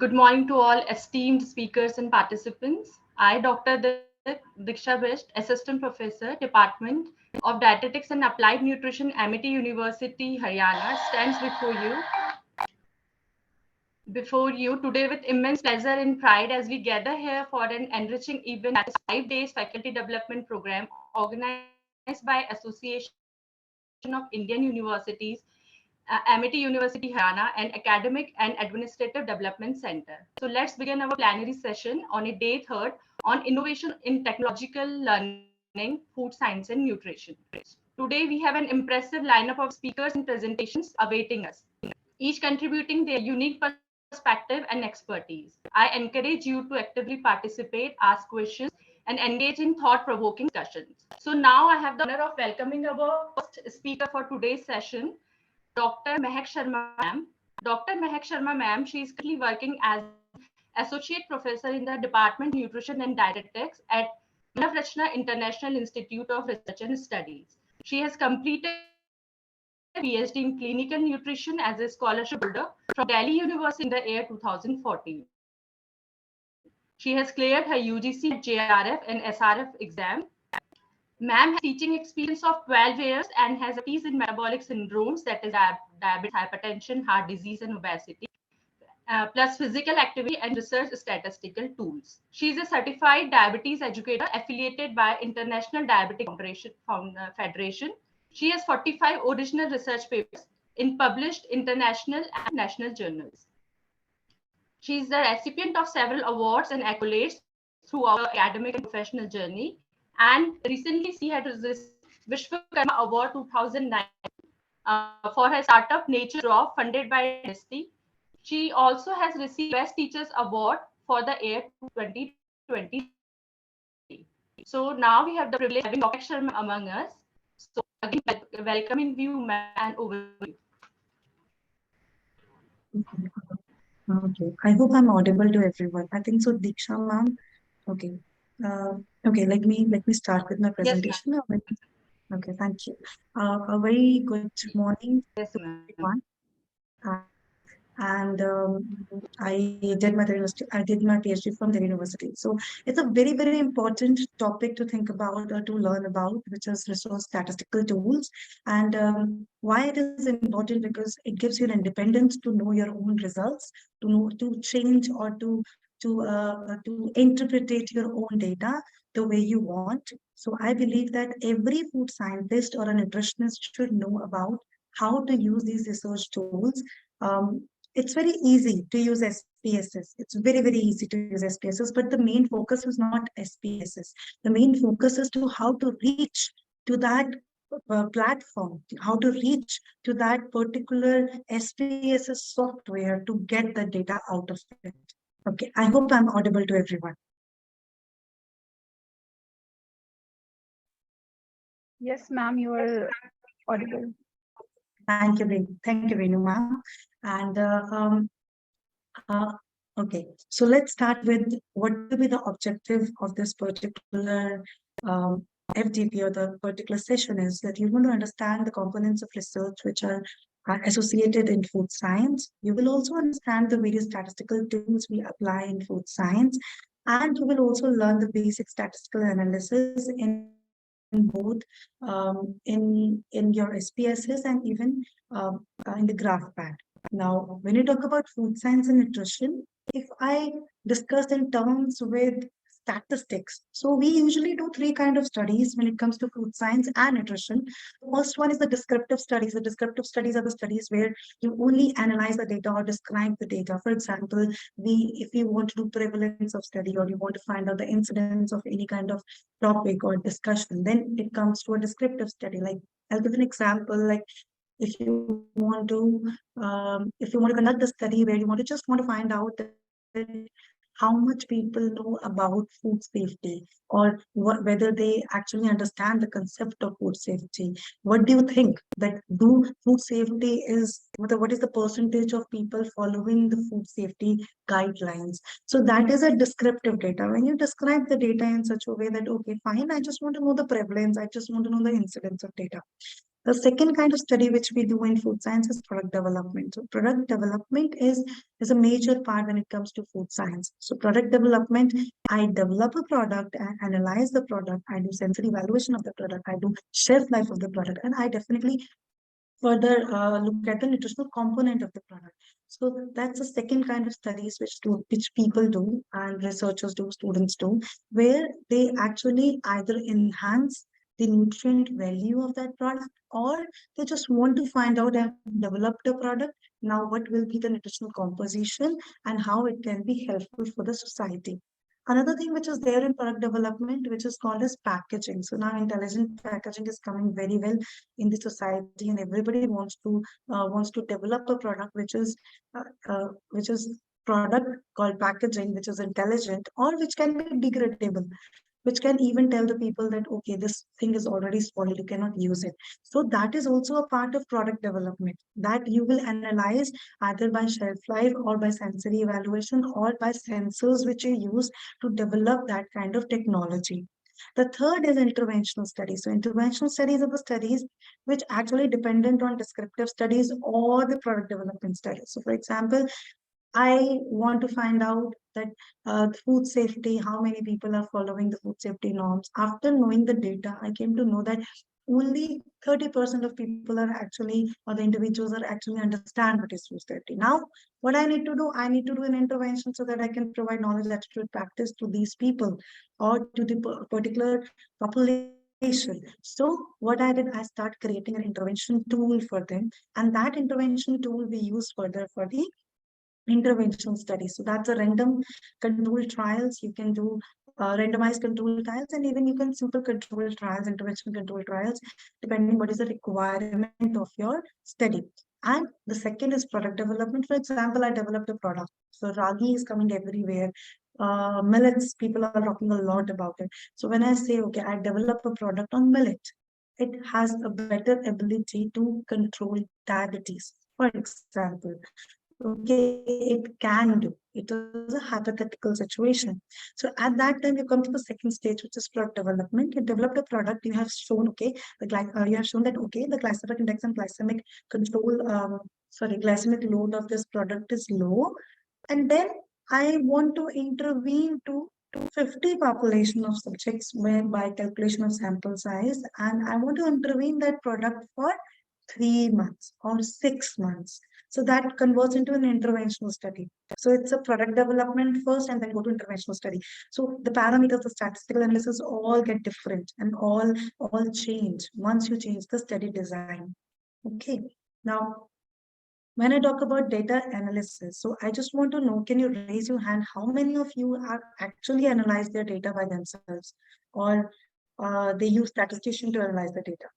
Good morning to all esteemed speakers and participants. I, Dr. Diksha Best, Assistant Professor, Department of Dietetics and Applied Nutrition, Amity University, Haryana, stands before you today with immense pleasure and pride as we gather here for an enriching event that is 5 days faculty development program organized by Association of Indian Universities, Amity University Haryana, and Academic and Administrative Development Center. So let's begin our plenary session on a day third on innovation in technological learning, food science, and nutrition. Today we have an impressive lineup of speakers and presentations awaiting us, each contributing their unique perspective and expertise. I encourage you to actively participate, ask questions, and engage in thought-provoking discussions. So now I have the honor of welcoming our first speaker for today's session, Dr. Mehak Sharma ma'am. Dr. Mehak Sharma ma'am, she is currently working as associate professor in the Department of Nutrition and Dietetics at Manav Rachna International Institute of Research and Studies. She has completed PhD in clinical nutrition as a scholarship holder from Delhi University in the year 2014. She has cleared her UGC, JRF, and SRF exam. Ma'am has teaching experience of 12 years and has expertise in metabolic syndromes, that is diabetes, hypertension, heart disease, and obesity, plus physical activity and research statistical tools. She is a certified diabetes educator affiliated by International Diabetic Federation. She has 45 original research papers in published international and national journals. She is the recipient of several awards and accolades throughout her academic and professional journey. And recently, she had received Vishwakarma Award 2009 for her startup Nature Drop, funded by Dynasty. She also has received Best Teachers Award for the year 2023. So now we have the privilege of having Dr. Sharma among us. So again, welcoming you, ma'am, and over to you. Okay, I hope I'm audible to everyone. I think so, Diksha ma'am. Okay. Uh, okay, let me start with my Yes, ma'am. presentation. Okay, thank you. A very good morning Yes, to ma'am. everyone. And I did my PhD from the university. So it's a very, very important topic to think about or to learn about, which is resource statistical tools. And why it is important, because it gives you an independence to know your own results, to know to change or to interpret your own data the way you want. So I believe that every food scientist or a nutritionist should know about how to use these research tools. It's very easy to use SPSS. It's very, very easy to use SPSS, but the main focus is not SPSS. The main focus is to how to reach to that platform, how to reach to that particular SPSS software to get the data out of it. Okay, I hope I'm audible to everyone. Yes, ma'am, you are audible. Thank you, Venu, ma'am. And uh, okay, so let's start with what will be the objective of this particular FDP, or the particular session, is that you want to understand the components of research which are associated in food science. You will also understand the various statistical tools we apply in food science, and you will also learn the basic statistical analysis in both in your SPSS and even in the graph pad. Now, when you talk about food science and nutrition, if I discuss in terms with statistics, so we usually do three kind of studies when it comes to food science and nutrition. The first one is the descriptive studies. The descriptive studies are the studies where you only analyze the data or describe the data. For example, if you want to do prevalence of study, or you want to find out the incidence of any kind of topic or discussion, then it comes to a descriptive study. Like, I'll give an example. Like, if you want to conduct the study where you just want to find out that how much people know about food safety, or whether they actually understand the concept of food safety. What do you think that do food safety is what is the percentage of people following the food safety guidelines? So that is a descriptive data. When you describe the data in such a way that, okay, fine, I just want to know the prevalence, I just want to know the incidence of data. The second kind of study which we do in food science is product development. So product development is a major part when it comes to food science. So product development, I develop a product, I analyze the product, I do sensory evaluation of the product, I do shelf life of the product, and I definitely further look at the nutritional component of the product. So that's the second kind of studies which people do and researchers do, students do, where they actually either enhance the nutrient value of that product, or they just want to find out and develop the product. Now, what will be the nutritional composition and how it can be helpful for the society. Another thing which is there in product development, which is called as packaging. So now intelligent packaging is coming very well in the society, and everybody wants to develop a product which is product called packaging, which is intelligent or which can be degradable, which can even tell the people that okay, this thing is already spoiled, you cannot use it. So that is also a part of product development, that you will analyze either by shelf life or by sensory evaluation or by sensors which you use to develop that kind of technology. The third is interventional studies. So interventional studies are the studies which actually dependent on descriptive studies or the product development studies. So for example, I want to find out that food safety, how many people are following the food safety norms. After knowing the data, I came to know that only 30% of people are actually, or the individuals are actually understand what is food safety. Now, what I need to do, I need to do an intervention so that I can provide knowledge, attitude, practice to these people or to the particular population. So what I did, I start creating an intervention tool for them, and that intervention tool we use further for the interventional studies. So that's a random control trials. You can do randomized control trials, and even you can simple control trials, intervention control trials, depending what is the requirement of your study. And the second is product development. For example, I developed a product. So ragi is coming everywhere. Millets, people are talking a lot about it. So when I say, okay, I develop a product on millet, it has a better ability to control diabetes, for example. Okay, it can do. It is a hypothetical situation. So at that time, you come to the second stage, which is product development. You developed a product. You have shown okay, you have shown that okay, the glycemic index and glycemic control, glycemic load of this product is low, and then I want to intervene to 50 population of subjects where by calculation of sample size, and I want to intervene that product for 3 months or 6 months. So that converts into an interventional study. So it's a product development first and then go to interventional study. So the parameters, the statistical analysis all get different and all change once you change the study design. Okay. Now, when I talk about data analysis, so I just want to know, can you raise your hand? How many of you are actually analyze their data by themselves, or they use statistician to analyze the data?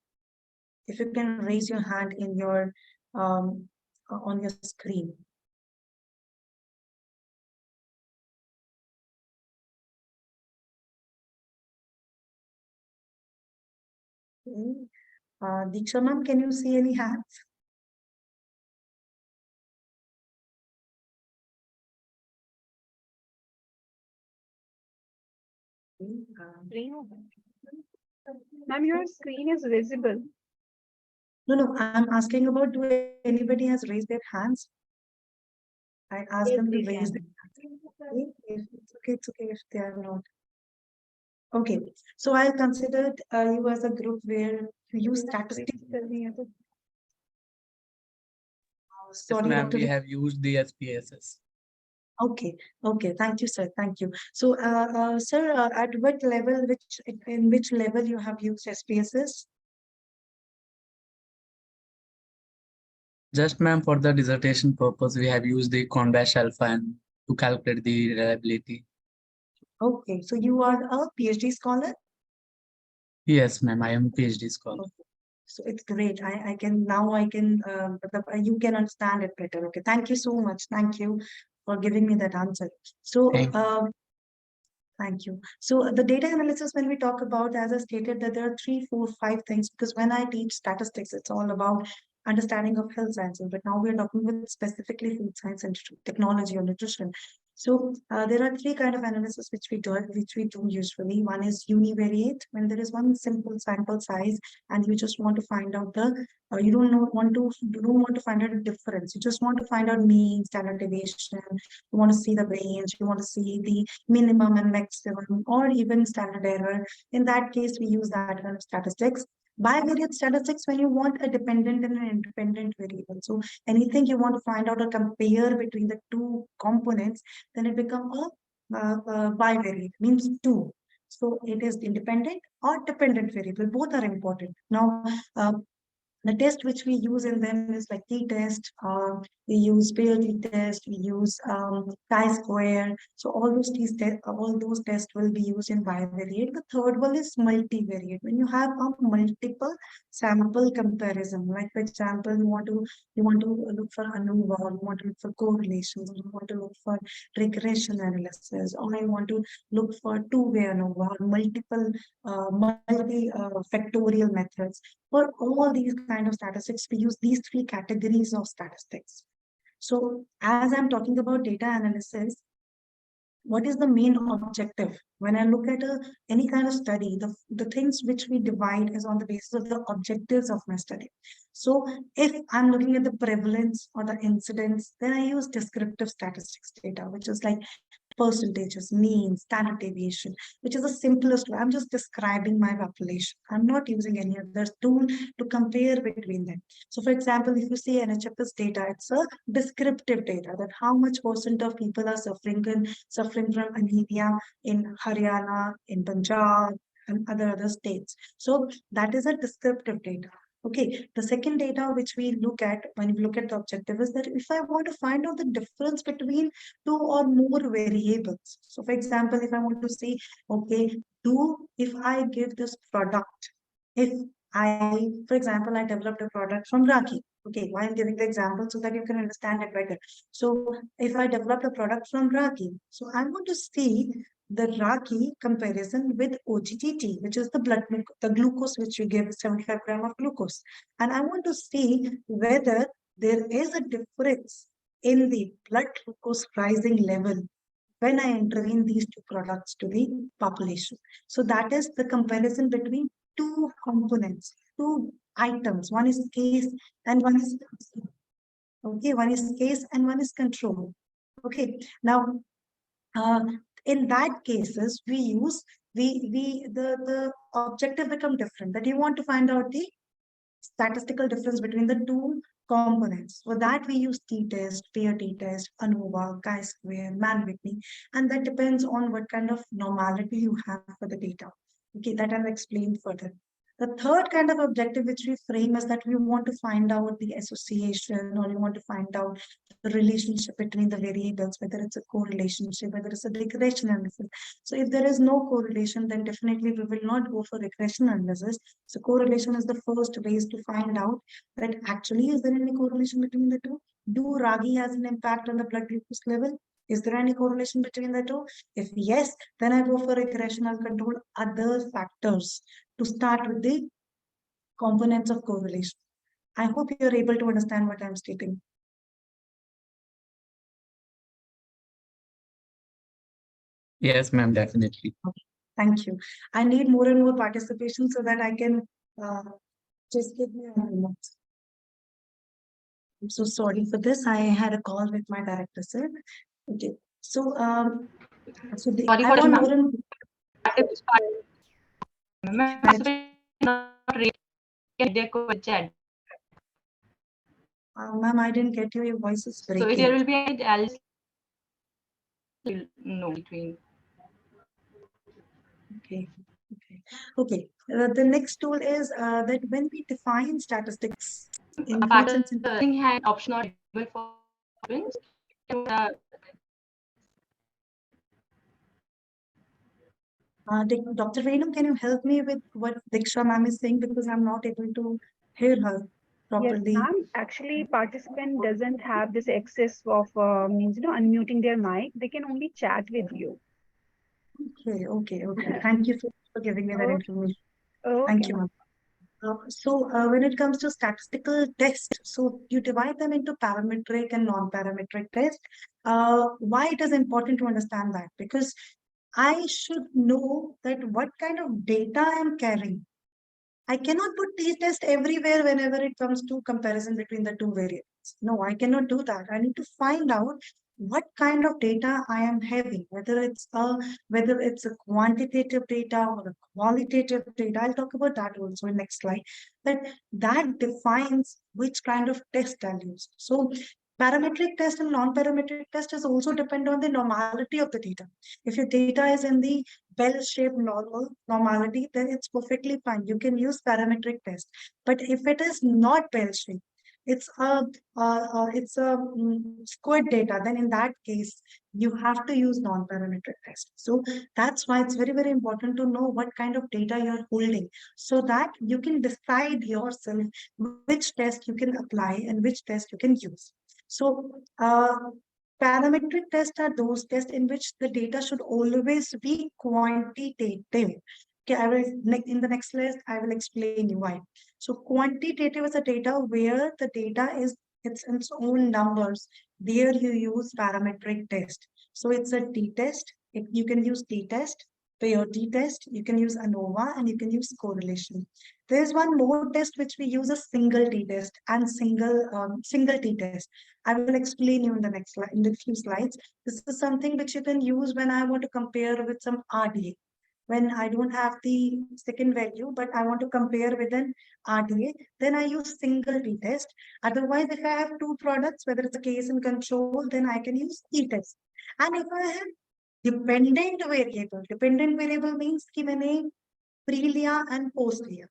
If you can raise your hand in your on your screen. Okay. Diksha ma'am, can you see any hands? Ma'am, your screen is visible. No, I'm asking about, do anybody has raised their hands? I asked them to raise their hands. Okay, it's okay if they are not. Okay, so I'll consider you as a group where you use statistics. Yes, ma'am, we have used the SPSS. Okay, thank you, sir. Thank you. So, sir, at what level, in which level you have used SPSS? Just, ma'am, for the dissertation purpose, we have used the Conbash alpha and to calculate the reliability. Okay, so you are a PhD scholar? Yes, ma'am, I am a PhD scholar. Okay. So it's great. I can you can understand it better. Okay, thank you so much. Thank you for giving me that answer. So, thank you. So the data analysis, when we talk about, as I stated, that there are 3, 4, 5 things, because when I teach statistics, it's all about understanding of health sciences. But now we are talking with specifically food science and technology or nutrition. So there are three kind of analysis which we do usually. One is univariate, when there is one simple sample size and you just want to find out the you don't want to find out a difference. You just want to find out mean, standard deviation. You want to see the range. You want to see the minimum and maximum, or even standard error. In that case, we use that kind of statistics. Bivariate statistics, when you want a dependent and an independent variable. So anything you want to find out or compare between the two components, then it becomes a bivariate, means two. So it is independent or dependent variable. Both are important. Now, the test which we use in them is like t-test, we use Pear t-test, we use chi-square. So all those tests will be used in bivariate. The third one is multivariate. When you have a multiple sample comparison, like for example, you want to look for ANOVA, or you want to look for correlations, or you want to look for regression analysis, or you want to look for two-way ANOVA, or multiple factorial methods. For all these kind of statistics, we use these three categories of statistics. So as I'm talking about data analysis, what is the main objective? When I look at any kind of study, the things which we divide is on the basis of the objectives of my study. So if I'm looking at the prevalence or the incidence, then I use descriptive statistics data, which is like percentages, mean, standard deviation, which is the simplest way. I'm just describing my population. I'm not using any other tool to compare between them. So for example, if you see NHFS data, it's a descriptive data, that how much % of people are suffering from anemia in Haryana, in Punjab, and other states. So that is a descriptive data. Okay, the second data which we look at when we look at the objective is that if I want to find out the difference between two or more variables. So for example, if I want to say, okay, if I give this product, for example, I developed a product from Ragi. Okay, why I'm giving the example so that you can understand it better. So if I developed a product from Ragi, so I want to see the Ragi comparison with OGTT, which is the glucose which you give, 75 gram of glucose. And I want to see whether there is a difference in the blood glucose rising level when I intervene these two products to the population. So that is the comparison between two components, two items. One is case and one is control. Okay, one is case and one is control. Okay, now in that cases we use the objective become different, that you want to find out the statistical difference between the two components. For that, we use t-test, Pear t-test, ANOVA, chi-square, Mann-Whitney, and that depends on what kind of normality you have for the data. Okay, that I'll explain further. The third kind of objective which we frame is that we want to find out the association, or you want to find out the relationship between the variables, whether it's a correlationship, whether it's a regression analysis. So if there is no correlation, then definitely we will not go for regression analysis. So correlation is the first ways to find out that actually is there any correlation between the two? Do Ragi has an impact on the blood glucose level? Is there any correlation between the two? If yes, then I go for regression. I'll control other factors to start with the components of correlation. I hope you're able to understand what I'm stating. Yes, ma'am, definitely. Okay. Thank you. I need more and more participation so that I can just give me a moment. I'm so sorry for this. I had a call with my director, sir. Okay. So, Sorry I for want ma'am. more and ma'am, I didn't get you. Your voice is breaking. So if there will be any, I'll know between. Okay. Okay. The next tool is that when we define statistics in Had option or able for students. Dr. Renu, can you help me with what Diksha ma'am is saying, because I'm not able to hear her properly? Yes, ma'am. Actually, participant doesn't have this access of unmuting their mic. They can only chat with you. Okay. Thank you for giving me that information. Okay, Thank you, ma'am. ma'am. When it comes to statistical tests, so you divide them into parametric and non-parametric tests. Why it is important to understand that? Because I should know that what kind of data I am carrying. I cannot put t-test everywhere whenever it comes to comparison between the two variables. No, I cannot do that. I need to find out what kind of data I am having, whether it's a quantitative data or a qualitative data. I'll talk about that also in next slide. That defines which kind of test I'll use. So parametric test and non-parametric test is also depend on the normality of the data. If your data is in the bell-shaped normality, then it's perfectly fine. You can use parametric test. But if it is not bell-shaped, it's a squid data, then in that case, you have to use non-parametric test. So that's why it's very, very important to know what kind of data you're holding so that you can decide yourself which test you can apply and which test you can use. So parametric tests are those tests in which the data should always be quantitative. Okay, in the next list, I will explain you why. So quantitative is a data where the data is its own numbers. There you use parametric test. So it's a t-test. You can use t-test, peer t-test. You can use ANOVA, and you can use correlation. There's one more test which we use, a single t-test and single t-test. I will explain you in the next slide, in the few slides. This is something which you can use when I want to compare with some RDA. When I don't have the second value, but I want to compare with an RDA, then I use single t-test. Otherwise, if I have two products, whether it's a case and control, then I can use t-test. And if I have dependent variable means कि मैंने pre लिया and post लिया.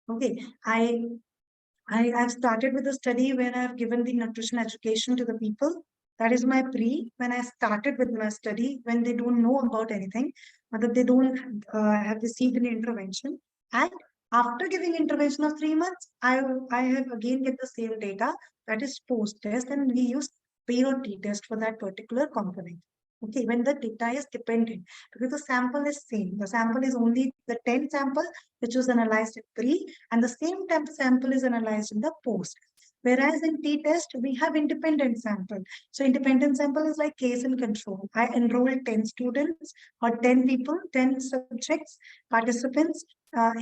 Okay, I've started with a study where I've given the nutrition education to the people. That is my pre, when I started with my study, when they don't know about anything, but they don't have received any intervention. And after giving intervention of 3 months, I have again get the same data, that is post test, and we use peer t-test for that particular component. Okay, when the data is dependent, because the sample is same. The sample is only the 10 sample, which was analyzed in pre, and the same temp sample is analyzed in the post. Whereas in t-test, we have independent sample. So independent sample is like case and control. I enrolled 10 students or 10 people, 10 subjects, participants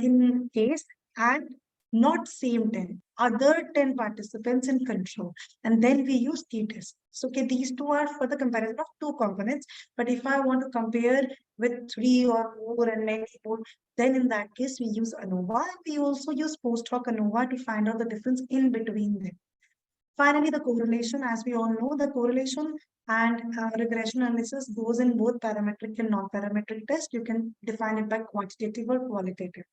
in case, and not same 10, other 10 participants in control. And then we use t-test. So okay, these two are for the comparison of two components. But if I want to compare with 3 or more and many more, then in that case, we use ANOVA. And we also use post hoc ANOVA to find out the difference in between them. Finally, the correlation, as we all know, the correlation and regression analysis goes in both parametric and non-parametric tests. You can define it by quantitative or qualitative.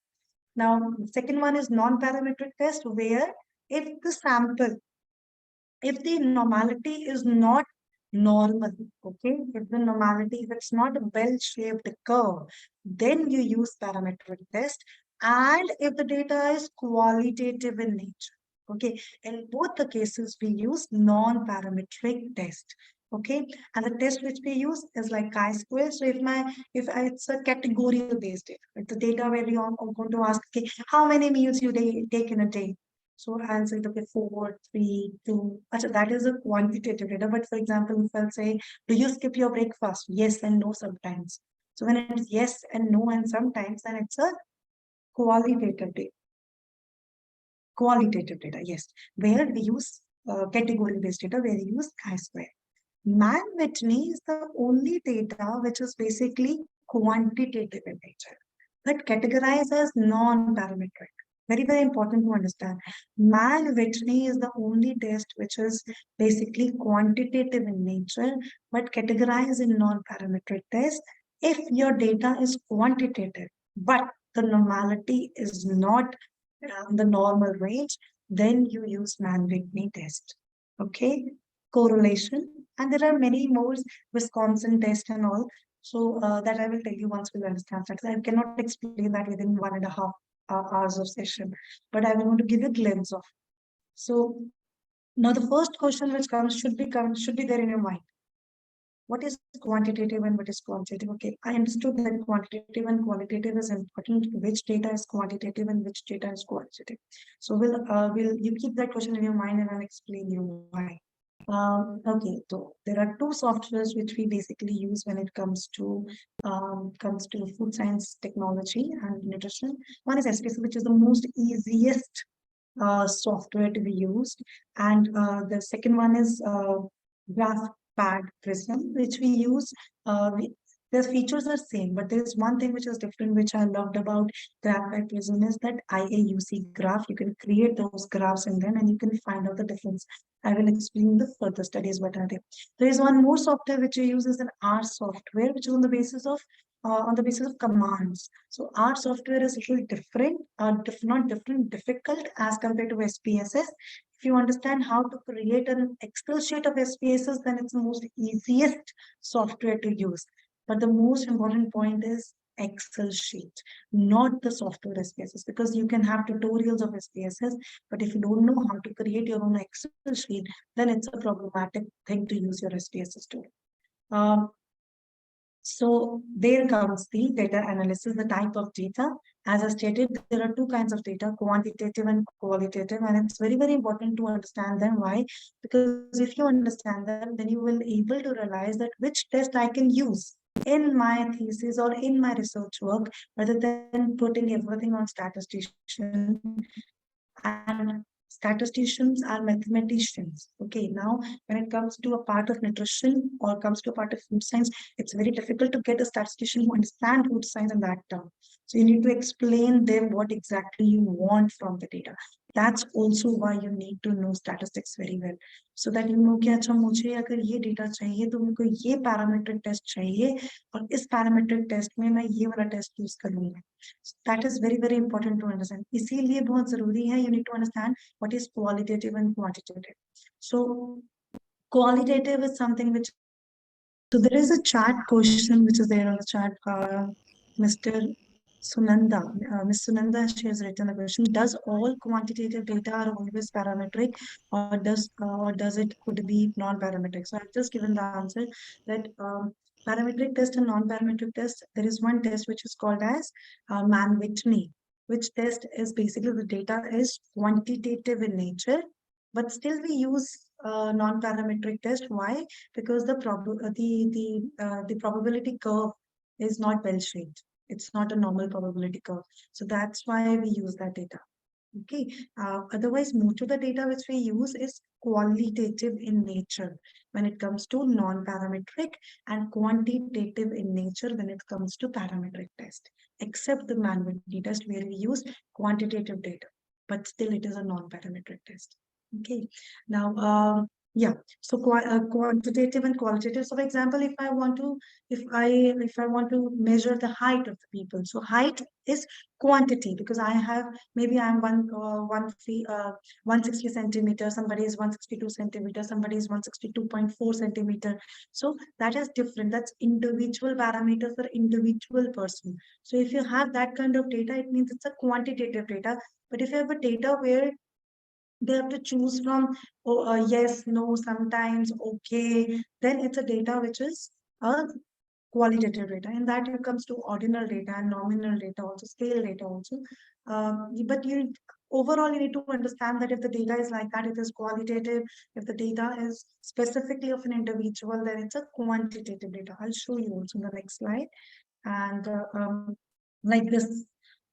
Now, the second one is non-parametric test, where if the normality is not normal, okay, if it's not a bell-shaped curve, then you use parametric test. And if the data is qualitative in nature, okay, in both the cases, we use non-parametric test. Okay, and the test which we use is like chi-square. So if it's a categorical based data, it's the data where we are going to ask, okay, how many meals you take in a day. So I'll say, okay, 4, 3, 2. That is a quantitative data. But for example, if I'll say, do you skip your breakfast? Yes and no sometimes. So when it's yes and no and sometimes, then it's a qualitative data. Qualitative data, yes. Where we use category-based data, where we use chi-square. Mann-Whitney is the only data which is basically quantitative in nature, but categorized as non-parametric. Very, very important to understand. Mann-Whitney is the only test which is basically quantitative in nature, but categorized in non-parametric test. If your data is quantitative, but the normality is not the normal range, then you use Mann-Whitney test. Okay, correlation, and there are many more, Wisconsin test and all. So that I will tell you once we understand that. I cannot explain that within 1.5 hours of session, but I want to give a glimpse of. So now the first question which should be there in your mind. what is quantitative and what is qualitative? Okay, I understood that quantitative and qualitative is important. Which data is quantitative and which data is qualitative? So will you keep that question in your mind, and I'll explain you why. Okay, so there are two softwares which we basically use when it comes to food science technology and nutrition. One is SPSS, which is the most easiest software to be used, and the second one is GraphPad Prism, which we use. The features are same, but there's one thing which is different, which I loved about GraphPad Prism, is that IAUC graph. You can create those graphs in them, and you can find out the difference. I will explain the further studies what are there. There is one more software which we use, is an R software, which is on the basis of commands. So our software is a little different, not different, difficult as compared to SPSS. If you understand how to create an Excel sheet of SPSS, then it's the most easiest software to use. But the most important point is Excel sheet, not the software SPSS, because you can have tutorials of SPSS, but if you don't know how to create your own Excel sheet, then it's a problematic thing to use your SPSS tool. So there comes the data analysis, the type of data. As I stated, there are two kinds of data, quantitative and qualitative, and it's very, very important to understand them. Why? Because if you understand them, then you will be able to realize that which test I can use in my thesis or in my research work, rather than putting everything on statistician. And statisticians are mathematicians. Okay, now when it comes to a part of nutrition or comes to a part of food science, it's very difficult to get a statistician who understands food science in that term. So you need to explain them what exactly you want from the data. That's also why you need to know statistics very well, so that you know कि अच्छा मुझे अगर ये data चाहिए तो मुझे ये parametric test चाहिए और इस parametric test में मैं ये वाला test use करूँगा. That is very, very important to understand. इसीलिए बहुत जरूरी है, you need to understand what is qualitative and quantitative. So qualitative is something which, so there is a chat question which is there on the chat. Mr. Sunanda, Ms. Sunanda, she has written a question: does all quantitative data are always parametric, or does it could be non-parametric? So I've just given the answer that parametric test and non-parametric test, there is one test which is called as Mann-Whitney, which test is basically the data is quantitative in nature, but still we use non-parametric test. Why? Because the probability curve is not bell-shaped. It's not a normal probability curve. So that's why we use that data. Okay. Otherwise, most of the data which we use is qualitative in nature when it comes to non-parametric, and quantitative in nature when it comes to parametric test, except the Mann-Whitney test where we use quantitative data, but still it is a non-parametric test. Okay. Now, yeah. So quantitative and qualitative. So, for example, if I want to measure the height of the people, so height is quantity, because I have, maybe I'm 160 centimeters, somebody is 162 centimeters, somebody is 162.4 centimeter. So that is different. That's individual parameters for individual person. So if you have that kind of data, it means it's a quantitative data. But if you have a data where they have to choose from yes, no, sometimes, okay, then it's a data which is a qualitative data. In that it comes to ordinal data and nominal data, also scale data also. But overall you need to understand that if the data is like that, it is qualitative. If the data is specifically of an individual, then it's a quantitative data. I'll show you also in the next slide. And like this.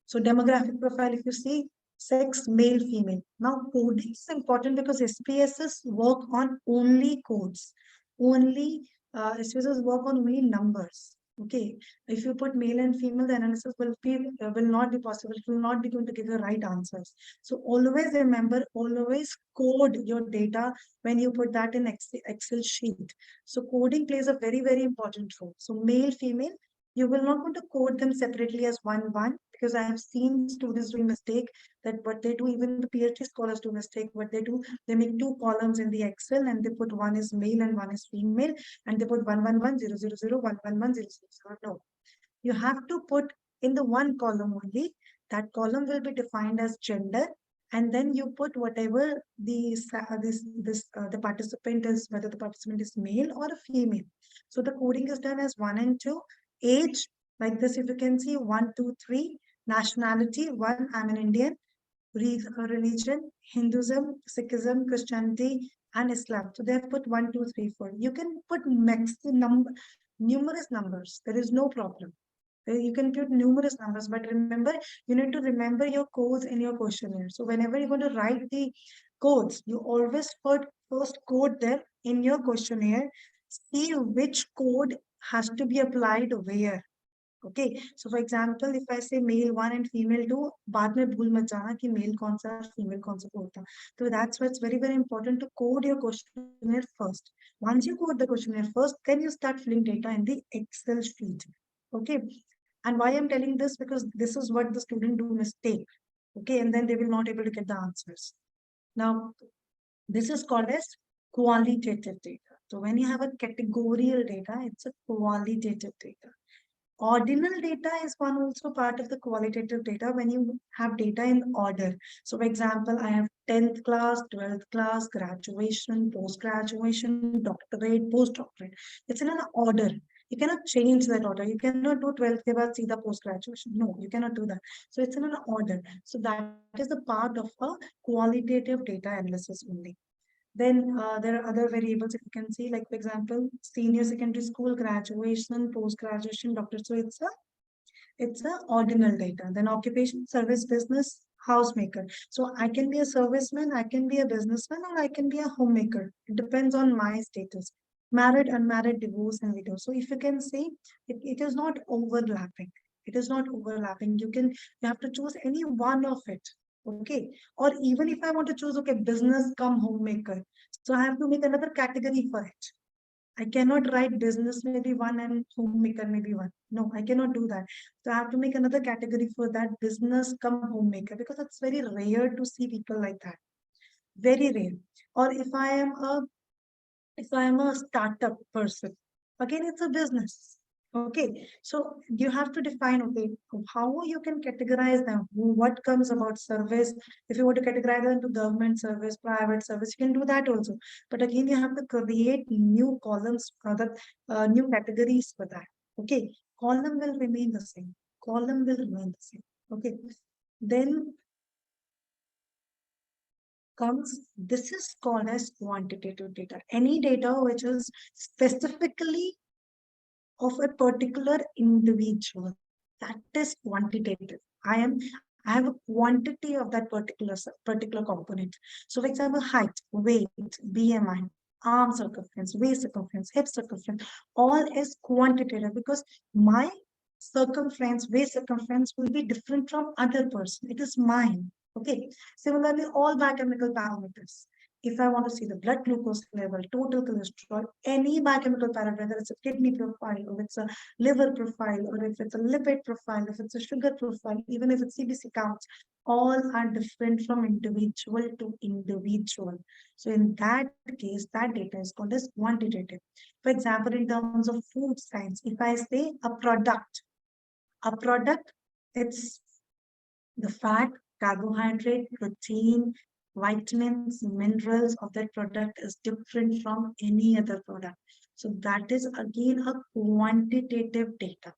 So demographic profile, if you see, sex, male, female. Now coding is important because SPSS work on only codes. SPSS work on only numbers. Okay, if you put male and female, the analysis will not be possible. It will not be going to give you right answers. So always remember, always code your data when you put that in Excel sheet. So coding plays a very, very important role. So male, female, you will not want to code them separately as one, because I have seen students doing mistake, that what they do, even the PhD scholars do mistake. What they do, they make two columns in the Excel and they put one is male and one is female, and they put 111,000, 111,000. No, you have to put in the one column only. That column will be defined as gender, and then you put whatever the participant is, whether the participant is male or a female. So the coding is done as 1 and 2. Age, like this, if you can see 1, 2, 3. Nationality, 1, I'm an Indian. Religion, Hinduism, Sikhism, Christianity, and Islam. So they have put 1, 2, 3, 4. You can put numerous numbers. There is no problem. You can put numerous numbers, but remember, you need to remember your codes in your questionnaire. So whenever you're going to write the codes, you always put first code there in your questionnaire. See which code has to be applied where. Okay, so for example, if I say male 1 and female 2, बाद में भूल मत जाना कि male कौन सा female कौन सा होता. So that's why it's very, very important to code your questionnaire first. Once you code the questionnaire first, then you start filling data in the Excel sheet. Okay, and why I'm telling this, because this is what the student do mistake. Okay, and then they will not able to get the answers. Now, this is called as qualitative data. So when you have a categorical data, it's a qualitative data. Ordinal data is one also part of the qualitative data when you have data in order. So for example, I have 10th class, 12th class, graduation, post-graduation, doctorate, post-doctorate. It's in an order. You cannot change that order. You cannot do 12th ke baad seedha post-graduation. No, you cannot do that. So it's in an order. So that is the part of a qualitative data analysis only. Then there are other variables if you can see, like for example, senior secondary school, graduation, post-graduation, doctor. So it's a ordinal data. Then occupation, service, business, housemaker. So I can be a serviceman, I can be a businessman, or I can be a homemaker. It depends on my status. Married, unmarried, divorced, and widow. So if you can see, it is not overlapping. It is not overlapping. You have to choose any one of it. Okay, or even if I want to choose, okay, business come homemaker, so I have to make another category for it. I cannot write business maybe 1 and homemaker maybe 1. No, I cannot do that. So I have to make another category for that, business come homemaker, because it's very rare to see people like that. Very rare. Or if I am a startup person, again it's a business. Okay, so you have to define, okay, how you can categorize them, what comes about service. If you want to categorize them into government service, private service, you can do that also. But again, you have to create new columns for the new categories for that. Okay, column will remain the same. Column will remain the same. Okay, then comes, this is called as quantitative data. Any data which is specifically of a particular individual, that is quantitative. I have a quantity of that particular component. So for example, height, weight, BMI, arm circumference, waist circumference, hip circumference, all is quantitative, because my circumference, waist circumference will be different from other person. It is mine. Okay. Similarly, all biochemical parameters. If I want to see the blood glucose level, total cholesterol, any biochemical parameter, whether it's a kidney profile, or it's a liver profile, or if it's a lipid profile, if it's a sugar profile, even if it's CBC counts, all are different from individual to individual. So in that case, that data is called as quantitative. For example, in terms of food science, if I say a product, it's the fat, carbohydrate, protein, vitamins, minerals of that product is different from any other product. So that is again a quantitative data.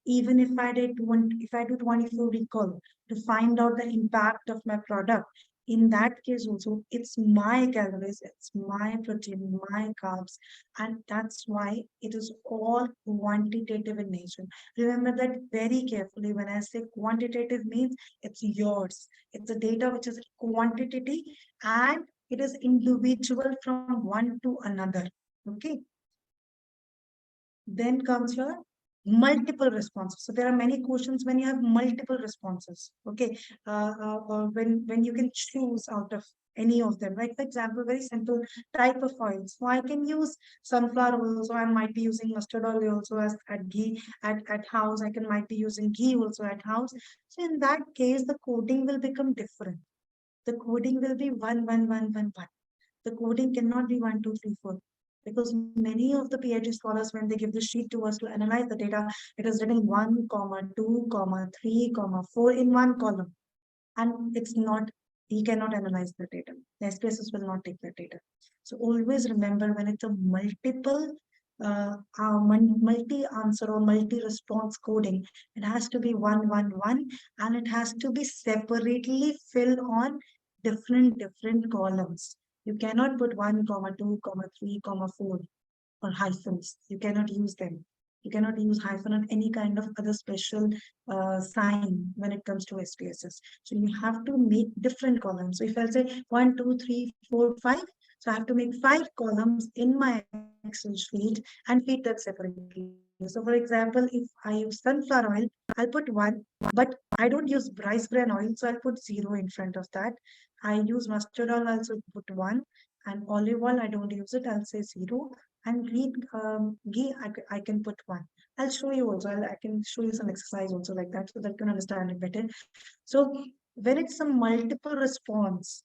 Even if I do 24 recall to find out the impact of my product, in that case also, it's my calories, it's my protein, my carbs, and that's why it is all quantitative in nature. Remember that very carefully. When I say quantitative, means it's yours. It's a data which is quantity, and it is individual from one to another. Okay. Then comes your multiple responses. So there are many questions when you have multiple responses. Okay, when you can choose out of any of them, right? For example, very simple type of oils. So I can use sunflower oil, so I might be using mustard oil also as at ghee at house. I might be using ghee also at house. So in that case, the coding will become different. The coding will be 1, 1, 1, 1, 1. The coding cannot be 1, 2, 3, 4. Because many of the PhD scholars, when they give the sheet to us to analyze the data, it is written 1, 2, 3, 4 in one column. And it's not, he cannot analyze the data. The SPSS will not take the data. So always remember, when it's a multiple multi-answer or multi-response coding. It has to be 111, and it has to be separately filled on different columns. You cannot put 1, 2, 3, 4 or hyphens. You cannot use them. You cannot use hyphen or any kind of other special sign when it comes to SPSS. So you have to make different columns. So if I say 1, 2, 3, 4, 5, so I have to make 5 columns in my Excel sheet and feed them separately. So for example, if I use sunflower oil, I'll put 1, but I don't use rice bran oil, so I'll put 0 in front of that. I use mustard oil, I'll also put 1, and olive oil, I don't use it, I'll say 0. And green ghee, I can put 1. I'll show you also. I can show you some exercise also like that so that you can understand it better. So when it's a multiple response,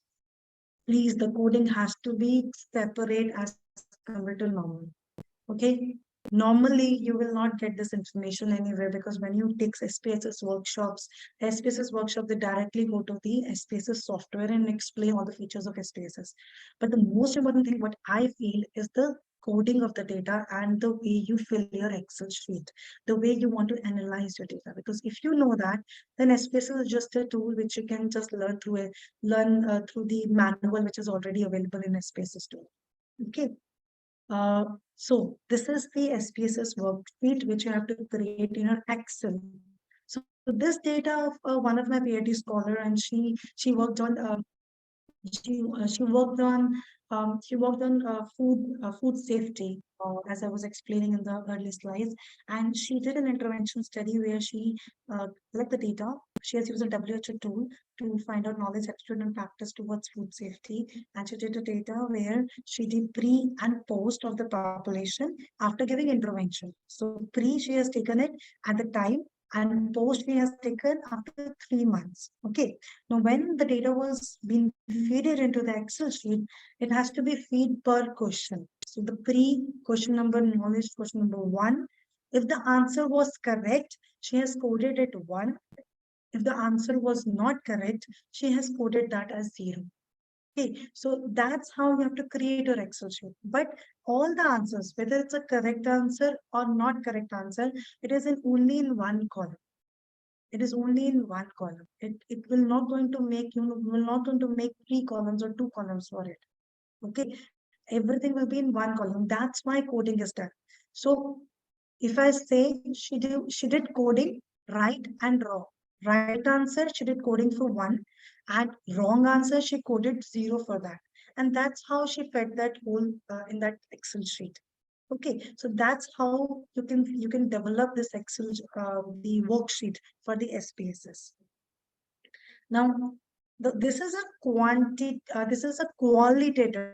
please, the coding has to be separate as compared to normal. Okay. Normally, you will not get this information anywhere because when you take SPSS workshops, they directly go to the SPSS software and explain all the features of SPSS. But the most important thing, what I feel, is the coding of the data and the way you fill your Excel sheet, the way you want to analyze your data. Because if you know that, then SPSS is just a tool which you can just learn through through the manual which is already available in SPSS tool. Okay. So this is the SPSS worksheet which you have to create in your Excel. So this data of one of my PhD scholar, and she worked on she worked on food safety, as I was explaining in the early slides, and she did an intervention study where she collected the data. She has used a WHO tool to find out knowledge, attitude, and practice towards food safety, and she did the data where she did pre and post of the population after giving intervention. So pre, she has taken it at the time, and post she has taken after 3 months. Okay. Now, when the data was being fed into the Excel sheet, it has to be fed per question. So the pre question number knowledge question number 1. If the answer was correct, she has coded it 1. If the answer was not correct, she has coded that as 0. Okay, so that's how you have to create your Excel sheet. But all the answers, whether it's a correct answer or not correct answer, it is only in one column. It is only in one column. It will not going to make, you will not going to make 3 columns or 2 columns for it. Okay, everything will be in one column. That's why coding is done. So if I say she did coding right and wrong. Right answer, she did coding for 1, and wrong answer, she coded 0 for that. And that's how she fed that whole in that Excel sheet. Okay, so that's how you can develop this Excel the worksheet for the SPSS. Now, this is a this is a qualitative.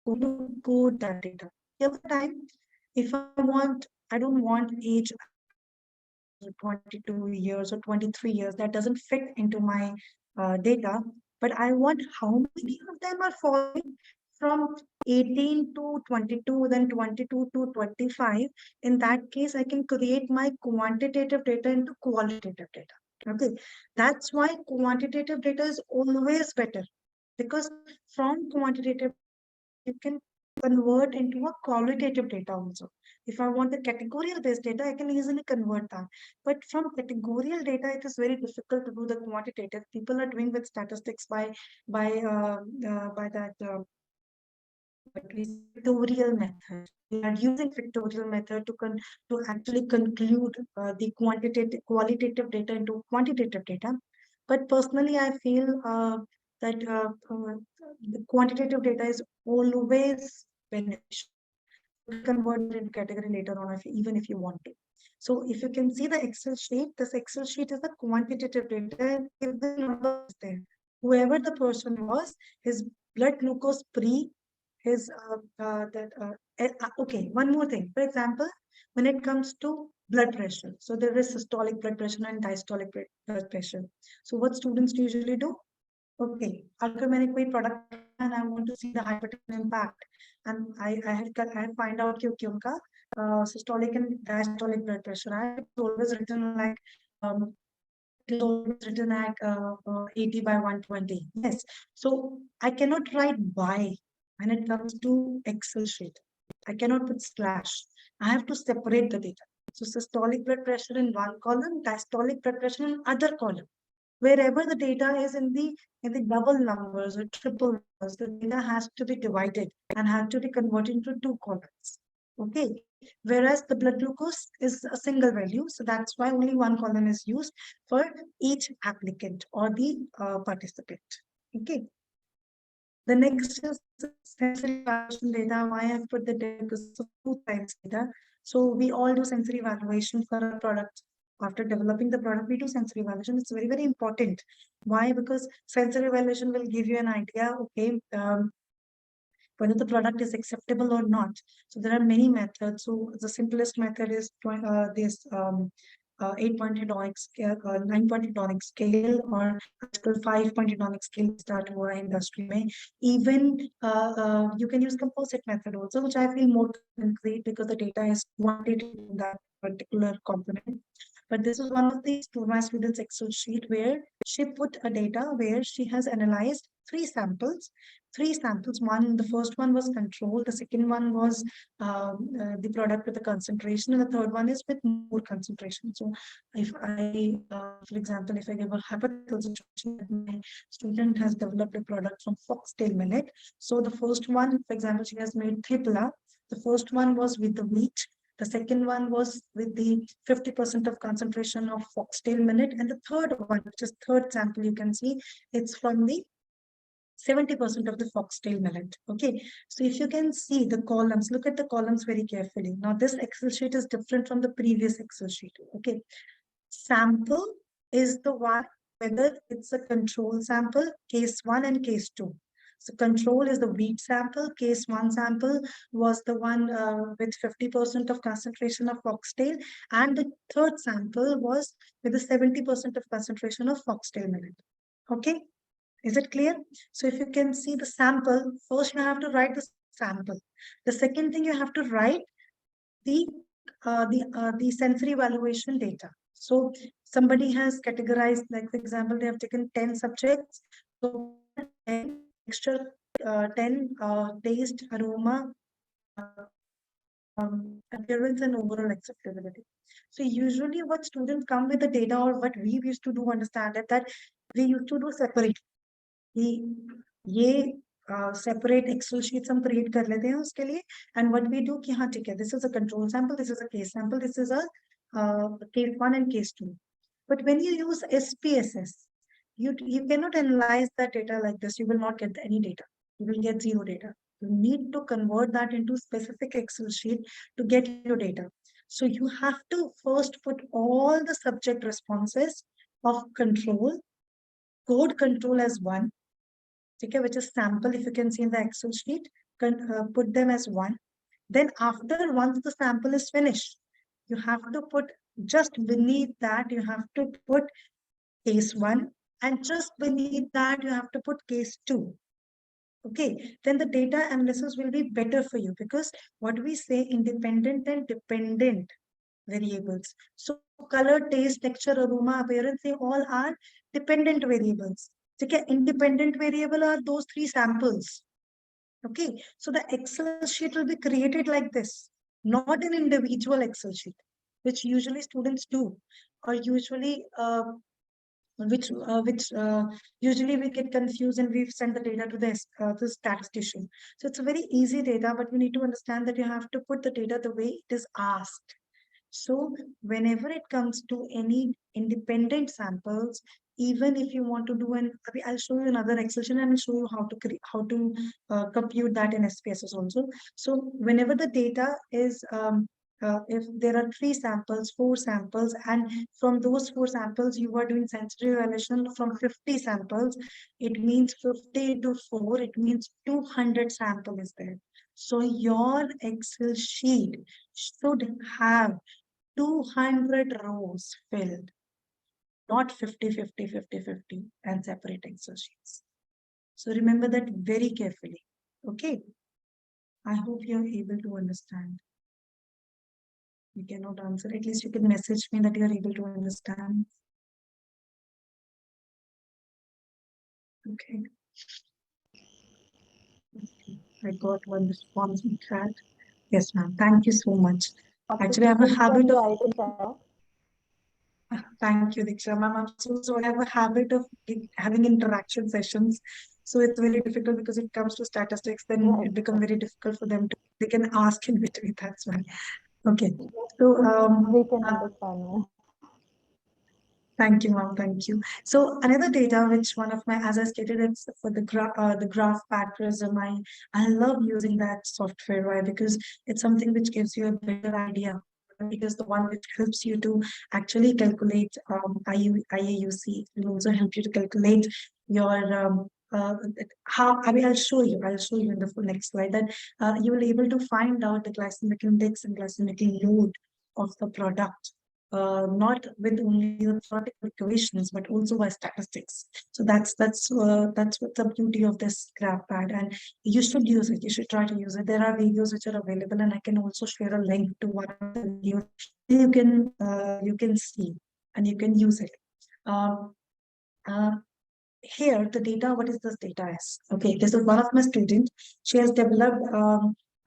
To code that data. The other time, if I don't want age 22 years or 23 years, that doesn't fit into my data, but I want how many of them are falling from 18 to 22, then 22 to 25. In that case, I can create my quantitative data into qualitative data. Okay, that's why quantitative data is always better, because from quantitative you can convert into a qualitative data also. If I want the categorical based data, I can easily convert that. But from categorical data, it is very difficult to do the quantitative. People are doing with statistics by that factorial method. We are using factorial method to actually conclude the qualitative data into quantitative data. But personally, I feel that the quantitative data is always beneficial. Convert it into category later on, even if you want to. So if you can see the Excel sheet, this Excel sheet is the quantitative data. If the number is there, whoever the person was, his blood glucose pre, his okay. One more thing. For example, when it comes to blood pressure. So there is systolic blood pressure and diastolic blood pressure. So what students usually do? Okay, अगर मैंने कोई product and I want to see the hypertension impact, and I had find out कि उनका systolic and diastolic blood pressure. I have always written like it is always written at 80 by 120. Yes, so I cannot write Y when it comes to Excel sheet. I cannot put slash. I have to separate the data. So systolic blood pressure in one column, diastolic blood pressure in other column. Wherever the data is in the double numbers or triple numbers, the data has to be divided and have to be converted into two columns. Okay. Whereas the blood glucose is a single value, so that's why only one column is used for each applicant or the participant. Okay. The next is sensory evaluation data. Why I've put the data because of two types data. So we all do sensory evaluation for a product. After developing the product, we do sensory evaluation. It's very, very important. Why? Because sensory evaluation will give you an idea, okay, whether the product is acceptable or not. So there are many methods. So the simplest method is this 8-point hedonic scale, 9-point hedonic scale, or 5-point hedonic scale start हुआ है industry में. Even you can use composite method also, which I feel more concrete because the data is quantitative in that particular component. But this is one of the my students' Excel sheet where she put a data where she has analyzed three samples. One, the first one was control, the second one was the product with the concentration, and the third one is with more concentration. So if I, for example, if I give a hypothetical situation, my student has developed a product from foxtail millet. So the first one, for example, she has made tripla. The first one was with the wheat. The second one was with the 50% of concentration of foxtail millet. And the third one, which is third sample, you can see it's from the 70% of the foxtail millet. Okay, so if you can see the columns, look at the columns very carefully. Now this Excel sheet is different from the previous Excel sheet. Okay, sample is the one, whether it's a control sample, case 1 and case 2. So control is the wheat sample. Case 1 sample was the one with 50% of concentration of foxtail, and the third sample was with the 70% of concentration of foxtail millet. Okay, is it clear? So if you can see the sample, first you have to write the sample. The second thing you have to write the sensory evaluation data. So somebody has categorized, like for example, they have taken 10 subjects. So 10 texture, 10 taste, aroma, appearance, and overall acceptability. So usually what students come with the data, or what we used to do understand it, that we used to do separate. ये separate Excel sheets हम create कर लेते हैं उसके लिए, and what we do कि हाँ ठीक है, this is a control sample, this is a case sample, this is a case 1 and case 2. But when you use SPSS, you cannot analyze that data like this. You will not get any data. You will get zero data. You need to convert that into specific Excel sheet to get your data. So you have to first put all the subject responses of control, code control as one, okay, which is sample. If you can see in the Excel sheet, put them as one. Then after, once the sample is finished, you have to put just beneath that, you have to put case 1, and just beneath that you have to put case 2. Okay, then the data analysis will be better for you, because what we say, independent and dependent variables. So color, taste, texture, aroma, appearance, they all are dependent variables. Okay, independent variable are those 3 samples. Okay, so the Excel sheet will be created like this, not an individual Excel sheet, which usually students do, or usually usually we get confused and we send the data to the statistician. So it's a very easy data, but you need to understand that you have to put the data the way it is asked. So whenever it comes to any independent samples, even if you want to do I'll show you another Excel sheet and I'll show you how to compute that in SPSS also. So whenever the data is if there are 3 samples, 4 samples, and from those 4 samples you are doing sensory evaluation from 50 samples, it means 50 to 4, it means 200 sample is there. So your Excel sheet should have 200 rows filled, not 50, 50, 50, 50, and separate Excel sheets. So remember that very carefully. Okay. I hope you're able to understand. You cannot answer. At least you can message me that you're able to understand. Okay. I got one response in chat. Yes, ma'am. Thank you so much. Actually, I have a habit of. Thank you, Diksha. Ma'am, I'm so sorry. I have a habit of having interaction sessions. So it's very difficult because it comes to statistics, then it becomes very difficult for them to, they can ask in between. That's why. Okay. So, We can understand. thank you, ma'am. Thank you. So another data, which one of my, as I stated, it's for the graph pad prism. I love using that software. Why? Because it's something which gives you a better idea. Because the one which helps you to actually calculate IAUC, it will also help you to calculate your how. I mean, I'll show you. I'll show you in the next slide that you will be able to find out the glycemic index and glycemic load of the product. Not with only the theoretical equations, but also by statistics. So that's what the beauty of this graph pad, and you should use it. You should try to use it. There are videos which are available, and I can also share a link to one of the videos. You can see and you can use it. Here, the data. What is this data is? Okay, this is one of my students. She has developed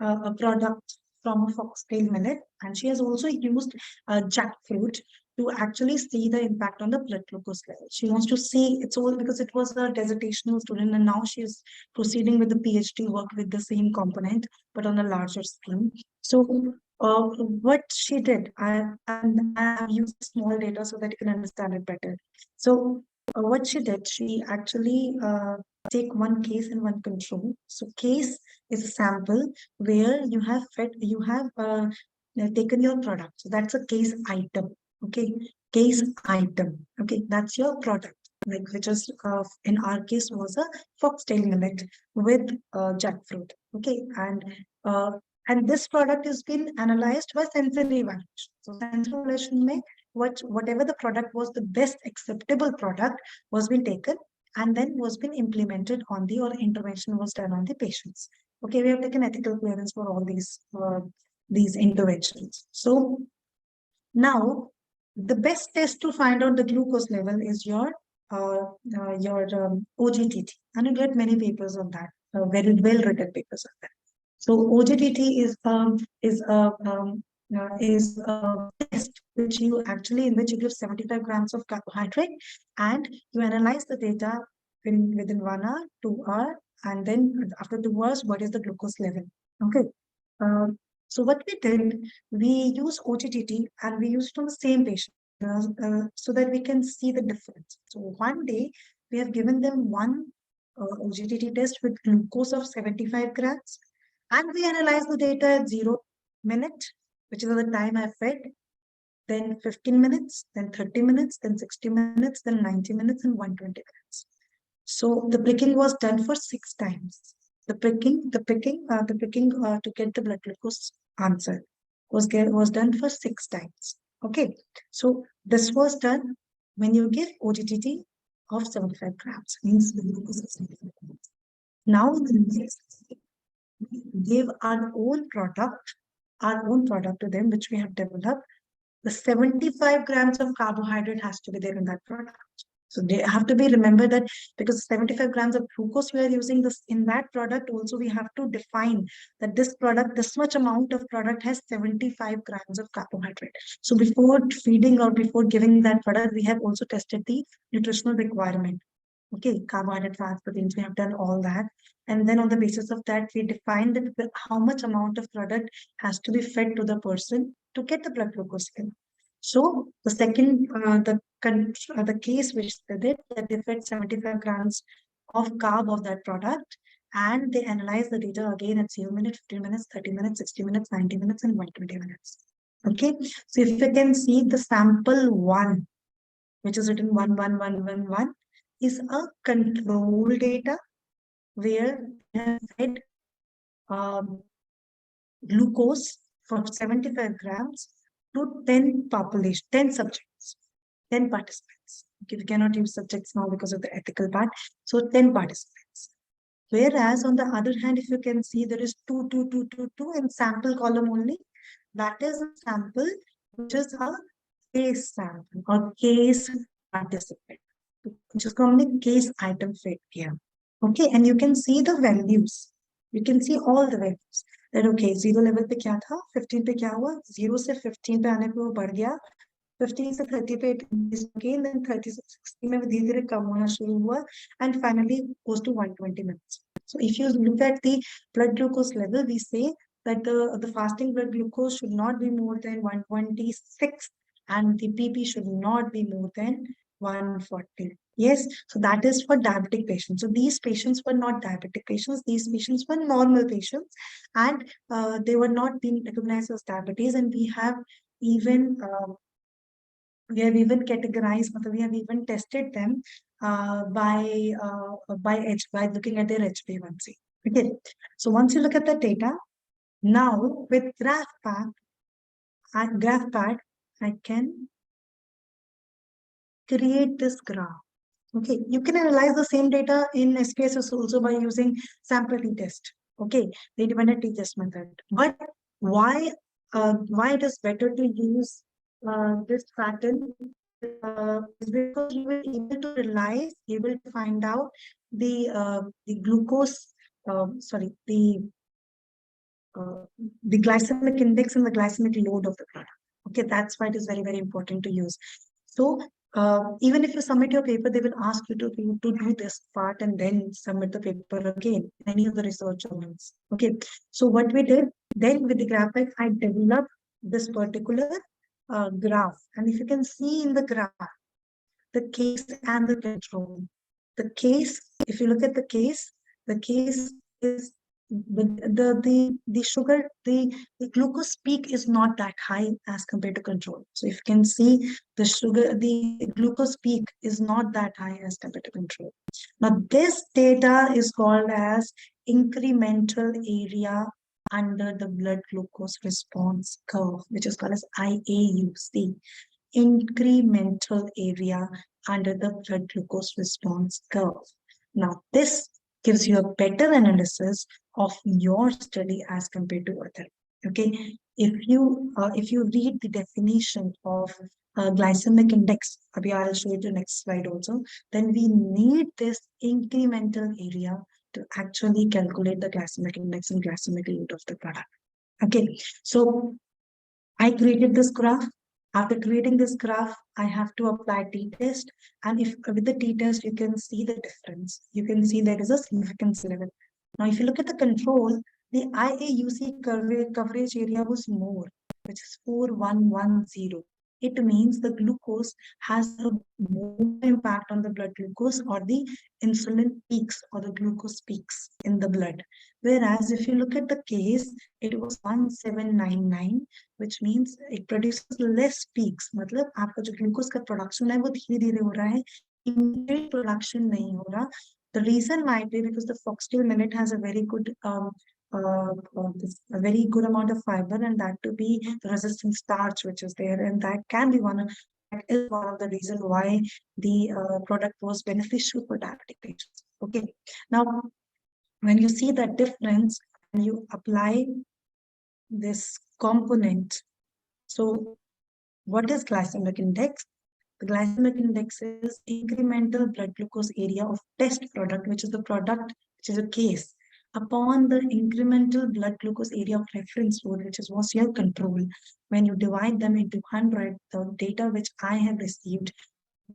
a product from a foxtail millet, and she has also used jackfruit to actually see the impact on the blood glucose level. She wants to see, it's all because it was a dissertational student, and now she is proceeding with the PhD work with the same component, but on a larger scale. So what she did, I have used small data so that you can understand it better. So what she did, she actually take one case and one control. So case is a sample where you have taken your product. So that's a case item. Okay, case item. Okay, that's your product. Like, which is in our case was a foxtail millet with jackfruit. Okay, and this product has been analyzed by sensory evaluation. So sensory evaluation may whatever the product was, the best acceptable product was being taken and then was being implemented on the, or intervention was done on the patients. Okay, we have taken ethical clearance for all these interventions. So now the best test to find out the glucose level is your OGTT, and you get many papers on that, very well written papers on that. So OGTT is a test which you actually, in which you give 75 grams of carbohydrate and you analyze the data within 1 hour, 2 hours, and then after 2 hours, what is the glucose level? Okay. So what we did, we use OGTT and we used it on the same patient so that we can see the difference. So one day we have given them one OGTT test with glucose of 75 grams. And we analyze the data at 0 minute, which is the time I fed, then 15 minutes, then 30 minutes, then 60 minutes, then 90 minutes, and 120 minutes. So the pricking was done for 6 times. The pricking to get the blood glucose answer was done for 6 times. Okay, so this was done when you give OGTT of 75 grams, means the glucose is 75 grams. Now the next give our own product to them, which we have developed. The 75 grams of carbohydrate has to be there in that product. So they have to be remembered that because 75 grams of glucose we are using this in that product, also we have to define that this much amount of product has 75 grams of carbohydrate. So before feeding or before giving that product, we have also tested the nutritional requirement. Okay, carbohydrate, fats, proteins, we have done all that. And then on the basis of that, we define that how much amount of product has to be fed to the person to get the blood glucose level. So the second, the case which they did, that they fed 75 grams of carb of that product, and they analyze the data again at 0 minutes, 15 minutes, 30 minutes, 60 minutes, 90 minutes, and 120 minutes. Okay, so if you can see the sample 1, which is written 11111, is a control data where we have fed glucose for 75 grams to 10 population, 10 subjects, 10 participants. Okay, we cannot use subjects now because of the ethical part. So 10 participants. Whereas on the other hand, if you can see, there is 2, 2, 2, 2, 2 in sample column only. That is a sample which is a case sample or case participant, which is called the case item fit here. Okay, and you can see the values. You can see all the values. That okay, 0 level पे क्या था, 15 पे क्या हुआ, 0 से 15 पे आने पे वो बढ़ गया, 15 से 30 पे again, then 30 से 60 में धीरे धीरे कम होना शुरू हुआ, and finally goes to 120 minutes. So if you look at the blood glucose level, we say that the fasting blood glucose should not be more than 126 and the PP should not be more than 140. Yes, so that is for diabetic patients. So these patients were not diabetic patients. These patients were normal patients, and they were not being recognized as diabetes. And we have even categorized, we have even tested them by looking at their HbA1c. Okay, so once you look at the data, now with GraphPad, I can create this graph. Okay, you can analyze the same data in SPSS also by using sample t-test. Okay, the independent t-test method. But why it is better to use this pattern is because you will be able to realize, you will find out the glucose, the glycemic index and the glycemic load of the product. Okay, that's why it is very, very important to use. So even if you submit your paper, they will ask you to do this part and then submit the paper again in any of the research journals. Okay, so what we did then with the GraphPad, I developed this particular graph, and if you can see in the graph, the case and the control. The case, if you look at the case is the sugar, the glucose peak is not that high as compared to control. So if you can see the glucose peak is not that high as compared to control. Now this data is called as incremental area under the blood glucose response curve, which is called as IAUC, incremental area under the blood glucose response curve. Now this gives you a better analysis of your study as compared to other. Okay, if you read the definition of glycemic index, I'll show you the next slide also, then we need this incremental area to actually calculate the glycemic index and glycemic load of the product. Okay, so I created this graph. After creating this graph, I have to apply t-test, and if with the t-test you can see the difference. You can see there is a significance level. Now, if you look at the control, the IAUC coverage area was more, which is 4110. It means the glucose has a more impact on the blood glucose or the insulin peaks or the glucose peaks in the blood. Whereas if you look at the case, it was 1799, which means it produces less peaks. मतलब आपका जो glucose का production है वो धीरे-धीरे हो रहा है, immediate production नहीं हो रहा. The reason might be because the foxtail millet has a very good a very good amount of fiber, and that to be the resistant starch which is there, and that is one of the reasons why the product was beneficial for diabetic patients. Okay, now when you see that difference and you apply this component, so what is glycemic index? The glycemic index is incremental blood glucose area of test product, which is the product, which is a case, upon the incremental blood glucose area of reference load, which was your control. When you divide them into 100, the data which I have received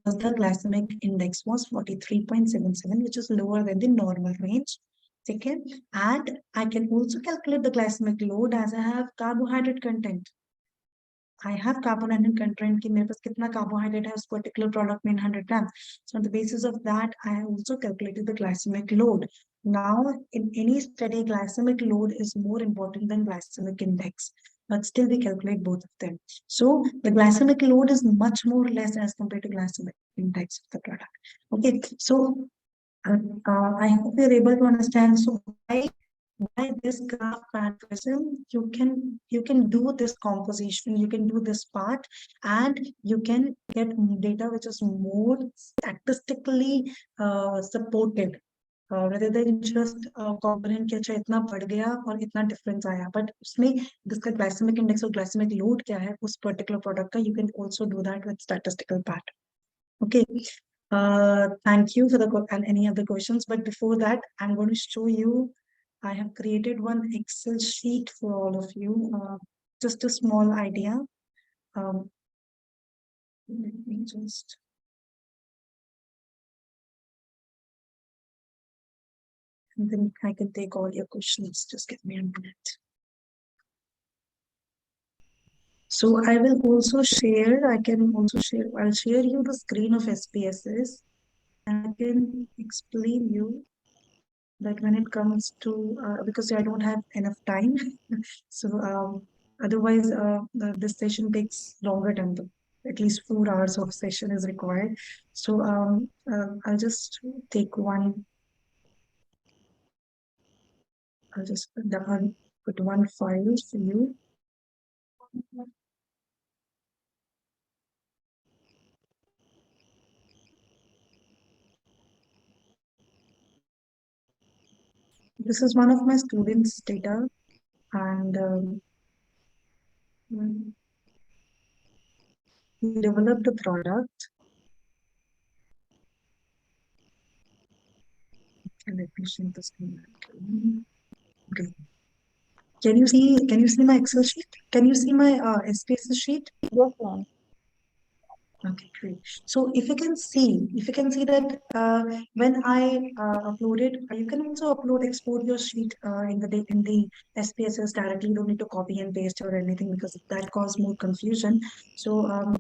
was the glycemic index was 43.77, which is lower than the normal range. Okay, and I can also calculate the glycemic load as I have carbohydrate content. I have carbohydrate content कि मेरे पास कितना carbohydrate है उस particular product में 100 grams. So on the basis of that, I have also calculated the glycemic load. Now, in any study, glycemic load is more important than glycemic index, but still we calculate both of them. So the glycemic load is much more less as compared to glycemic index of the product. Okay, so I hope you're able to understand. So why by this graph parameterism, you can do this composition, you can do this part, and you can get data which is more statistically supported rather than just component के अच्छा इतना बढ़ गया और इतना difference आया, but उसमें जिसका glycemic index और glycemic load क्या है उस particular product का, you can also do that with statistical part. Okay. Thank you for the and any other questions, but before that, I'm going to show you. I have created one Excel sheet for all of you. Just a small idea. Let me just. And then I can take all your questions. Just give me a minute. So I will also share. I can also share. I'll share you the screen of SPSS, and I can explain you that when it comes to because I don't have enough time, so otherwise this session takes longer than at least 4 hours of session is required. So I'll just take one. I'll just put one file for you. This is one of my students' data, and he developed a product. Okay, let me share the screen. Okay. Can you see my Excel sheet? Can you see my SPSS sheet? Yes, ma'am. Okay, great. So if you can see that when I uploaded, you can also export your sheet in the SPSS directly. You don't need to copy and paste or anything because that causes more confusion. So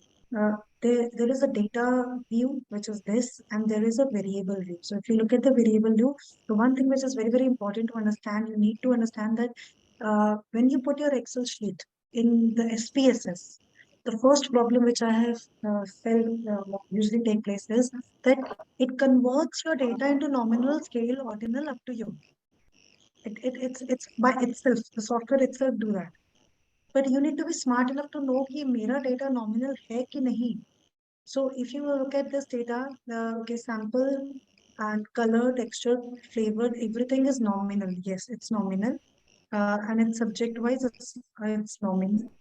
there is a data view, which is this, and there is a variable view. So if you look at the variable view, the one thing which is very, very important to understand, you need to understand that when you put your Excel sheet in the SPSS, the first problem which I have felt usually take place is that it converts your data into nominal, scale, ordinal, up to you. It's by itself, the software itself do that. But you need to be smart enough to know कि मेरा data nominal है कि नहीं. So if you look at this data, okay, sample and color, texture, flavor, everything is nominal. Yes, it's nominal. And it's subject wise, it's nominal.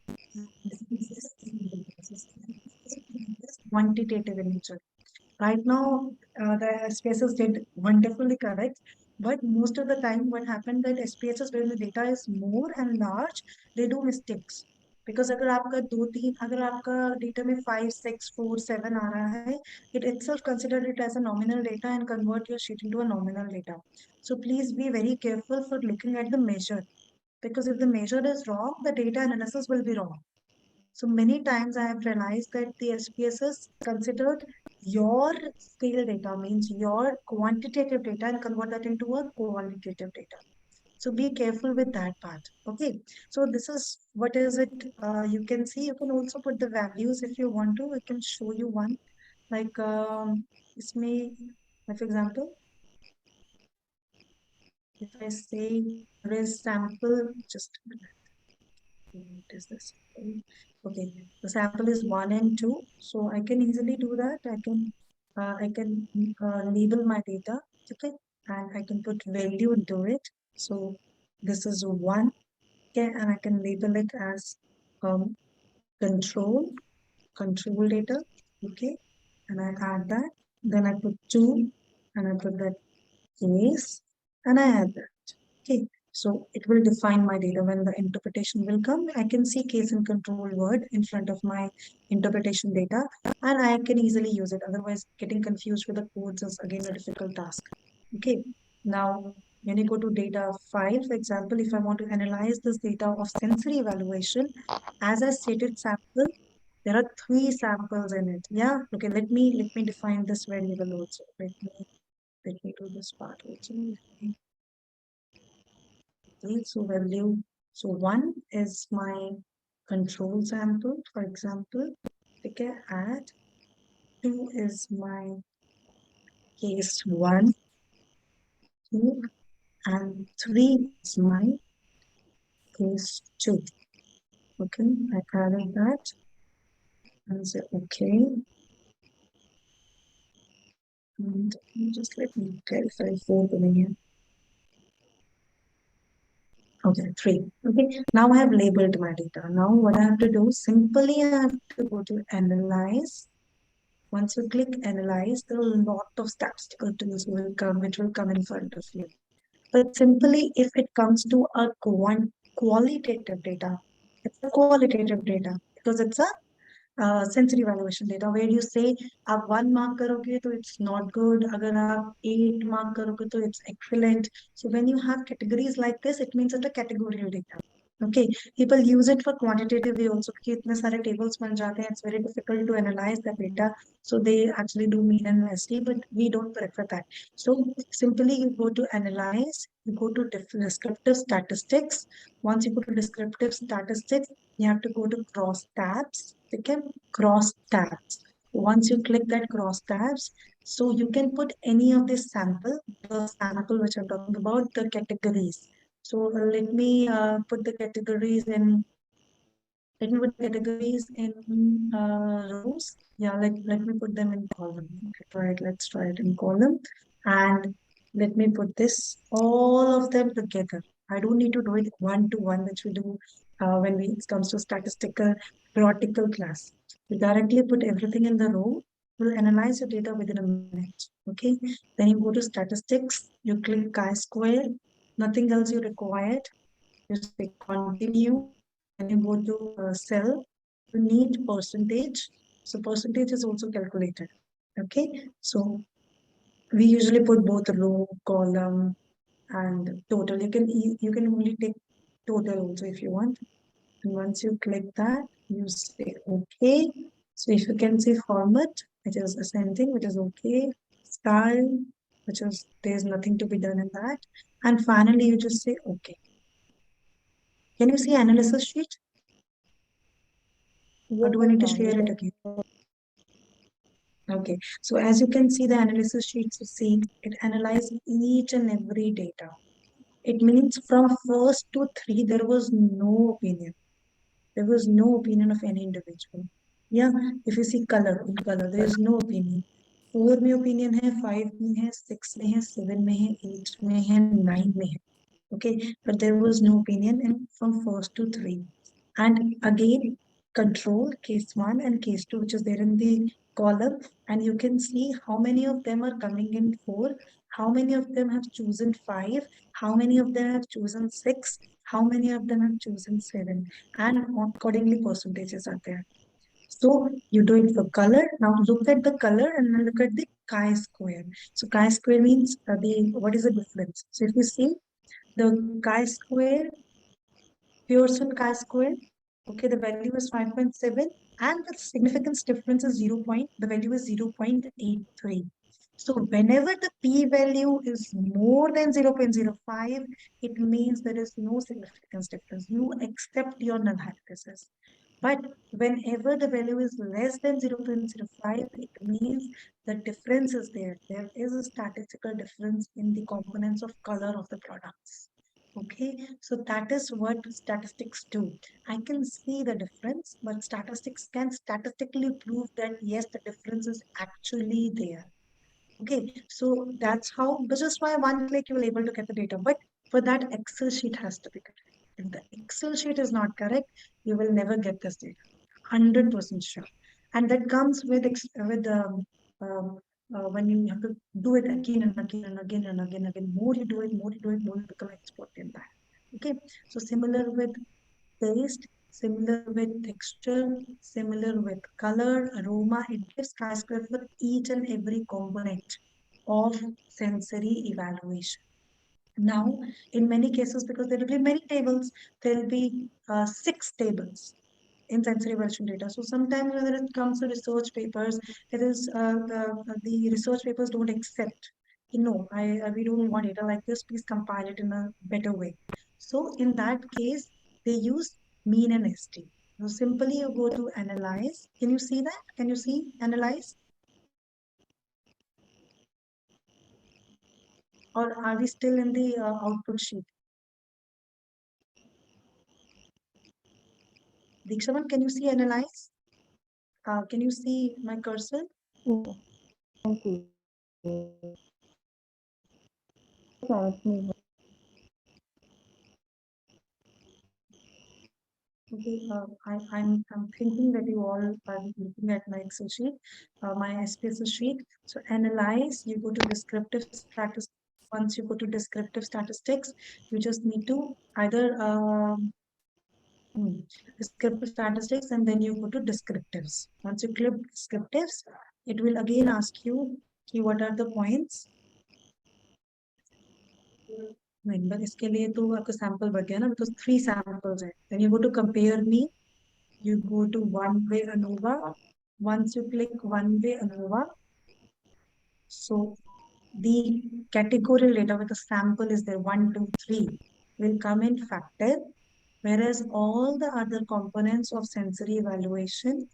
Quantitative in nature. Right now, the SPSS did wonderfully correct, but most of the time, what happened that SPSS when the data is more and large, they do mistakes. Because अगर आपका दो तीन अगर आपका data में 5, 6, 4, 7 आ रहा है, it itself consider it as a nominal data and convert your sheet into a nominal data. So please be very careful for looking at the measure, because if the measure is wrong, the data analysis will be wrong. So many times I have realized that the SPSS considered your scale data, means your quantitative data, and convert that into a qualitative data. So be careful with that part. Okay. So this is what is it. You can see, you can also put the values if you want to. I can show you one. Like इसमें, for example, if I say there is sample, just a minute. What is this? Okay, the sample is 1 and 2, so I can easily do that. I can label my data, okay, and I can put value into it. So this is 1, okay, and I can label it as control data, okay, and I add that. Then I put 2, and I put that case, and I add that, okay. So it will define my data. When the interpretation will come, I can see case and control word in front of my interpretation data, and I can easily use it. Otherwise, getting confused with the codes is again a difficult task. Okay. Now, when you go to data 5, for example, if I want to analyze this data of sensory evaluation, as I stated sample, there are 3 samples in it. Yeah. Okay. Let me define this variable also. Let me do this part also. Okay, so value, so 1 is my control sample, for example. Okay, add 2 is my case 1, 2, and 3 is my case 2. Okay, I added that and say okay. And just let me clarify 4 coming here. Okay, 3. Okay, now I have labeled my data. Now what I have to do, simply I have to go to analyze. Once you click analyze, there are a lot of statistical tools will come, which will come in front of you. But simply, if it comes to a qualitative data, it's a qualitative data because it's a sensory evaluation data where you say आप 1 mark करोगे तो it's not good, अगर आप 8 mark करोगे तो it's excellent. So when you have categories like this, it means it's a categorical data. Okay, people use it for quantitative way also क्योंकि इतने सारे tables बन जाते हैं, it's very difficult to analyze the data. So they actually do mean and SD, but we don't prefer that. So simply you go to analyze, you go to descriptive statistics. Once you go to descriptive statistics, you have to go to cross tabs. Become cross tabs. Once you click that cross tabs, so you can put any of this sample, the sample which I'm talking about, the categories. So let me put the categories in. Let me put categories in rows. Yeah, let me put them in column. Okay, let's try it in column. And let me put this all of them together. I don't need to do it one to one, which we do when it comes to statistical theoretical class. You directly put everything in the row. We'll analyze your data within a minute. Okay. Then you go to statistics. You click chi-square. Nothing else you required. You say continue. And you go to cell. You need percentage. So percentage is also calculated. Okay. So we usually put both row, column, and total. You can only take total also if you want. And once you click that, you say okay. So if you can see format, which is the same thing, which is okay. Style, which is there's nothing to be done in that. And finally, you just say okay. Can you see analysis sheet? Or do I need to share it again? Okay, so as you can see the analysis sheets, you see it analyzes each and every data. It means from first to 3, there was no opinion. There was no opinion of any individual. Yeah, if you see color, in color, there is no opinion. 4 में opinion है, 5 में है, 6 में है, 7 में है, 8 में है, 9 में है. Okay, but there was no opinion in from first to 3. And again, control case 1 and case 2, which is there in the column, and you can see how many of them are coming in 4, how many of them have chosen 5, how many of them have chosen 6, how many of them have chosen 7, and accordingly percentages are there. So you do it for color. Now look at the color and then look at the chi-square. So chi-square means what is the difference? So if you see the chi-square, Pearson chi-square, okay, the value is 5.7 and the significance difference is the value is 0.83. So whenever the p-value is more than 0.05, it means there is no significance difference. You accept your null hypothesis. But whenever the value is less than 0.05, it means the difference is there. There is a statistical difference in the components of color of the products. Okay, so that is what statistics do. I can see the difference, but statistics can statistically prove that yes, the difference is actually there. Okay, so that's how, this is why one click you will able to get the data. But for that, Excel sheet has to be correct. If the Excel sheet is not correct, you will never get this data. 100% sure. And that comes with when you have to do it again and again and again and again and again. More you do it, more you become expert in that. Okay, so similar with taste, similar with texture, similar with color, aroma. It gives chi-square for each and every component of sensory evaluation. Now, in many cases, because there will be many tables, there will be 6 tables in sensory evaluation data. So sometimes when it comes to research papers, it is the research papers don't accept. No, we don't want data like this. Please compile it in a better way. So in that case, they use mean and SD. So simply you go to analyze. Can you see that? Can you see analyze? or are we still in the output sheet? Dikshavan, can you see analyze? Can you see my cursor? Yes, thank you. Now it's me. Okay, I'm thinking that you all are looking at my Excel sheet, my SPSS sheet. So analyze, you go to descriptive statistics. Once you go to descriptive statistics, you just need to either descriptive statistics and then you go to descriptives. Once you click descriptives, it will again ask you what are the points. But इसके लिए तो आपका sample बढ़ गया ना, because 3 samples है. Then you go to compare me. You go to one-way ANOVA. Once you click one-way ANOVA, so the categorical data with the sample is there, 1, 2, 3 will come in factor, whereas all the other components of sensory evaluation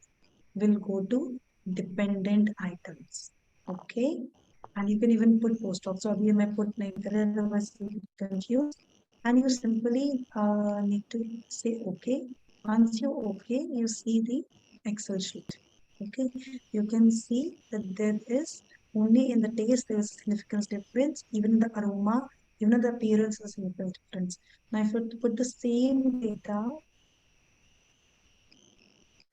will go to dependent items. Okay, and you can even put post-op. So abhi main put nahi kar raha, otherwise you get confused. And you simply need to say okay. Once you okay, you see the Excel sheet. Okay, you can see that there is only in the taste there is significant difference, even in the aroma, even in the appearance is significant difference. Now if you put the same data,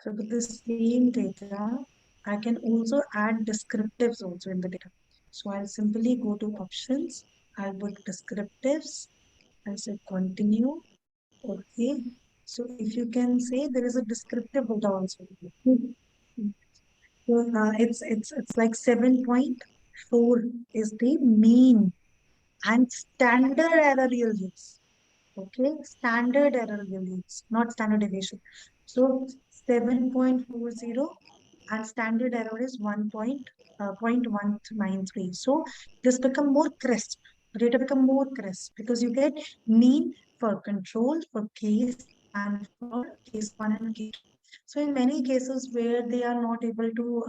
so with the same data, I can also add descriptives also in the data. So I'll simply go to options, I'll put descriptives, I'll say continue. Okay, so if you can say there is a descriptive data also. So it's like 7.4 is the mean and standard error you'll use. Okay, standard error you'll use, not standard deviation. So 7.40 and standard error is 0.193. So this become more crisp. Data become more crisp because you get mean for control, for case, and for case 1 and case 2. So in many cases where they are not able to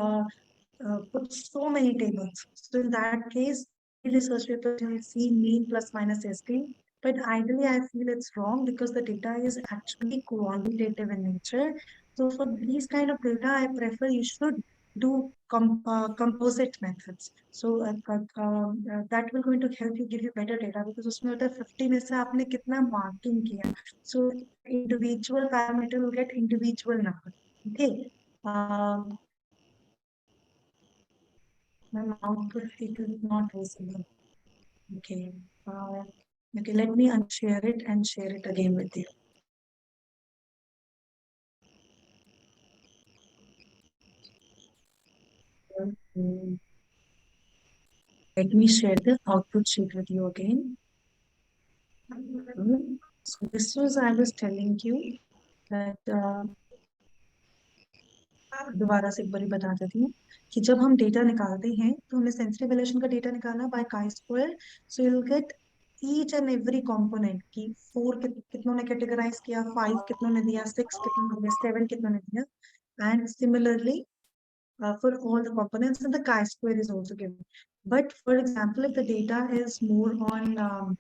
put so many tables, so in that case, research papers you will see mean plus minus ST. But ideally, I feel it's wrong because the data is actually qualitative in nature. So for these kind of data, I prefer you should do composite methods. So that will going to help you give you better data because उसमें होता है 50 में से आपने कितना marking किया. So individual parameter will get individual number. Okay. My output it is not visible. Okay. Okay, let me unshare it and share it again with you. Let me share the output sheet with you again. So this was I was telling you that दोबारा से एक बार बता देती हूँ कि जब हम data निकालते हैं तो हमें सेंसरी एवैल्यूएशन का डेटा निकालना bye chi-square. So you'll get each and every component की 4 कितनों ने कैटेगराइज किया, 5 कितनों ने दिया, 6 कितनों ने दिया, 7 कितनों ने दिया, and similarly for all the components, and the chi-square is also given. But for example, if the data is more on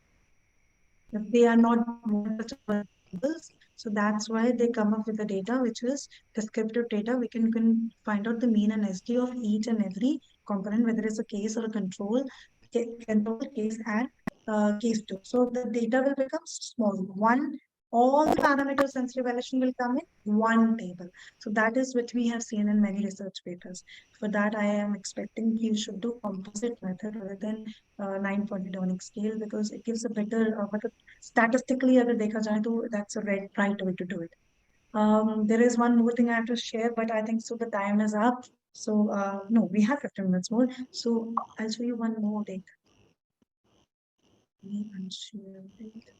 if they are not multiple tables, so that's why they come up with the data which is descriptive data. We can find out the mean and ST of each and every component, whether it's a case or a control case and case 2. So the data will become small. All the parameters sensory evaluation will come in one table. So that is what we have seen in many research papers. For that, I am expecting you should do composite method rather than 9-point Donick scale because it gives a better statistically अगर देखा जाए तो that's a right way to do it. There is one more thing I have to share, but I think so the time is up. So no, we have 15 minutes more. So I'll show you one more data. Unshare it.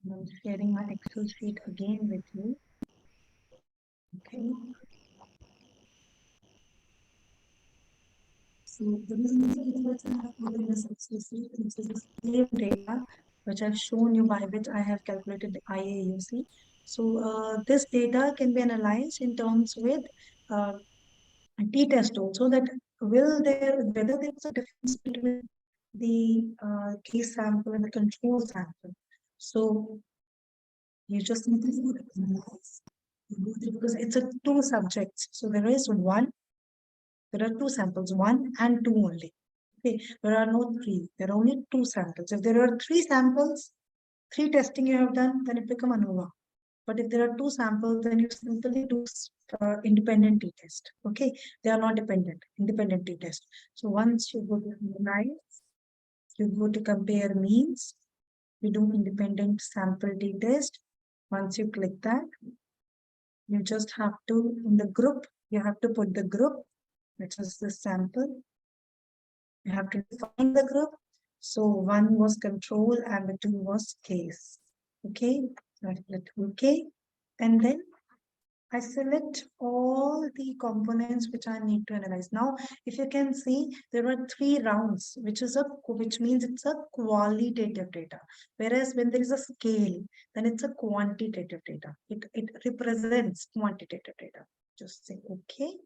I'm sharing my Excel sheet again with you. Okay. So the reason I have put in this Excel sheet, which is the same data which I've shown you by which I have calculated the IAUC. So this data can be analyzed in terms with t-test also, that whether there is a difference between the case sample and the control sample. So you just need to analyze because it's a two subjects. So there are two samples, 1 and 2 only. Okay, there are no 3. There are only 2 samples. If there are 3 samples, 3 testing you have done, then it become ANOVA. But if there are 2 samples, then you simply do independent t-test. Okay, they are not dependent, independent t-test. So once you go to analyze, you go to compare means, you do independent sample t-test. Once you click that, you just have to, in the group, you have to put the group, which is the sample. You have to define the group. So 1 was control and the 2 was case. Okay, so I click OK. And then I select all the components which I need to analyze. Now, if you can see, there are 3 rounds, which means it's a qualitative data. Whereas when there is a scale, then it's a quantitative data. It represents quantitative data. Just say OK.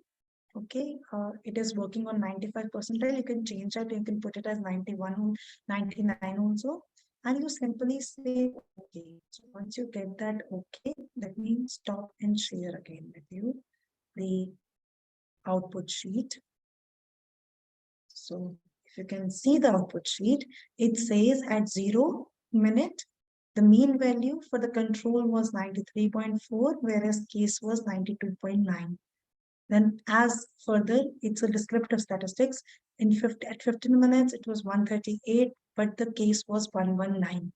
Okay, it is working on 95%. You can change that. You can put it as 91 or 99 also. And you simply say okay. So once you get that okay, let me stop and share again with you the output sheet. So if you can see the output sheet, it says at 0 minute, the mean value for the control was 93.4, whereas case was 92.9. Then as further, it's a descriptive statistics. At 15 minutes, it was 138, but the case was 119.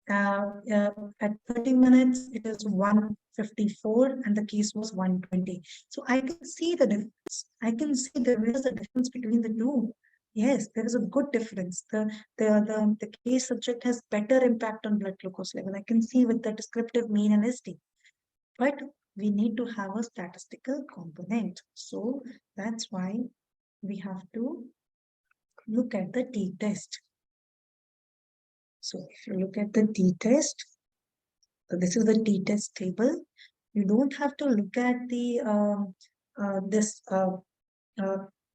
At 30 minutes, it is 154 and the case was 120. So I can see the difference. I can see there is a difference between the two. Yes, there is a good difference. The case subject has better impact on blood glucose level. I can see with the descriptive mean and ST. But we need to have a statistical component. So that's why we have to look at the t-test. So if you look at the t-test, so this is the t-test table. You don't have to look at the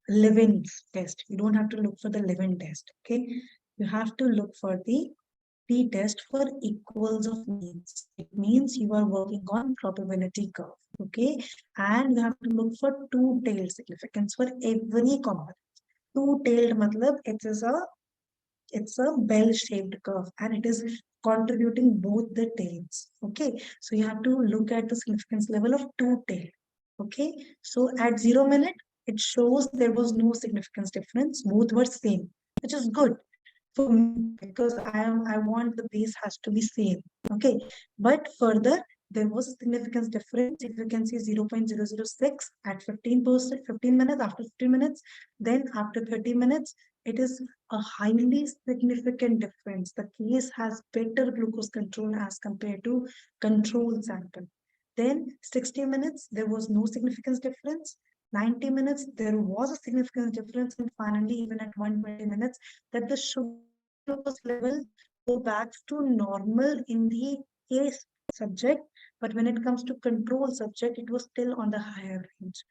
Levin test. You don't have to look for the Levin test. Okay, you have to look for the t-test for equals of means. It means you are working on probability curve. Okay, and you have to look for two-tailed significance for every component. Two-tailed matlab it's a bell-shaped curve and it is contributing both the tails. Okay, so you have to look at the significance level of two-tailed. Okay, so at 0 minute, it shows there was no significance difference. Both were same, which is good for me because I want the base has to be same. Okay, but further there was a significance difference. If you can see 0.006 at 15%, 15 minutes, after 15 minutes, then after 30 minutes, it is a highly significant difference. The case has better glucose control as compared to control sample. Then 60 minutes, there was no significance difference. 90 minutes, there was a significant difference. And finally, even at 120 minutes, that the sugar glucose level go back to normal in the case subject. But when it comes to control subject, it was still on the higher range.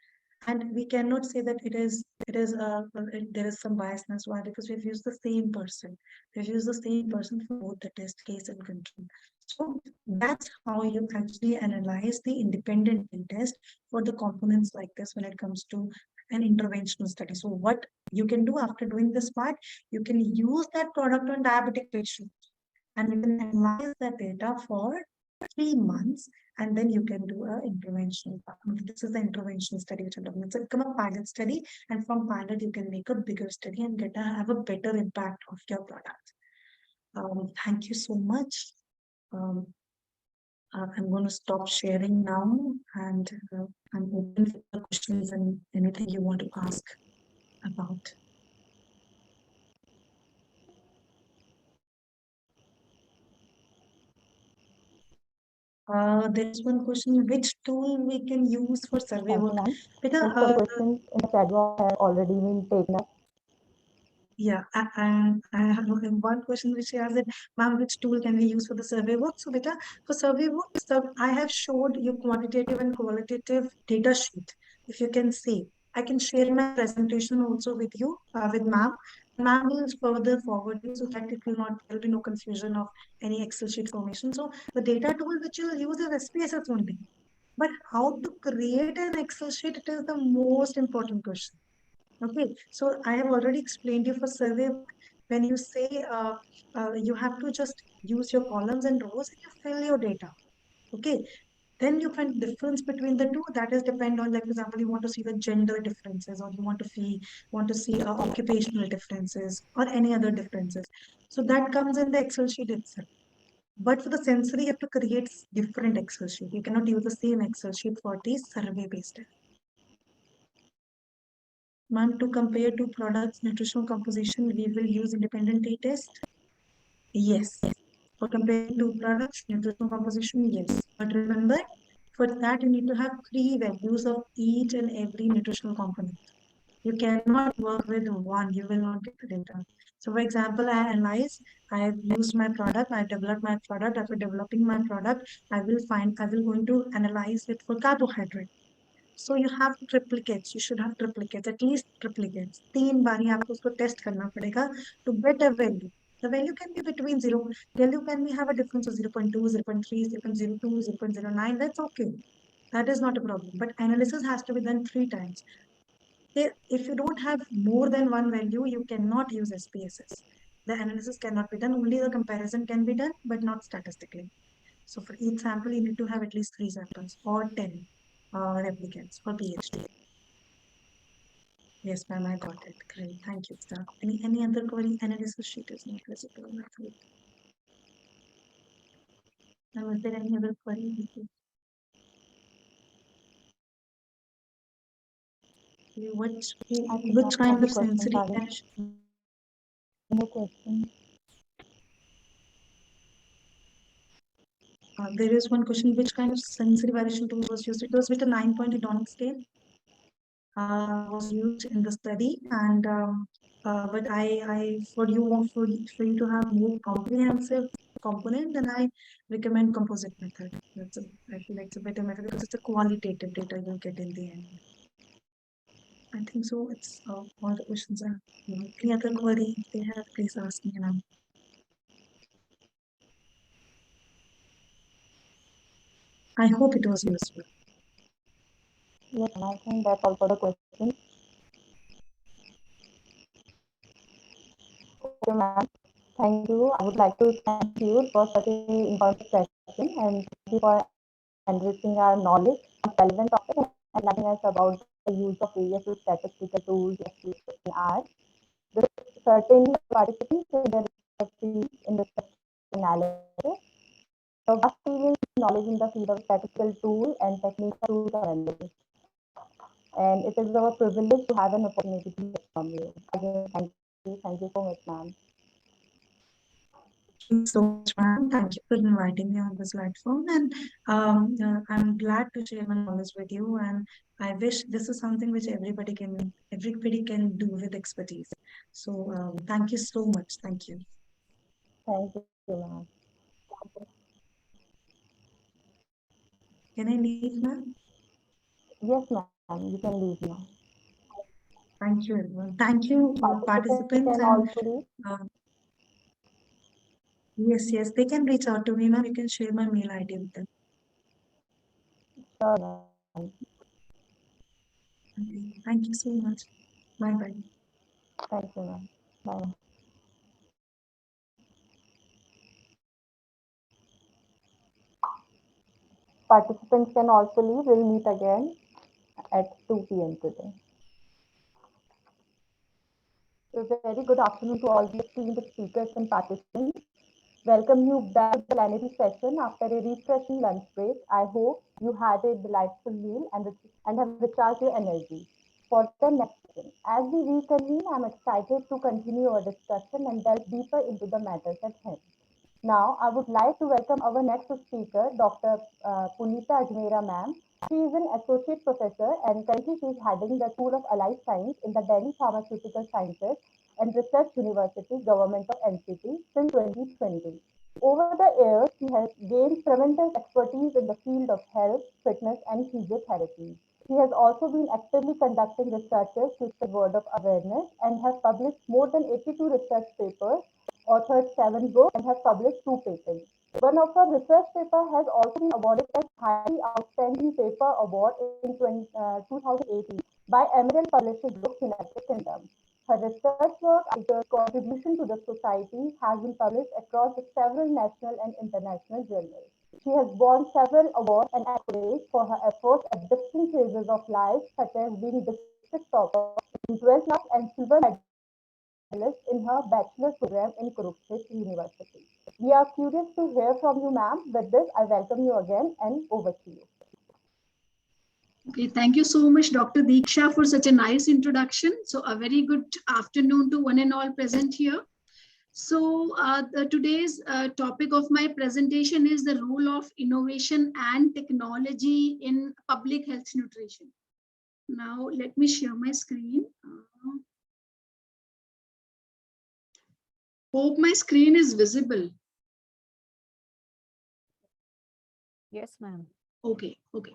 And we cannot say that there is some biasness. Why? Because we've used the same person. We've used the same person for both the test case and control. So that's how you actually analyze the independent test for the components like this when it comes to an interventional study. So what you can do after doing this part, you can use that product on diabetic patients and you can analyze that data for 3 months and then you can do an interventional part. This is the interventional study which I'm talking about. It's become a pilot study, and from pilot you can make a bigger study and have a better impact of your product. Thank you so much. I'm going to stop sharing now and I'm open for questions and anything you want to ask about. There's one question, which tool we can use for survey work? Most of the questions in the chat box have already been taken up. Yeah, I have one question which I asked, ma'am, which tool can we use for the survey work? So beta, for survey work, I have showed you quantitative and qualitative data sheet. If you can see, I can share my presentation also with you, with ma'am. Ma'am will further forward you so that there'll be no confusion of any Excel sheet formation. So the data tool which you'll use is SPSS only. But how to create an Excel sheet, it is the most important question. Okay, so I have already explained you for survey when you say you have to just use your columns and rows and you fill your data. Okay, then you find difference between the two. That is depend on, like, for example, you want to see the gender differences, or you want to see occupational differences, or any other differences. So that comes in the Excel sheet itself. But for the sensory, you have to create different Excel sheet. You cannot use the same Excel sheet for the survey based. Ma'am, to compare two products nutritional composition, we will use independent t-test. Yes. For comparing two products, nutritional composition, yes. But remember, for that you need to have three values of each and every nutritional component. You cannot work with one, you will not get the data. So for example, I've used my product, I've developed my product. After developing my product, I will going to analyze it for carbohydrate. So you have triplicates, you should have triplicates, at least triplicates. 3 बारी आपको उसको test करना पड़ेगा to get a value. The value can be between zero. Value can be have a difference of 0.2, 0.3, 0.02, 0.09. That's okay. That is not a problem. But analysis has to be done 3 times. If you don't have more than one value, you cannot use SPSS. The analysis cannot be done. Only the comparison can be done, but not statistically. So for each sample, you need to have at least 3 samples or 10 replicants for PhD. Yes, ma'am, I got it. Great. Thank you, sir. Any other query? Analysis sheet is not visible on my field. Now, is there any other query? Which kind of sensory variation? No question. There is one question: which kind of sensory variation tool was used? It was with a 9-point hedonic scale. Was used in the study, and but for you to have more comprehensive component, then I recommend composite method. I feel like it's a better method because it's a qualitative data you get in the end. I think so. It's all the questions are. Any other query they have, please ask me now. I hope it was useful. Yes, and I think that's all for the questions. Okay, ma'am. Thank you. I would like to thank you for such an informative session and thank you for enriching our knowledge on relevant topics and enlightening us about the use of various statistical tools in art. This certainly participants in their respective fields in the analysis. The vast knowledge in the field of statistical tool and technical tools analysis. And it is our privilege to have an opportunity to hear from you. Again, thank you so much, ma'am. Thank you so much, ma'am. Thank you for inviting me on this platform, and I'm glad to share my knowledge with you. And I wish this is something which everybody can do with expertise. So thank you so much. Thank you. Thank you, ma'am. Can I leave, ma'am? Yes, ma'am. You can leave now. Thank you, everyone. Thank you, participants, can and also leave. yes, they can reach out to me, ma'am. You can share my mail ID with them. Sure, ma'am. Okay. Thank you so much. Bye. Thank you, ma'am. Bye. Participants can also leave. We'll meet again at 2 p.m. today. A very good afternoon to all the esteemed speakers and participants. Welcome you back to the plenary session after a refreshing lunch break. I hope you had a delightful meal and have recharged your energy for the next session. As we reconvene, I'm excited to continue our discussion and delve deeper into the matters at hand. Now, I would like to welcome our next speaker, Dr. Punita Ajmera ma'am. She is an associate professor and currently she is heading the School of Allied Science in the Delhi Pharmaceutical Sciences and Research University, Government of NCT since 2020. Over the years, she has gained tremendous expertise in the field of health, fitness, and physiotherapy. He has also been actively conducting researches to spread word of awareness and has published more than 82 research papers, authored 7 books, and has published 2 patents. One of her research papers has also been awarded as Highly Outstanding Paper Award in 2018 by Emerald Publishing Group, United Kingdom. Her research work and her contribution to the society has been published across several national and international journals. She has won several awards and accolades for her efforts at different phases of life, such as being district topper in 12th class and silver medalist in her bachelor's program in Kurukshetra University. We are curious to hear from you, ma'am. With this, I welcome you again and over to you. Okay, thank you so much, Dr. Deeksha, for such a nice introduction. So a very good afternoon to one and all present here. So today's topic of my presentation is the role of innovation and technology in public health nutrition. Now, let me share my screen. Hope my screen is visible. Yes, ma'am. Okay, okay.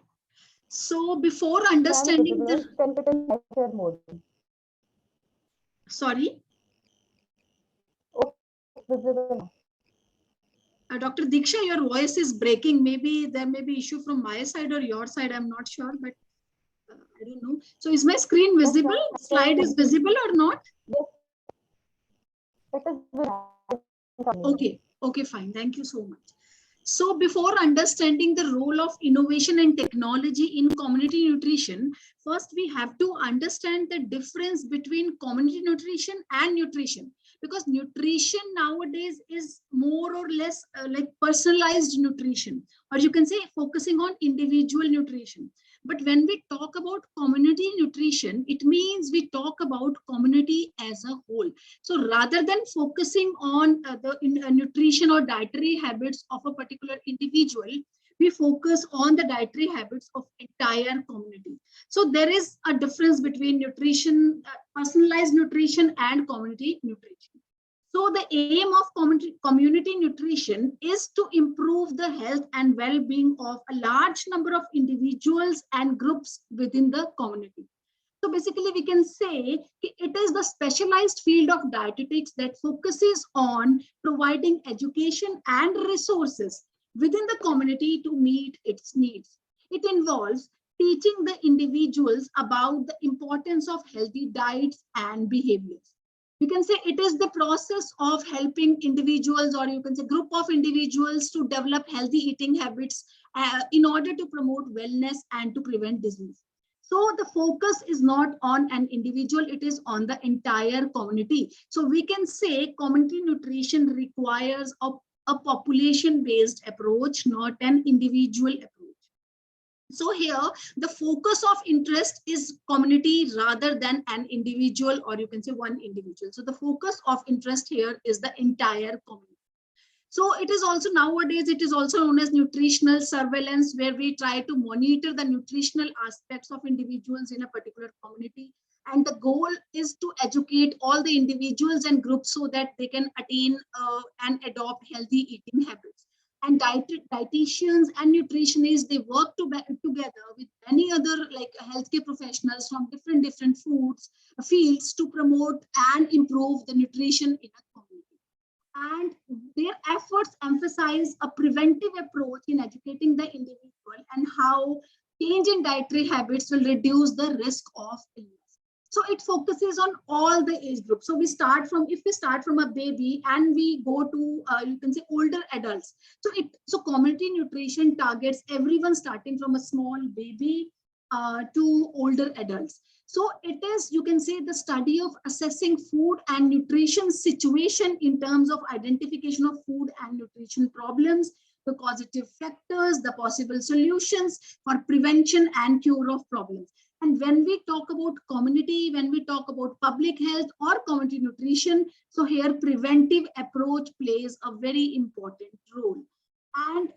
So before understanding the... Sorry? Dr. Deeksha, your voice is breaking. Maybe there may be issue from my side or your side. I'm not sure, but I don't know. So is my screen visible? Slide is visible or not? Okay, okay, fine. Thank you so much. So before understanding the role of innovation and technology in community nutrition, first we have to understand the difference between community nutrition and nutrition. Because nutrition nowadays is more or less like personalized nutrition, or you can say focusing on individual nutrition. But when we talk about community nutrition, it means we talk about community as a whole. So rather than focusing on the nutrition or dietary habits of a particular individual, we focus on the dietary habits of entire community. So there is a difference between nutrition, personalized nutrition and community nutrition. So the aim of community nutrition is to improve the health and well-being of a large number of individuals and groups within the community. So basically we can say it is the specialized field of dietetics that focuses on providing education and resources within the community to meet its needs. It involves teaching the individuals about the importance of healthy diets and behaviors. You can say it is the process of helping individuals, or you can say group of individuals, to develop healthy eating habits in order to promote wellness and to prevent disease. So the focus is not on an individual, it is on the entire community. So we can say community nutrition requires a population-based approach, not an individual approach. So here, the focus of interest is community rather than an individual, or you can say one individual. So the focus of interest here is the entire community. So it is also nowadays, it is also known as nutritional surveillance, where we try to monitor the nutritional aspects of individuals in a particular community. And the goal is to educate all the individuals and groups so that they can attain and adopt healthy eating habits. And dietitians and nutritionists, they work together with many other like healthcare professionals from different fields to promote and improve the nutrition in a community. And their efforts emphasize a preventive approach in educating the individual and how change in dietary habits will reduce the risk of illness. So it focuses on all the age groups. So if we start from a baby and we go to, you can say older adults. So community nutrition targets everyone starting from a small baby to older adults. So it is, you can say, the study of assessing food and nutrition situation in terms of identification of food and nutrition problems, the causative factors, the possible solutions for prevention and cure of problems. And when we talk about community, when we talk about public health or community nutrition, so here preventive approach plays a very important role. And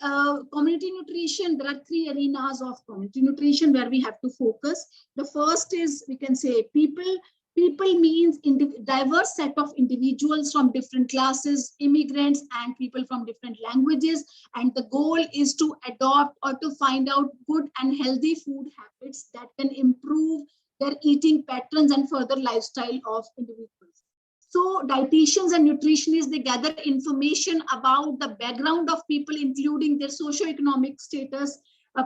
community nutrition, there are 3 arenas of community nutrition where we have to focus. The first is, we can say, people People means diverse set of individuals from different classes, immigrants and people from different languages. And the goal is to adopt or to find out good and healthy food habits that can improve their eating patterns and further lifestyle of individuals. So dietitians and nutritionists, they gather information about the background of people, including their socioeconomic status,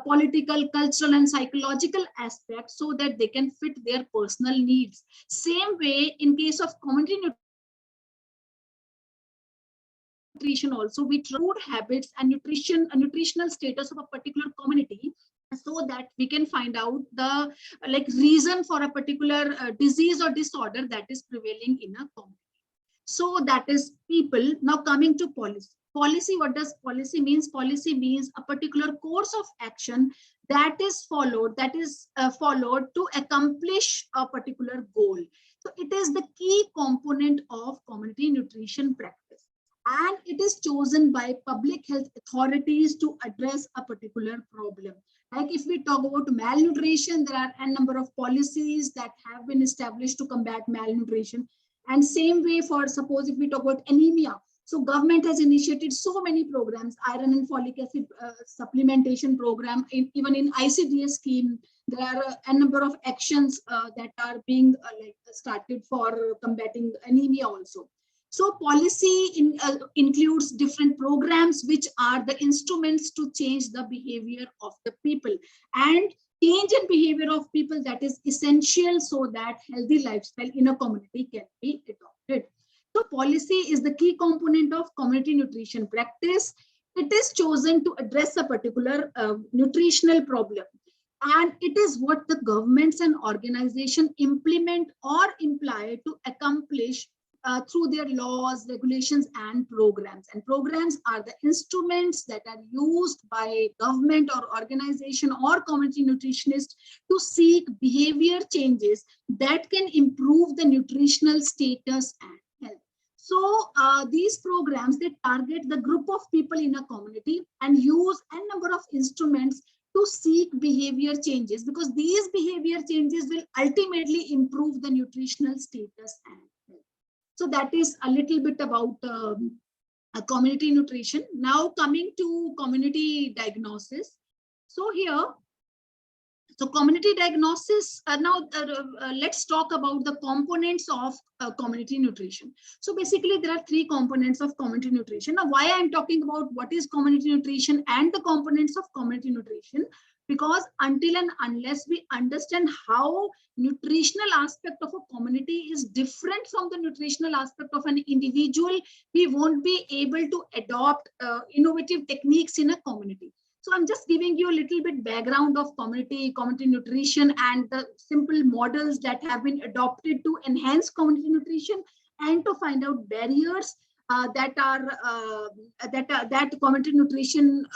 political, cultural, and psychological aspects, so that they can fit their personal needs. Same way, in case of community nutrition also, we track food habits and nutritional status of a particular community, so that we can find out the reason for a particular disease or disorder that is prevailing in a community. So that is people. Now coming to policy. Policy, what does policy means? Policy means a particular course of action that is followed, to accomplish a particular goal. So it is the key component of community nutrition practice. And it is chosen by public health authorities to address a particular problem. Like if we talk about malnutrition, there are a number of policies that have been established to combat malnutrition. And same way for, suppose if we talk about anemia, so government has initiated so many programs, iron and folic acid supplementation program, even in ICDS scheme, there are a number of actions that are being started for combating anemia also. So policy includes different programs which are the instruments to change the behavior of the people, and change in behavior of people, that is essential so that healthy lifestyle in a community can be adopted. So policy is the key component of community nutrition practice. It is chosen to address a particular nutritional problem. And it is what the governments and organizations implement or imply to accomplish through their laws, regulations, and programs. And programs are the instruments that are used by government or organization or community nutritionists to seek behavior changes that can improve the nutritional status and health. So these programs, they target the group of people in a community and use a number of instruments to seek behavior changes, because these behavior changes will ultimately improve the nutritional status and health. So that is a little bit about community nutrition. Now coming to community diagnosis. So here, so community diagnosis, let's talk about the components of community nutrition. So basically there are three components of community nutrition. Now why I'm talking about what is community nutrition and the components of community nutrition, because until and unless we understand how nutritional aspect of a community is different from the nutritional aspect of an individual, we won't be able to adopt innovative techniques in a community. So I'm just giving you a little bit background of community nutrition and the simple models that have been adopted to enhance community nutrition and to find out barriers that community nutrition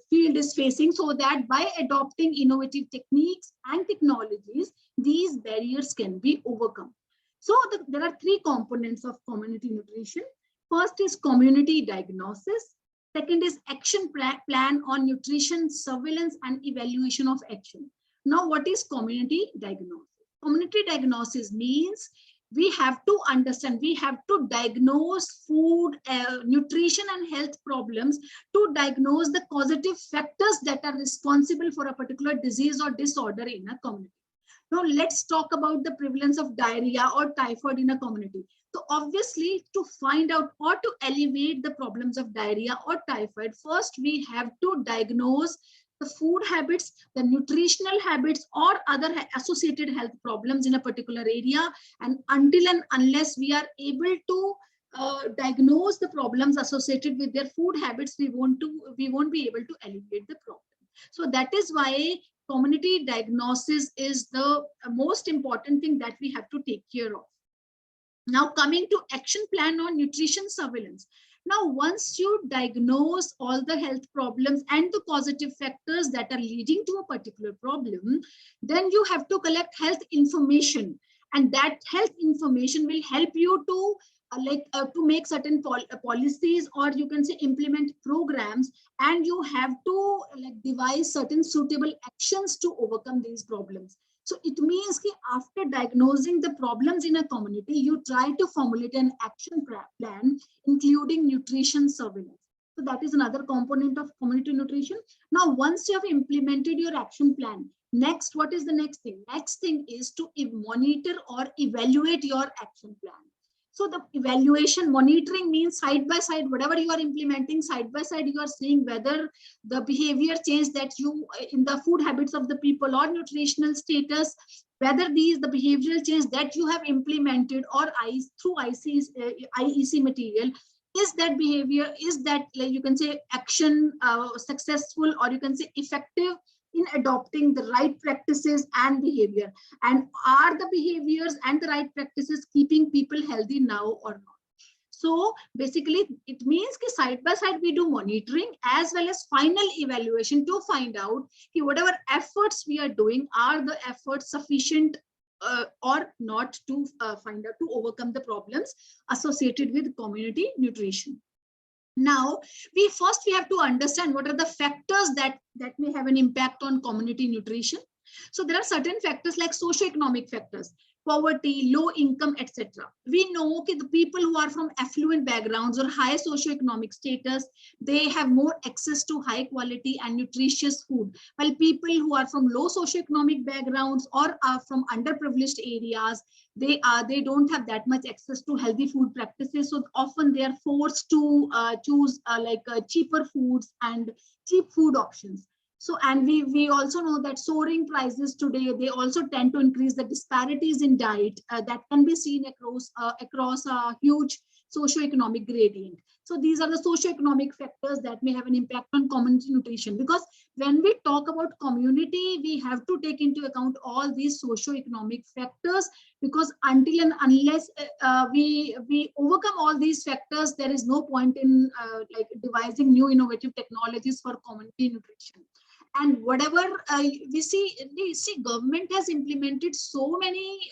field is facing, so that by adopting innovative techniques and technologies, these barriers can be overcome. So there are three components of community nutrition. First is community diagnosis. Second is action plan on nutrition surveillance and evaluation of action. Now, what is community diagnosis? Community diagnosis means we have to understand, we have to diagnose food, nutrition and health problems, to diagnose the causative factors that are responsible for a particular disease or disorder in a community. Now, let's talk about the prevalence of diarrhea or typhoid in a community. So obviously, to find out or to alleviate the problems of diarrhea or typhoid, first we have to diagnose the food habits, the nutritional habits, or other associated health problems in a particular area. And until and unless we are able to diagnose the problems associated with their food habits, we won't be able to alleviate the problem. So that is why community diagnosis is the most important thing that we have to take care of. Now coming to action plan on nutrition surveillance. Now, once you diagnose all the health problems and the causative factors that are leading to a particular problem, then you have to collect health information, and that health information will help you to to make certain policies, or you can say implement programs, and you have to devise certain suitable actions to overcome these problems. So it means that after diagnosing the problems in a community, you try to formulate an action plan, including nutrition surveillance. So that is another component of community nutrition. Now, once you have implemented your action plan, next, what is the next thing? Next thing is to monitor or evaluate your action plan. So the evaluation monitoring means side by side, whatever you are implementing, side by side, you are seeing whether the behavior change that you in the food habits of the people or nutritional status, whether the behavioral change that you have implemented or through IEC material, is that behavior, is that, like you can say, action successful, or you can say effective in adopting the right practices and behavior, and are the behaviors and the right practices keeping people healthy now or not. So basically it means that side by side we do monitoring as well as final evaluation to find out whatever efforts we are doing, are the efforts sufficient or not to find out to overcome the problems associated with community nutrition. Now, we have to understand what are the factors that may have an impact on community nutrition. So there are certain factors like socioeconomic factors, poverty, low income, etc. We know that the people who are from affluent backgrounds or high socioeconomic status, they have more access to high quality and nutritious food, while people who are from low socioeconomic backgrounds or are from underprivileged areas, they don't have that much access to healthy food practices. So often they are forced to choose cheaper foods and cheap food options. So, and we also know that soaring prices today, they also tend to increase the disparities in diet that can be seen across a huge socioeconomic gradient. So these are the socioeconomic factors that may have an impact on community nutrition, because when we talk about community, we have to take into account all these socioeconomic factors, because until and unless we overcome all these factors, there is no point in devising new innovative technologies for community nutrition. And whatever we see, government has implemented so many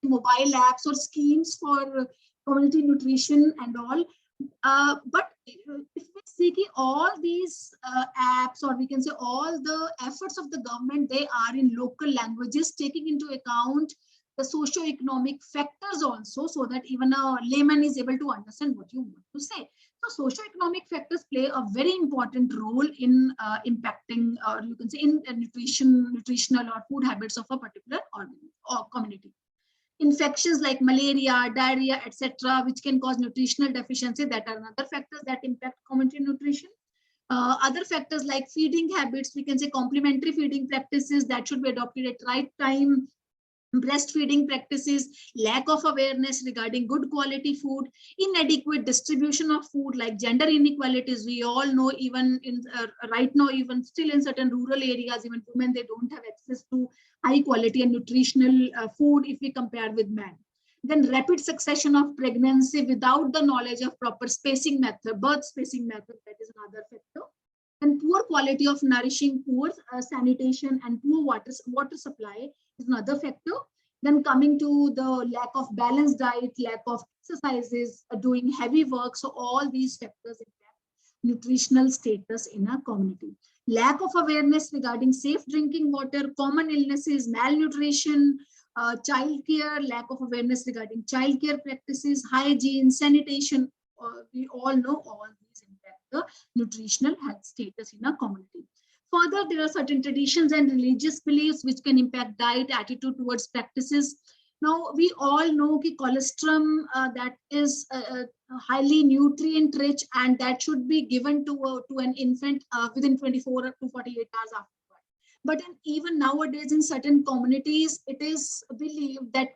mobile apps or schemes for community nutrition and all. But if we see all these apps, or we can say all the efforts of the government, they are in local languages, taking into account the socio-economic factors also, so that even a layman is able to understand what you want to say. So socio-economic factors play a very important role in impacting, or you can say, in nutritional or food habits of a particular organism or community. Infections like malaria, diarrhea, etc., which can cause nutritional deficiency, that are another factors that impact community nutrition. Other factors like feeding habits, we can say complementary feeding practices that should be adopted at right time, breastfeeding practices, lack of awareness regarding good quality food, inadequate distribution of food, like gender inequalities. We all know, even in right now, even still in certain rural areas, even women, they don't have access to high quality and nutritional food if we compare with men. Then rapid succession of pregnancy without the knowledge of proper spacing method, birth spacing method, that is another factor. And poor quality of nourishing foods, sanitation and poor water supply is another factor. Then coming to the lack of balanced diet, lack of exercises, doing heavy work. So all these factors impact nutritional status in a community. Lack of awareness regarding safe drinking water, common illnesses, malnutrition, childcare, lack of awareness regarding childcare practices, hygiene, sanitation. We all know all these impact the nutritional health status in a community. Further, there are certain traditions and religious beliefs which can impact diet, attitude towards practices. Now, we all know that colostrum that is highly nutrient rich, and that should be given to an infant within 24 to 48 hours afterward. But even nowadays in certain communities, it is believed that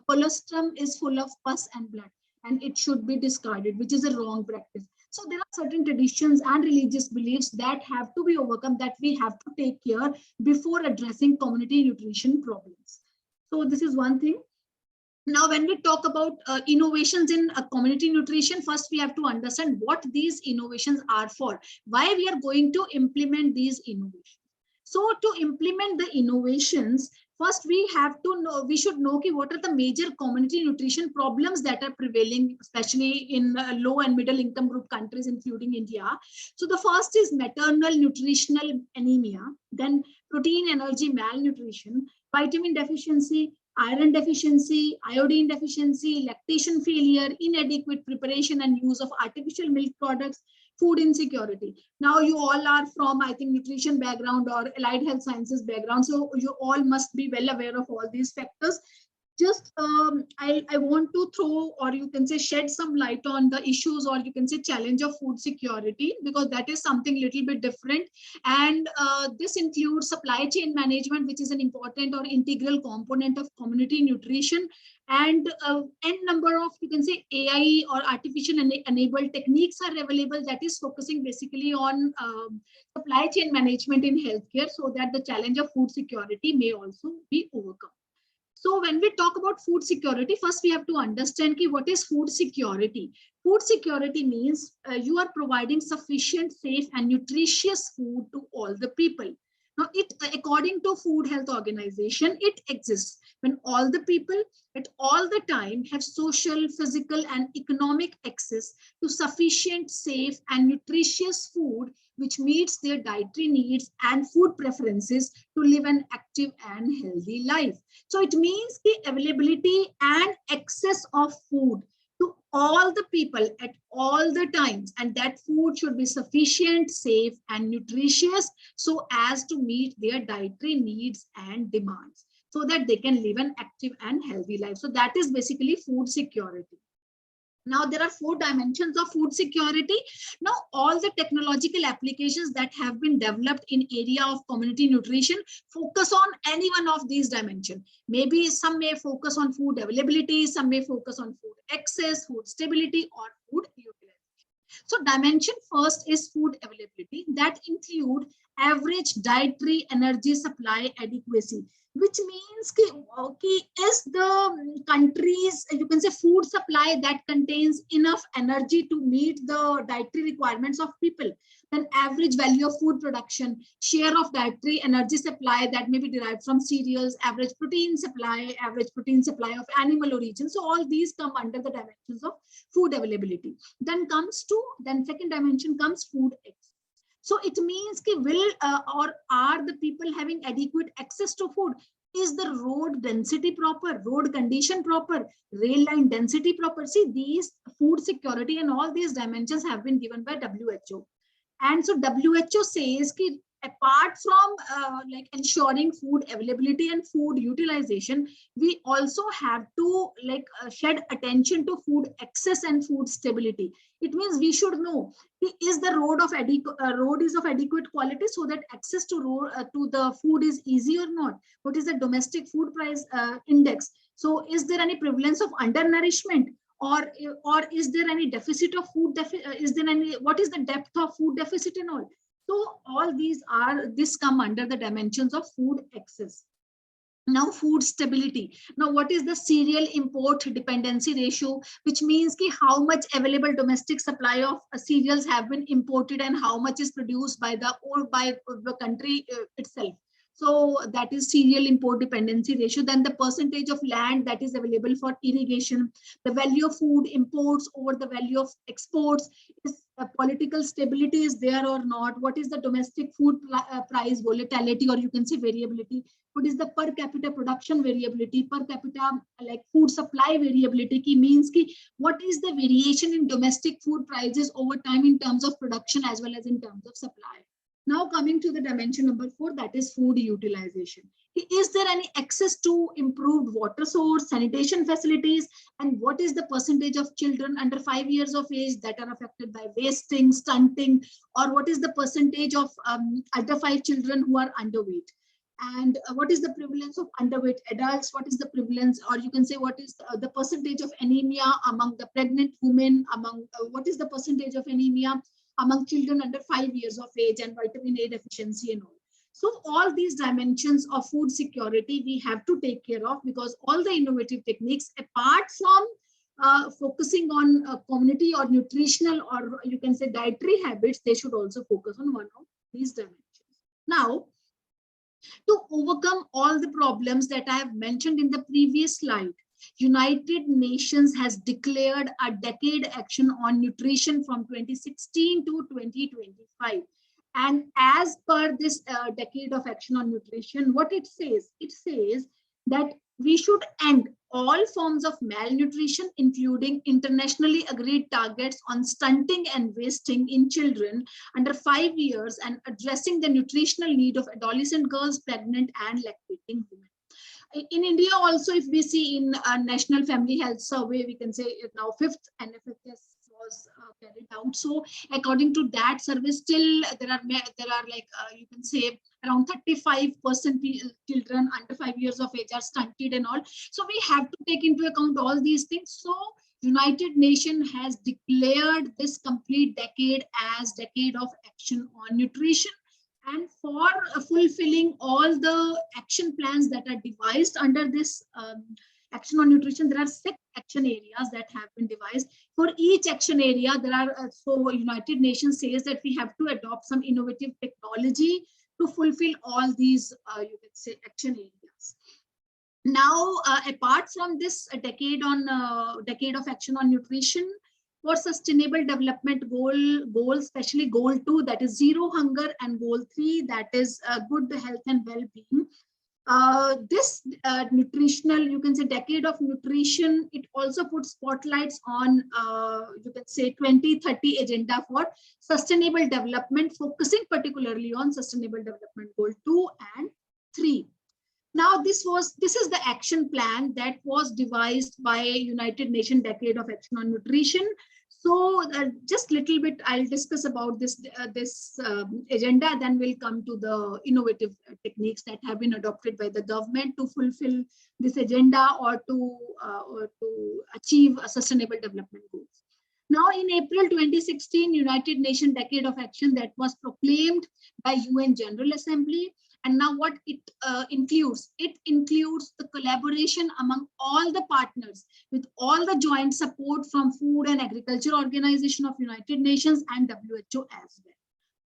colostrum is full of pus and blood, and it should be discarded, which is a wrong practice. So there are certain traditions and religious beliefs that have to be overcome, that we have to take care before addressing community nutrition problems. So this is one thing. Now, when we talk about innovations in community nutrition, first we have to understand what these innovations are for, why we are going to implement these innovations. So to implement the innovations, First, we have to know, we should know what are the major community nutrition problems that are prevailing, especially in low and middle income group countries, including India. So the first is maternal nutritional anemia, then protein energy malnutrition, vitamin deficiency, iron deficiency, iodine deficiency, lactation failure, inadequate preparation and use of artificial milk products, food insecurity. Now you all are from, I think, nutrition background or allied health sciences background, so you all must be well aware of all these factors. Just I want to throw, or you can say shed some light on the issues, or you can say challenge of food security, because that is something little bit different. And this includes supply chain management, which is an important or integral component of community nutrition. And n number of, you can say, AI or artificial enabled techniques are available that is focusing basically on supply chain management in healthcare, so that the challenge of food security may also be overcome. So when we talk about food security, first we have to understand what is food security. Food security means you are providing sufficient, safe and nutritious food to all the people. Now, it, according to Food Health Organization, it exists when all the people at all the time have social, physical and economic access to sufficient, safe and nutritious food which meets their dietary needs and food preferences to live an active and healthy life. So it means the availability and access of food to all the people at all the times, and that food should be sufficient, safe and nutritious so as to meet their dietary needs and demands, so that they can live an active and healthy life. So that is basically food security. Now, there are 4 dimensions of food security. Now, all the technological applications that have been developed in area of community nutrition focus on any one of these dimensions. Maybe some may focus on food availability, some may focus on food access, food stability, or food utilization. So, dimension first is food availability. That include average dietary energy supply adequacy, which means is the country's, you can say, food supply that contains enough energy to meet the dietary requirements of people. Then average value of food production, share of dietary energy supply that may be derived from cereals, average protein supply of animal origin. So all these come under the dimensions of food availability. Then second dimension comes food access. So it means will or are the people having adequate access to food? Is the road density proper, road condition proper, rail line density proper? See, these food security and all these dimensions have been given by WHO. And so WHO says that apart from like ensuring food availability and food utilization, we also have to shed attention to food access and food stability. It means we should know, is the road is of adequate quality so that access to the food is easy or not? What is the domestic food price index? So is there any prevalence of undernourishment? Or is there any deficit of food? What is the depth of food deficit and all? So all this come under the dimensions of food access. Now, food stability. Now, what is the cereal import dependency ratio, which means how much available domestic supply of cereals have been imported and how much is produced by the country itself. So that is cereal import dependency ratio. Then the percentage of land that is available for irrigation, the value of food imports over the value of exports, is political stability is there or not? What is the domestic food price volatility, or you can say variability? What is the per capita production variability, per capita food supply variability? Means what is the variation in domestic food prices over time in terms of production as well as in terms of supply? Now coming to the dimension number 4, that is food utilization. Is there any access to improved water source, sanitation facilities, and what is the percentage of children under 5 years of age that are affected by wasting, stunting, or what is the percentage of under 5 children who are underweight? And what is the prevalence of underweight adults? What is the prevalence, or you can say what is the percentage of anemia among the pregnant women, what is the percentage of anemia among children under 5 years of age, and vitamin A deficiency and all. So all these dimensions of food security we have to take care of, because all the innovative techniques, apart from focusing on community or nutritional or you can say dietary habits, they should also focus on one of these dimensions. Now, To overcome all the problems that I have mentioned in the previous slide, United Nations has declared a decade action on nutrition from 2016 to 2025. And as per this decade of action on nutrition, what it says that we should end all forms of malnutrition, including internationally agreed targets on stunting and wasting in children under 5 years, and addressing the nutritional need of adolescent girls, pregnant and lactating women. In India also, if we see in a National Family Health Survey, we can say now 5th NFHS was carried out. So according to that survey, still there are like you can say around 35% children under 5 years of age are stunted and all. So we have to take into account all these things. So United Nations has declared this complete decade as decade of action on nutrition. And for fulfilling all the action plans that are devised under this action on nutrition, there are 6 action areas that have been devised. For each action area, there are, so United Nations says that we have to adopt some innovative technology to fulfill all these, you can say, action areas. Now, apart from this decade of action on nutrition, for sustainable development goals, especially goal 2, that is zero hunger, and goal 3, that is good health and well-being. This nutritional, you can say, decade of nutrition, it also puts spotlights on, you can say, 2030 agenda for sustainable development, focusing particularly on sustainable development goal 2 and 3. Now, this is the action plan that was devised by United Nations Decade of Action on Nutrition. So just little bit, I'll discuss about this agenda, then we'll come to the innovative techniques that have been adopted by the government to fulfill this agenda or to achieve a sustainable development goals. Now, in April 2016, United Nations Decade of Action that was proclaimed by UN General Assembly. And now what it includes the collaboration among all the partners with all the joint support from Food and Agriculture Organization of United Nations and WHO as well.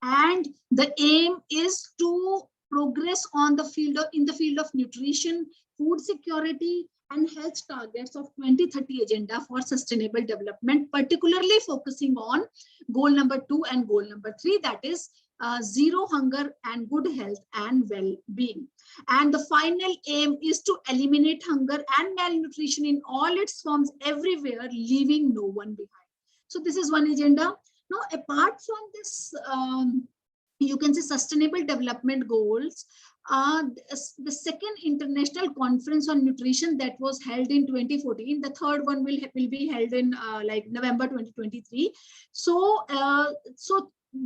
And the aim is to progress on the field of nutrition, food security and health targets of 2030 agenda for sustainable development, particularly focusing on goal number 2 and goal number 3, that is zero hunger and good health and well-being. And the final aim is to eliminate hunger and malnutrition in all its forms everywhere, leaving no one behind. So this is one agenda. Now, apart from this, you can say sustainable development goals, the second international conference on nutrition that was held in 2014, the third one will be held in like November 2023. So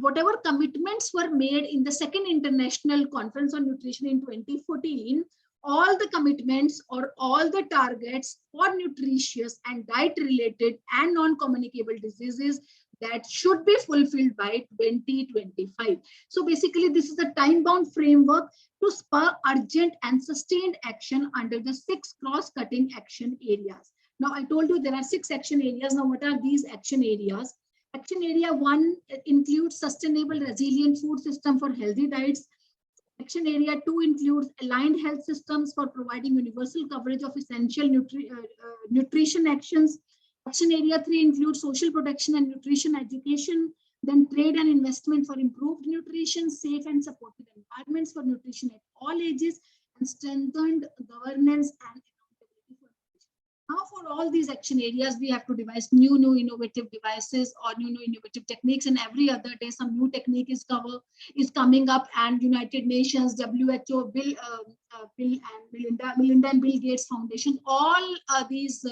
whatever commitments were made in the second international conference on nutrition in 2014, all the commitments or all the targets for nutritious and diet related and non-communicable diseases that should be fulfilled by 2025. So basically, this is a time-bound framework to spur urgent and sustained action under the 6 cross-cutting action areas. Now, I told you there are 6 action areas. Now, what are these action areas? Action area 1 includes sustainable resilient food system for healthy diets. Action area 2 includes aligned health systems for providing universal coverage of essential nutrition actions. Action area 3 includes social protection and nutrition education. Then trade and investment for improved nutrition, safe and supportive environments for nutrition at all ages, and strengthened governance and accountability for nutrition. Now, for all these action areas, we have to devise new innovative devices or new innovative techniques, and every other day some new technique is coming up. And United Nations, WHO, Bill and Melinda and Bill Gates Foundation, all these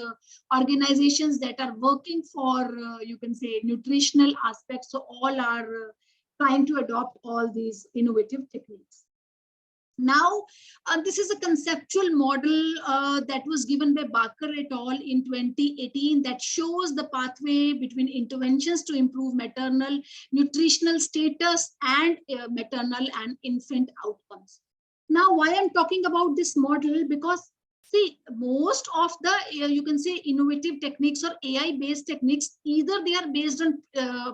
organizations that are working for you can say nutritional aspects. So all are trying to adopt all these innovative techniques. Now, this is a conceptual model that was given by Barker et al. In 2018 that shows the pathway between interventions to improve maternal nutritional status and maternal and infant outcomes. Now, why I'm talking about this model? Because see, most of the you can say innovative techniques or AI-based techniques, either they are based on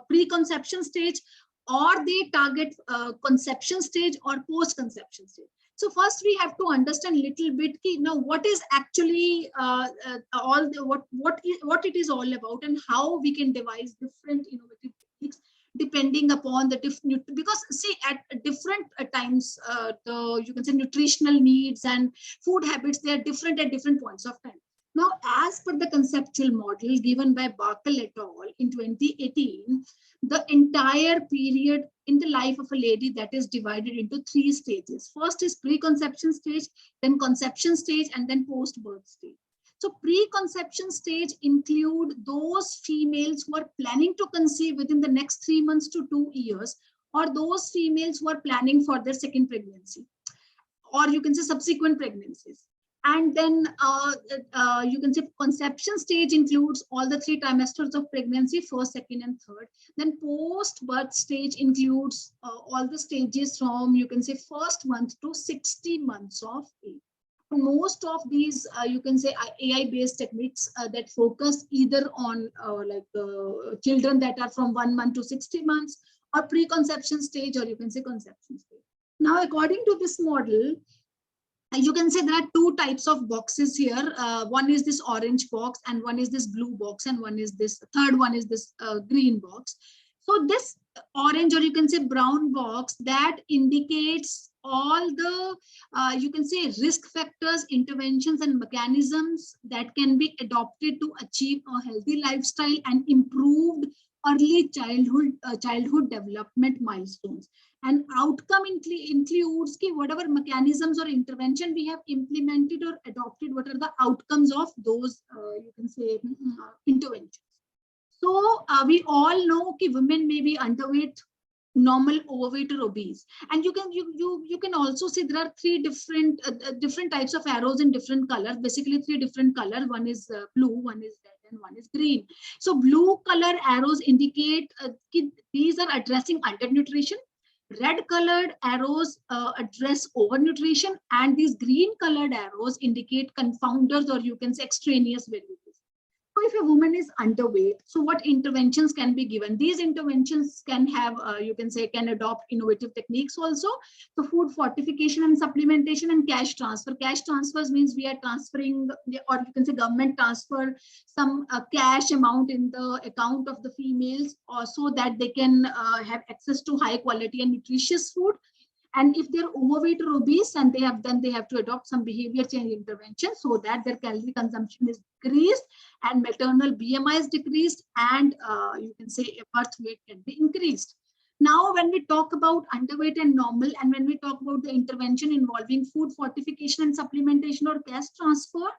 pre-conception stage, or they target conception stage or post-conception stage. So first we have to understand little bit what is actually what it is all about, and how we can devise different innovative techniques depending upon the different, because see at different times the you can say nutritional needs and food habits, they are different at different points of time. Now, as per the conceptual model given by Barkle et al. In 2018, the entire period in the life of a lady, that is divided into 3 stages. First is preconception stage, then conception stage, and then post-birth stage. So preconception stage include those females who are planning to conceive within the next 3 months to 2 years, or those females who are planning for their second pregnancy, or you can say subsequent pregnancies. And then you can say conception stage includes all the 3 trimesters of pregnancy, first, second, and third. Then post-birth stage includes all the stages from you can say first month to 60 months of age. Most of these you can say AI-based techniques that focus either on children that are from 1 month to 60 months, or preconception stage, or you can say conception stage. Now, according to this model, you can say there are 2 types of boxes here. One is this orange box, and one is this blue box, and one is this third one is this green box. So this orange, or you can say brown box, that indicates all the you can say risk factors, interventions, and mechanisms that can be adopted to achieve a healthy lifestyle and improved early childhood development milestones. And outcome includes whatever mechanisms or intervention we have implemented or adopted, what are the outcomes of those you can say interventions. So we all know that women may be underweight, normal, overweight, or obese, and you can also see there are 3 different types of arrows in different colors. Basically 3 different colors. One is blue, one is red, and one is green. So blue color arrows indicate these are addressing undernutrition. Red colored arrows address overnutrition, and these green colored arrows indicate confounders, or you can say extraneous variables. So if a woman is underweight, so what interventions can be given? These interventions can have, you can say, can adopt innovative techniques also. So food fortification and supplementation, and cash transfer. Cash transfers means we are transferring, or you can say government transfer some cash amount in the account of the females, or so that they can have access to high quality and nutritious food. And if they're overweight or obese, and they have to adopt some behavior change intervention so that their calorie consumption is decreased and maternal BMI is decreased, and you can say birth weight can be increased. Now, when we talk about underweight and normal, and when we talk about the intervention involving food fortification and supplementation or cash transfer,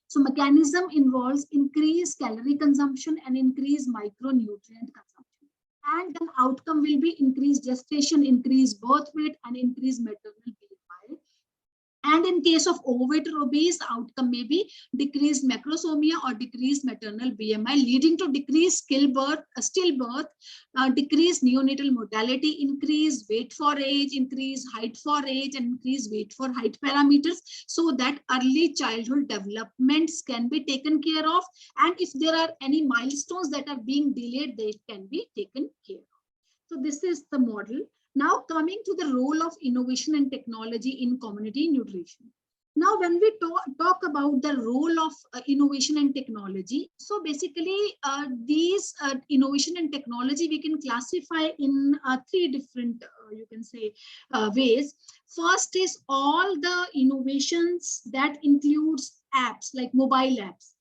so mechanism involves increased calorie consumption and increased micronutrient consumption. And then outcome will be increased gestation, increased birth weight, and increased maternal BMI. And in case of overweight or obese, outcome may be decreased macrosomia or decreased maternal BMI, leading to decreased stillbirth, decreased neonatal mortality, increased weight for age, increased height for age, and increased weight for height parameters, so that early childhood developments can be taken care of. And if there are any milestones that are being delayed, they can be taken care of. So this is the model. Now, coming to the role of innovation and technology in community nutrition. Now, when we talk about the role of innovation and technology, so basically these innovation and technology we can classify in 3 different, you can say, ways. First is all the innovations that includes apps, like mobile apps.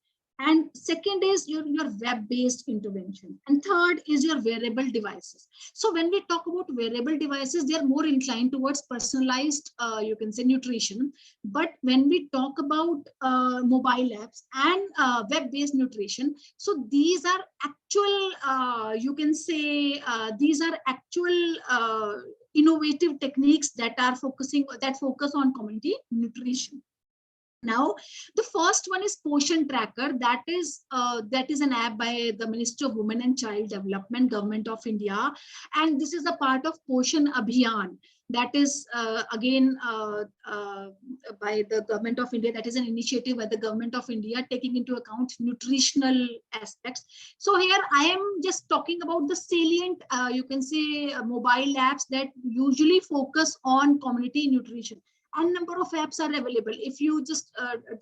And second is your web-based intervention. And third is your wearable devices. So when we talk about wearable devices, they are more inclined towards personalized, you can say, nutrition. But when we talk about mobile apps and web-based nutrition, so these are actual, you can say, these are actual innovative techniques that focus on community nutrition. Now, the first one is Poshan Tracker. That is an app by the Ministry of Women and Child Development, Government of India, and this is a part of Poshan Abhiyan. That is again by the Government of India. That is an initiative by the Government of India taking into account nutritional aspects. So here I am just talking about the salient, you can say, mobile apps that usually focus on community nutrition. And number of apps are available. If you just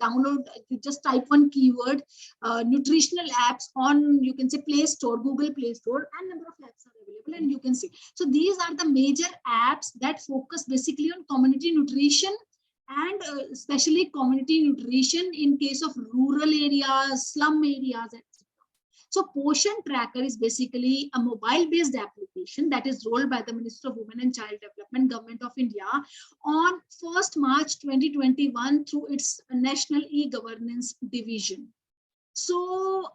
download, you just type one keyword, nutritional apps on, you can say, Play Store, Google Play Store, and number of apps are available, and you can see. So these are the major apps that focus basically on community nutrition, and especially community nutrition in case of rural areas, slum areas, etc. So Poshan Tracker is basically a mobile-based application that is rolled by the Ministry of Women and Child Development, Government of India, on 1st March 2021 through its National E-Governance Division. So,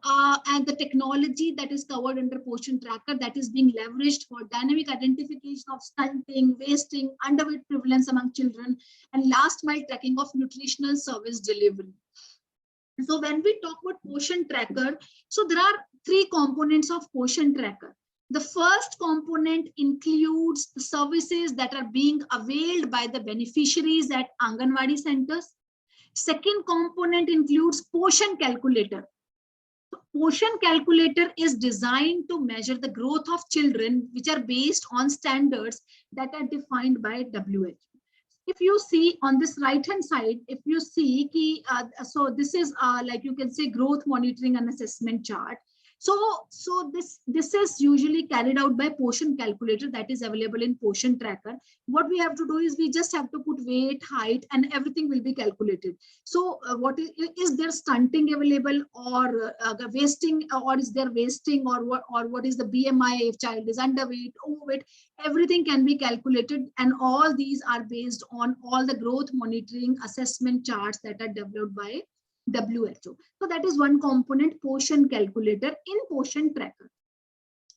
and the technology that is covered under Poshan Tracker, that is being leveraged for dynamic identification of stunting, wasting, underweight prevalence among children, and last mile tracking of nutritional service delivery. So when we talk about Poshan Tracker, so there are three components of Poshan Tracker. The first component includes the services that are being availed by the beneficiaries at Anganwadi centers. Second component includes Poshan Calculator. Poshan Calculator is designed to measure the growth of children, which are based on standards that are defined by WHO. If you see on this right hand side, if you see so this is like you can say growth monitoring and assessment chart. So this is usually carried out by Poshan Calculator that is available in Poshan Tracker. What we have to do is we just have to put weight, height, and everything will be calculated. So what is there stunting available, or wasting, or is there wasting, or what is the BMI if child is underweight, overweight? Everything can be calculated, and all these are based on all the growth monitoring assessment charts that are developed by WHO. So that is one component, Poshan Calculator in Poshan Tracker.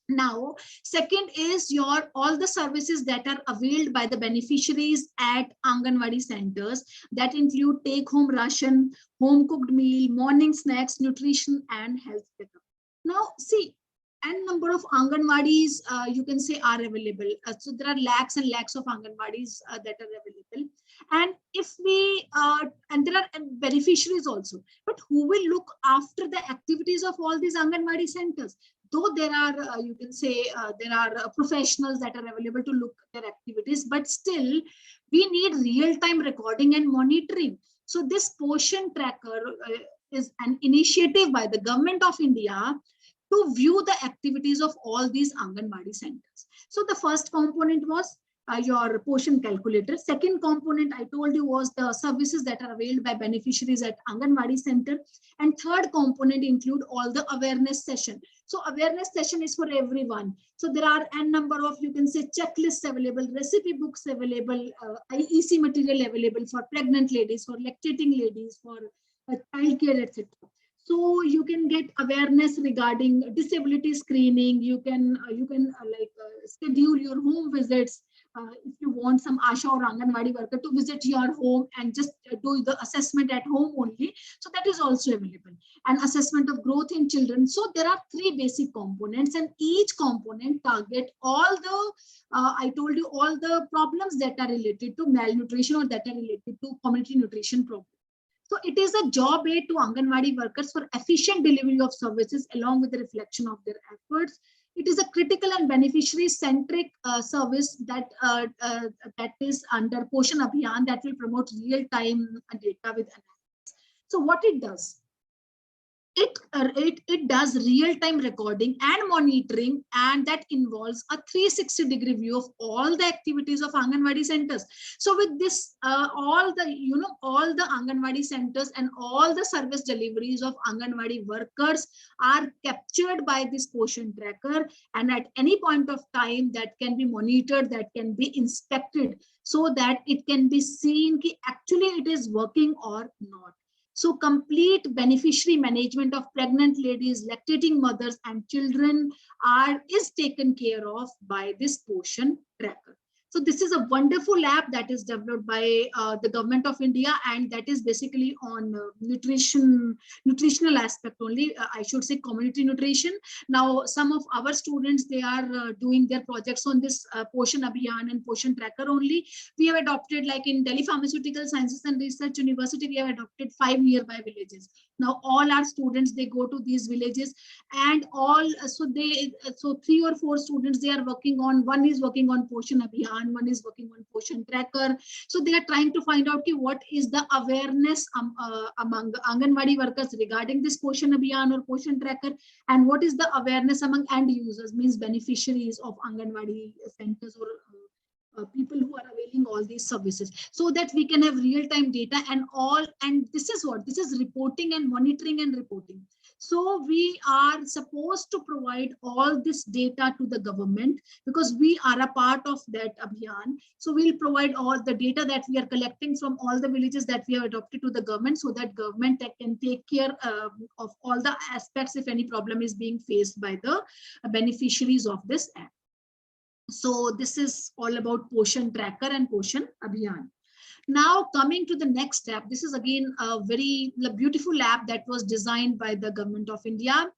Now, second is all the services that are availed by the beneficiaries at Anganwadi centers that include take-home ration, home-cooked meal, morning snacks, nutrition, and health checkup. Now, see, n number of Anganwadis, you can say, are available. So there are lakhs and lakhs of Anganwadis that are available. And if we, and there are beneficiaries also, but who will look after the activities of all these Anganwadi centers? Though there are, you can say, there are professionals that are available to look at their activities, but still we need real-time recording and monitoring. So this Poshan Tracker is an initiative by the Government of India to view the activities of all these Anganwadi centers. So the first component was your Poshan Calculator. Second component I told you was the services that are availed by beneficiaries at Anganwadi center. And third component include all the awareness session. So awareness session is for everyone. So there are n number of, you can say, checklists available, recipe books available, IEC material available for pregnant ladies, for lactating ladies, for childcare, etc. So you can get awareness regarding disability screening. You can schedule your home visits. If you want some Asha or Anganwadi worker to visit your home and just do the assessment at home only. So that is also available. And assessment of growth in children. So there are three basic components, and each component target all the, I told you, all the problems that are related to malnutrition or that are related to community nutrition problems. So it is a job aid to Anganwadi workers for efficient delivery of services along with the reflection of their efforts. It is a critical and beneficiary-centric service that is under Poshan Abhiyan that will promote real-time data with analysis. So what it does? It does real-time recording and monitoring, and that involves a 360-degree view of all the activities of Anganwadi centers. So with this, all the Anganwadi centers and all the service deliveries of Anganwadi workers are captured by this Poshan Tracker, and at any point of time that can be monitored, that can be inspected, so that it can be seen that actually it is working or not. So complete beneficiary management of pregnant ladies, lactating mothers, and children is taken care of by this Poshan Tracker. So this is a wonderful app that is developed by the government of India, and that is basically on nutritional aspect only. I should say community nutrition. Now, some of our students, they are doing their projects on this Poshan Abhiyan and Poshan Tracker only. We have adopted, like in Delhi Pharmaceutical Sciences and Research University, we have adopted 5 nearby villages. Now, all our students, they go to these villages, and all, so 3 or 4 students, they are working on, one is working on Poshan Abhiyan, one is working on Poshan Tracker. So they are trying to find out what is the awareness among Anganwadi workers regarding this Poshan Abhiyan or Poshan Tracker, and what is the awareness among end users, means beneficiaries of Anganwadi centers or people who are availing all these services, so that we can have real-time data and all. And this is reporting and monitoring and reporting. So we are supposed to provide all this data to the government, because we are a part of that Abhiyan. So we'll provide all the data that we are collecting from all the villages that we have adopted to the government, so that government can take care of all the aspects if any problem is being faced by the beneficiaries of this app. So this is all about Poshan Tracker and Poshan Abhiyan. Now coming to the next step, this is again a very beautiful app that was designed by the government of India.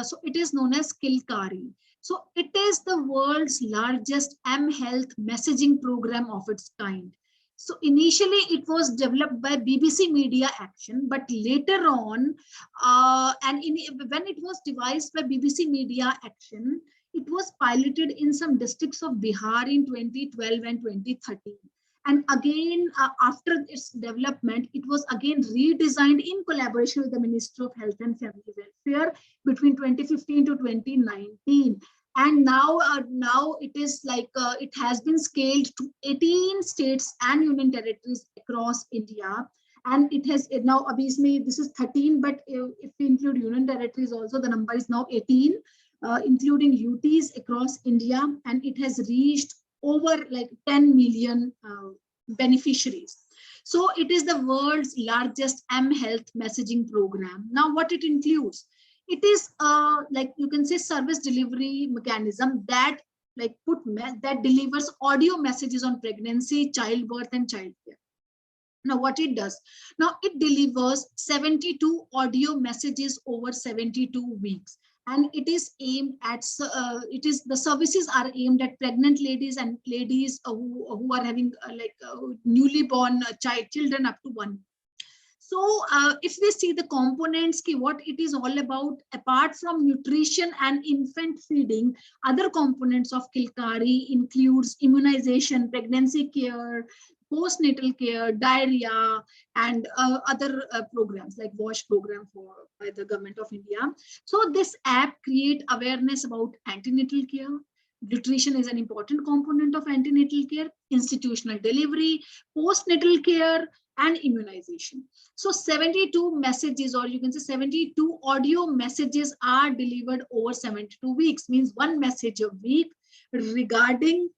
So it is known as Kilkari. So it is the world's largest mHealth messaging program of its kind. So initially it was developed by BBC Media Action, but later on, when it was devised by BBC Media Action, it was piloted in some districts of Bihar in 2012 and 2013. And again, after its development, it was again redesigned in collaboration with the Ministry of Health and Family Welfare between 2015 to 2019. And now it is like, it has been scaled to 18 states and union territories across India. And it has now, obviously, this is 13, but if we include union territories also, the number is now 18. Including UTs across India, and it has reached over like 10 million beneficiaries. So it is the world's largest mHealth messaging program. Now what it includes, it is like you can say service delivery mechanism that that delivers audio messages on pregnancy, childbirth and childcare. Now what it does, now it delivers 72 audio messages over 72 weeks. And it is aimed at, the services are aimed at pregnant ladies and ladies who are having newly born children up to 1. So if we see the components, what it is all about, apart from nutrition and infant feeding, other components of Kilkari includes immunization, pregnancy care, postnatal care, diarrhea, and other programs like WASH program by the government of India. So this app creates awareness about antenatal care. Nutrition is an important component of antenatal care, institutional delivery, postnatal care, and immunization. So 72 messages, or you can say 72 audio messages are delivered over 72 weeks, means 1 message a week regarding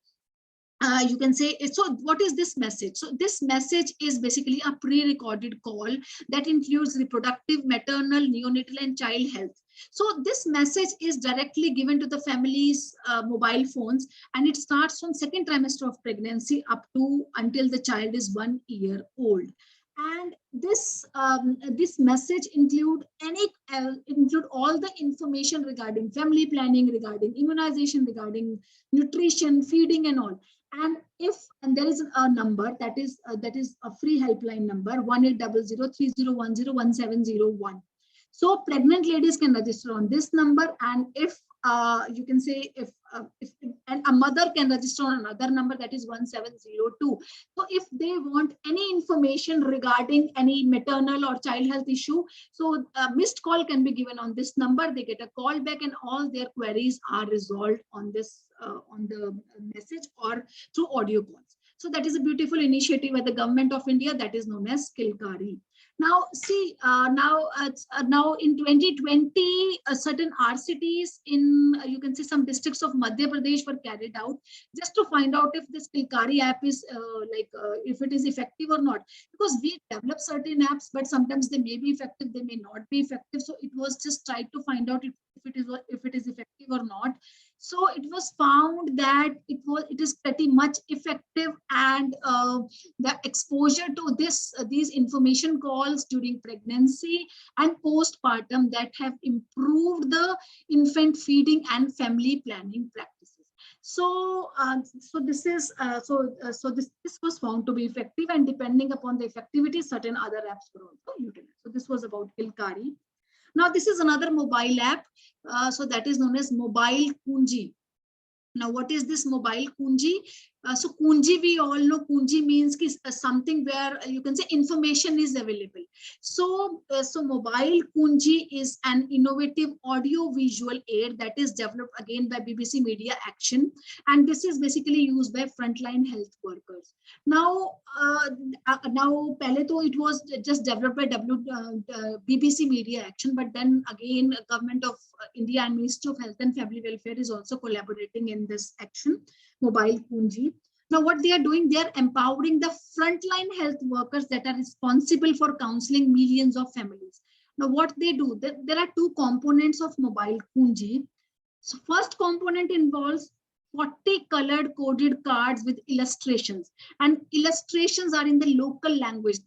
you can say. So what is this message? So this message is basically a pre-recorded call that includes reproductive, maternal, neonatal and child health. So this message is directly given to the family's mobile phones, and it starts from 2nd trimester of pregnancy up to until the child is 1 year old. And this message include all the information regarding family planning, regarding immunization, regarding nutrition, feeding and all. And there is a number that is a free helpline number, 1800-3010-1701. So pregnant ladies can register on this number, and if you can say and a mother can register on another number, that is 1702. So if they want any information regarding any maternal or child health issue, so a missed call can be given on this number. They get a call back, and all their queries are resolved on this on the message or through audio calls. So that is a beautiful initiative by the government of India that is known as Kilkari. Now, see, now in 2020, certain RCTs in, you can see some districts of Madhya Pradesh were carried out just to find out if this Kilkari app is if it is effective or not. Because we develop certain apps, but sometimes they may be effective, they may not be effective. So it was just tried to find out if it is effective or not. So it was found that it is pretty much effective, and the exposure to these information calls during pregnancy and postpartum that have improved the infant feeding and family planning practices. So, this was found to be effective, and depending upon the effectivity, certain other apps were also utilized. So this was about Hilkari. Now this is another mobile app, so that is known as Mobile Kunji. Now, what is this Mobile Kunji? So Kunji, we all know Kunji means something where you can say information is available. So, Mobile Kunji is an innovative audio visual aid that is developed again by BBC Media Action, and this is basically used by frontline health workers. Now, pehle to it was just developed by BBC Media Action, but then again, Government of India and Ministry of Health and Family Welfare is also collaborating in this action, Mobile Kunji. Now, what they are doing, they are empowering the frontline health workers that are responsible for counseling millions of families. Now, what they do, there are two components of Mobile Kunji. So, first component involves 40 colored coded cards with illustrations, and illustrations are in the local language.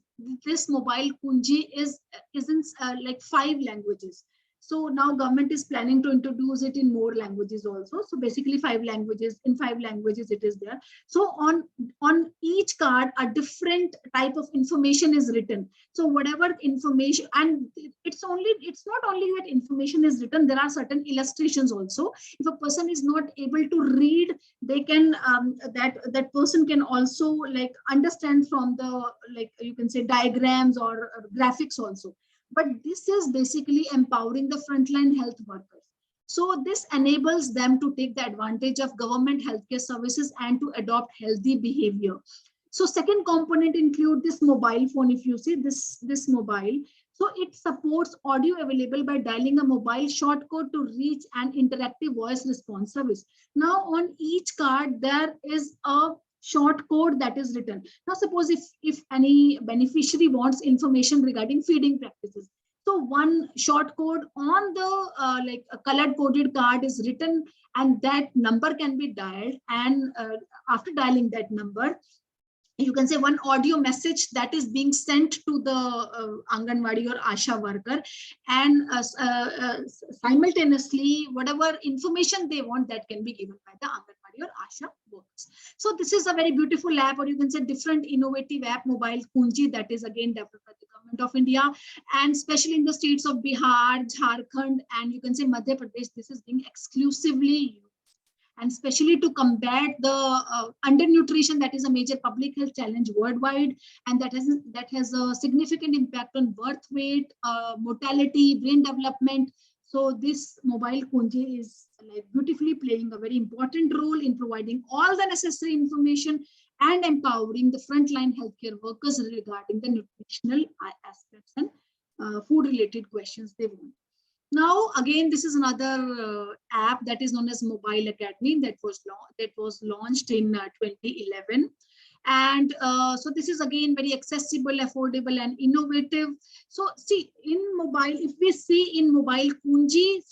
This Mobile Kunji is in like 5 languages. So now government is planning to introduce it in more languages also. So basically 5 languages, in 5 languages it is there. So on each card, a different type of information is written. So whatever information, and it's not only that information is written, there are certain illustrations also. If a person is not able to read, they can, that person can also like understand from the, like you can say diagrams or graphics also. But this is basically empowering the frontline health workers. So this enables them to take the advantage of government healthcare services and to adopt healthy behavior. So second component include this mobile phone. If you see this mobile, so it supports audio available by dialing a mobile short code to reach an interactive voice response service. Now on each card, there is a short code that is written. Now suppose if any beneficiary wants information regarding feeding practices, so one short code on the like a colored coded card is written, and that number can be dialed, and after dialing that number, you can say one audio message that is being sent to the Anganwadi or Asha worker, and simultaneously whatever information they want, that can be given by the Anganwadi or Asha workers. So this is a very beautiful app, or you can say different innovative app, Mobile Kunji, that is again developed by the Government of India, and especially in the states of Bihar, Jharkhand, and you can say Madhya Pradesh, this is being exclusively used. And especially to combat the undernutrition, that is a major public health challenge worldwide, and that has a significant impact on birth weight, mortality, brain development. So this Mobile Kunji is like beautifully playing a very important role in providing all the necessary information and empowering the frontline healthcare workers regarding the nutritional aspects and food-related questions they want. Now, again, this is another app that is known as Mobile Academy that was launched in 2011. And so this is again very accessible, affordable, and innovative. So see, in mobile, if we see in Mobile Kunji,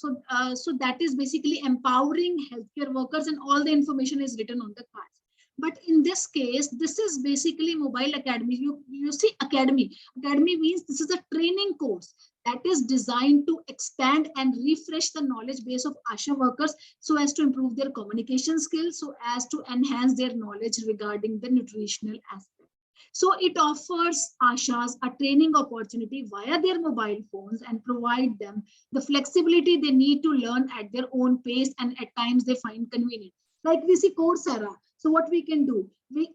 so that is basically empowering healthcare workers, and all the information is written on the cards. But in this case, this is basically Mobile Academy. You see academy. Academy means this is a training course that is designed to expand and refresh the knowledge base of ASHA workers so as to improve their communication skills, so as to enhance their knowledge regarding the nutritional aspect. So it offers ASHAs a training opportunity via their mobile phones and provide them the flexibility they need to learn at their own pace and at times they find convenient. Like we see Coursera. So what we can do,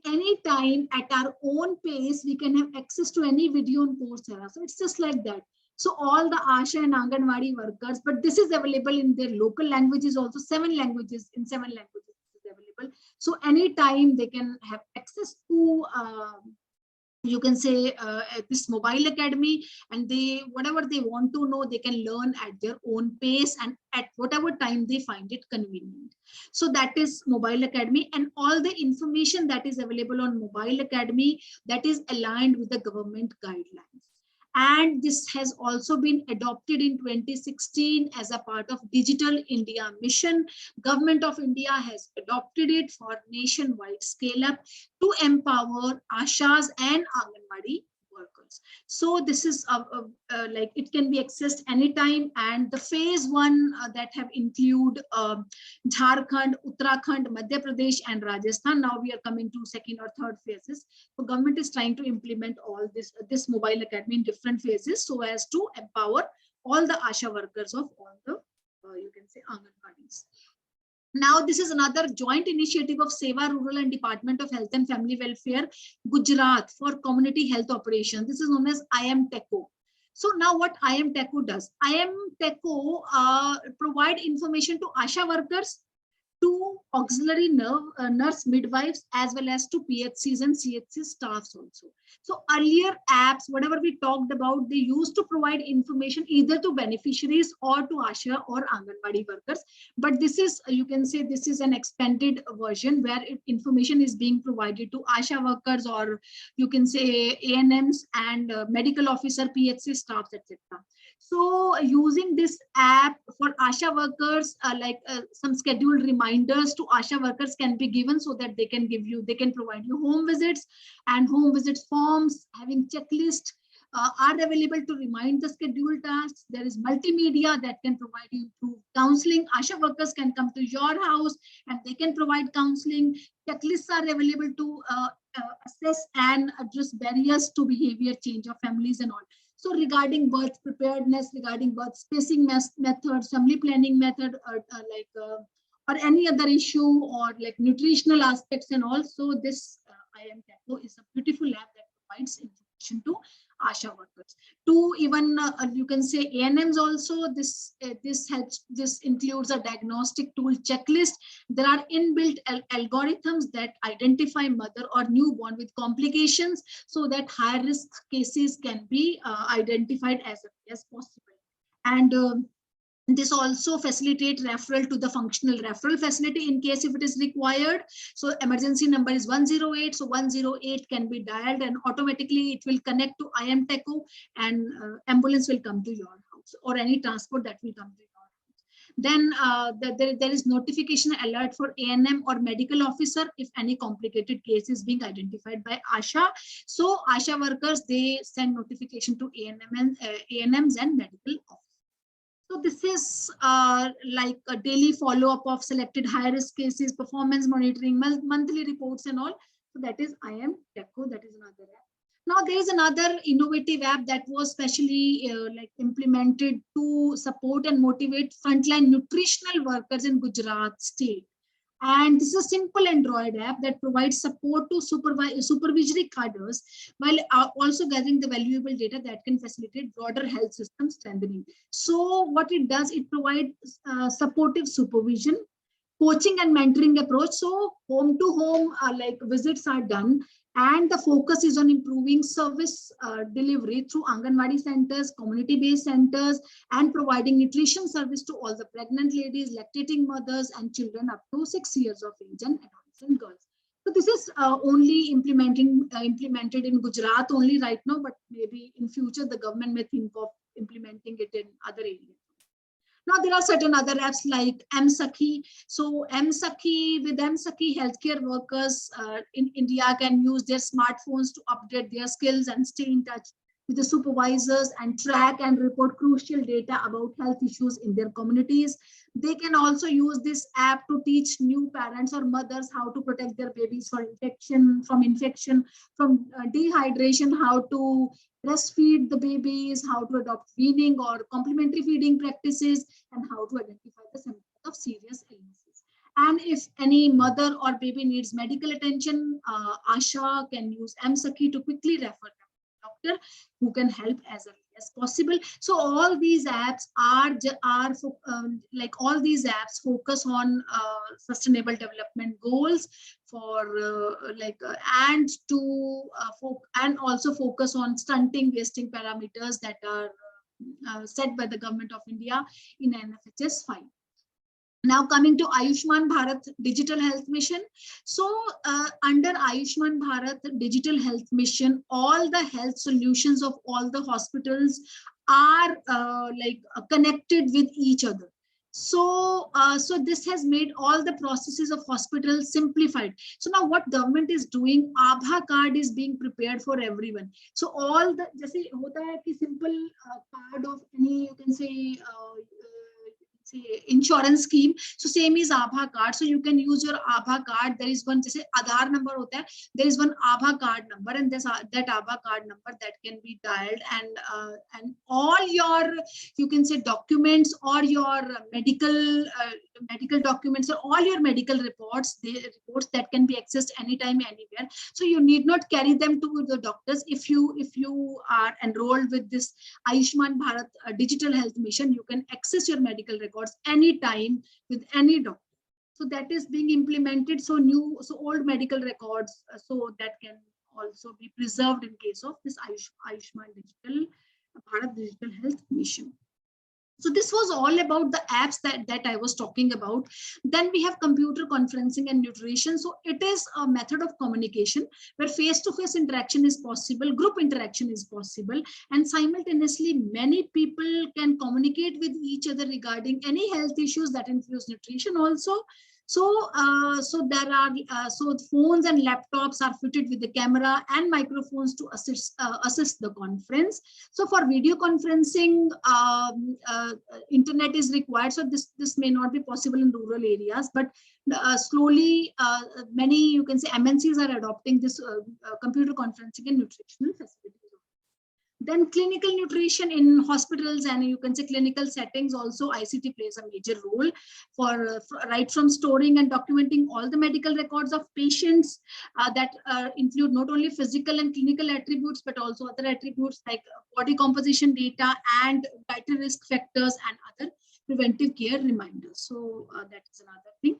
anytime at our own pace, we can have access to any video on Coursera. So it's just like that. So all the ASHA and Anganwadi workers, but this is available in their local languages also, 7 languages, in 7 languages is available. So anytime they can have access to, you can say this Mobile Academy, and whatever they want to know, they can learn at their own pace and at whatever time they find it convenient. So that is Mobile Academy, and all the information that is available on Mobile Academy, that is aligned with the government guidelines. And this has also been adopted in 2016 as a part of Digital India Mission. Government of India has adopted it for nationwide scale up to empower Ashas and Anganwadi workers. So this is like it can be accessed anytime, and the phase 1 that have include Jharkhand, Uttarakhand, Madhya Pradesh and Rajasthan. Now we are coming to second or third phases. So government is trying to implement all this mobile academy in different phases so as to empower all the Asha workers of all the you can say Anganwadis. Now, this is another joint initiative of Seva Rural and Department of Health and Family Welfare, Gujarat, for community health operations. This is known as IMTECO. So now what IMTECO does? IMTECO provide information to Asha workers, to auxiliary nurse midwives, as well as to PHCs and CHC staffs also. So earlier apps, whatever we talked about, they used to provide information either to beneficiaries or to Asha or Anganwadi workers. But this is, you can say, this is an expanded version where information is being provided to Asha workers, or you can say ANMs and medical officer, PHC staffs, etc. So using this app for Asha workers, some scheduled reminders to Asha workers can be given so that they can provide you home visits, and home visit forms having checklist are available to remind the scheduled tasks. There is multimedia that can provide you through counseling. Asha workers can come to your house and they can provide counseling. Checklists are available to assess and address barriers to behavior change of families and all. So regarding birth preparedness, regarding birth spacing method, family planning method, or any other issue, or like nutritional aspects and all. So this IMTECO is a beautiful app that provides information to Asha workers. To even you can say ANMs also. This includes a diagnostic tool checklist. There are inbuilt algorithms that identify mother or newborn with complications so that high risk cases can be identified as early as possible. And this also facilitates referral to the functional referral facility in case if it is required. So emergency number is 108. So 108 can be dialed and automatically it will connect to IMTECO, and ambulance will come to your house, or any transport that will come to your house. Then there is notification alert for ANM or medical officer if any complicated case is being identified by Asha. So Asha workers, they send notification to ANMs and medical officers. So this is like a daily follow-up of selected high-risk cases, performance monitoring, monthly reports and all. So that is IMTECO, that is another app. Now there is another innovative app that was specially implemented to support and motivate frontline nutritional workers in Gujarat state. And this is a simple Android app that provides support to supervisory cadres while also gathering the valuable data that can facilitate broader health system strengthening. So what it does, it provides supportive supervision, coaching and mentoring approach. So home to home visits are done, and the focus is on improving service delivery through Anganwadi centers, community-based centers, and providing nutrition service to all the pregnant ladies, lactating mothers, and children up to 6 years of age, and adolescent girls. So this is only implemented in Gujarat only right now, but maybe in future the government may think of implementing it in other areas. Now there are certain other apps like M-Sakhi. So with M-Sakhi, healthcare workers in India can use their smartphones to update their skills and stay in touch with the supervisors and track and report crucial data about health issues in their communities. They can also use this app to teach new parents or mothers how to protect their babies from infection, from dehydration, how to breastfeed the babies, how to adopt weaning or complementary feeding practices, and how to identify the symptoms of serious illnesses. And if any mother or baby needs medical attention, Asha can use M-Sakhi to quickly refer them to a doctor who can help as early as possible. So all these apps focus on sustainable development goals and also focus on stunting wasting parameters that are set by the Government of India in NFHS 5. Now coming to Ayushman Bharat Digital Health Mission. So under Ayushman Bharat Digital Health Mission, all the health solutions of all the hospitals are connected with each other. So so this has made all the processes of hospitals simplified. So now what government is doing, Aadhaar card is being prepared for everyone. So all the जैसे होता है कि simple card of any, you can say insurance scheme, so same is Aadhaar card. So you can use your Aadhaar card. There is one, जैसे Aadhaar number होता है, there is one Aadhaar card number, and this that Aadhaar card number that can be dialed, and all your, you can say, documents or your medical documents or all your medical reports, the reports that can be accessed anytime, anywhere. So you need not carry them to the doctors. If you are enrolled with this Ayushman Bharat Digital Health Mission, you can access your medical records anytime with any doctor. So that is being implemented. So old medical records, so that can also be preserved in case of this Ayushman Bharat Digital Health Mission. So this was all about the apps that I was talking about. Then we have computer conferencing and nutrition. So it is a method of communication where face-to-face interaction is possible, group interaction is possible, and simultaneously many people can communicate with each other regarding any health issues that influence nutrition also. So there are phones and laptops are fitted with the camera and microphones to assist the conference. So for video conferencing, internet is required. So this may not be possible in rural areas, but slowly many, you can say, MNCs are adopting this computer conferencing and nutritional facilities. Then clinical nutrition in hospitals and, you can say, clinical settings also, ICT plays a major role for right from storing and documenting all the medical records of patients that include not only physical and clinical attributes, but also other attributes like body composition data and dietary risk factors and other preventive care reminders. So that is another thing.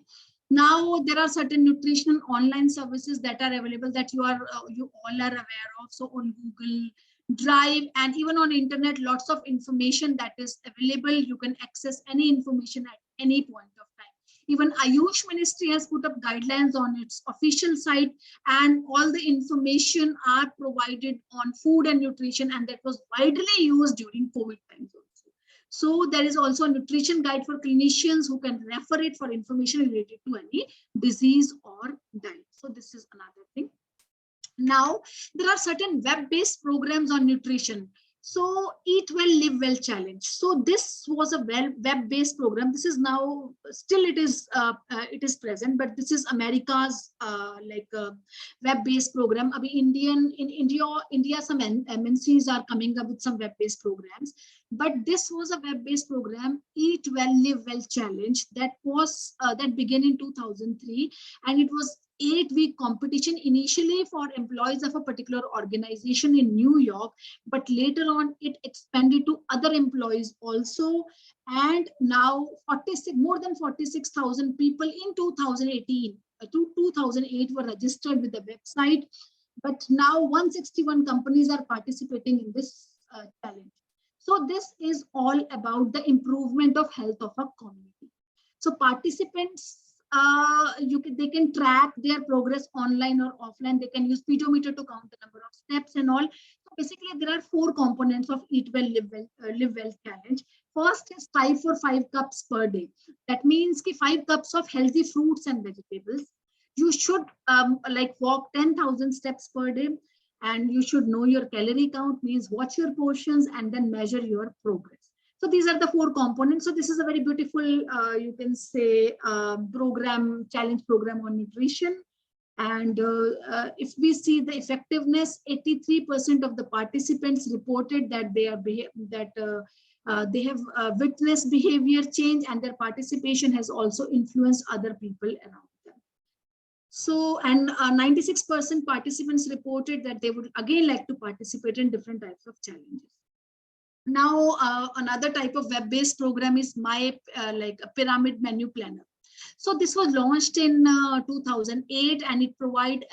Now there are certain nutritional online services that are available that you all are aware of. So on Google Drive and even on internet, lots of information that is available. You can access any information at any point of time. Even Ayush Ministry has put up guidelines on its official site, and all the information are provided on food and nutrition, and that was widely used during COVID times also. So there is also a nutrition guide for clinicians who can refer it for information related to any disease or diet. So this is another thing. Now, there are certain web-based programs on nutrition. So Eat Well, Live Well Challenge. So this was a web-based program. This is now, still it is present, but this is America's web-based program. In India, some MNCs are coming up with some web-based programs. But this was a web-based program, Eat Well, Live Well Challenge, that began in 2003, and it was 8-week competition initially for employees of a particular organization in New York, but later on it expanded to other employees also. And now more than 46,000 people in 2018 to 2008 were registered with the website. But now 161 companies are participating in this challenge. So this is all about the improvement of health of a community. So participants, they can track their progress online or offline. They can use pedometer to count the number of steps and all. So basically, there are 4 components of Eat Well, Live Well Challenge. First is strive for 5 cups per day. That means 5 cups of healthy fruits and vegetables. You should walk 10,000 steps per day, and you should know your calorie count, means watch your portions and then measure your progress. So these are the 4 components. So this is a very beautiful, you can say, challenge program on nutrition. And if we see the effectiveness, 83% of the participants reported that they have witnessed behavior change, and their participation has also influenced other people around them. So, and 96% participants reported that they would again like to participate in different types of challenges. Now, another type of web-based program is a pyramid menu planner. So this was launched in 2008, and it provide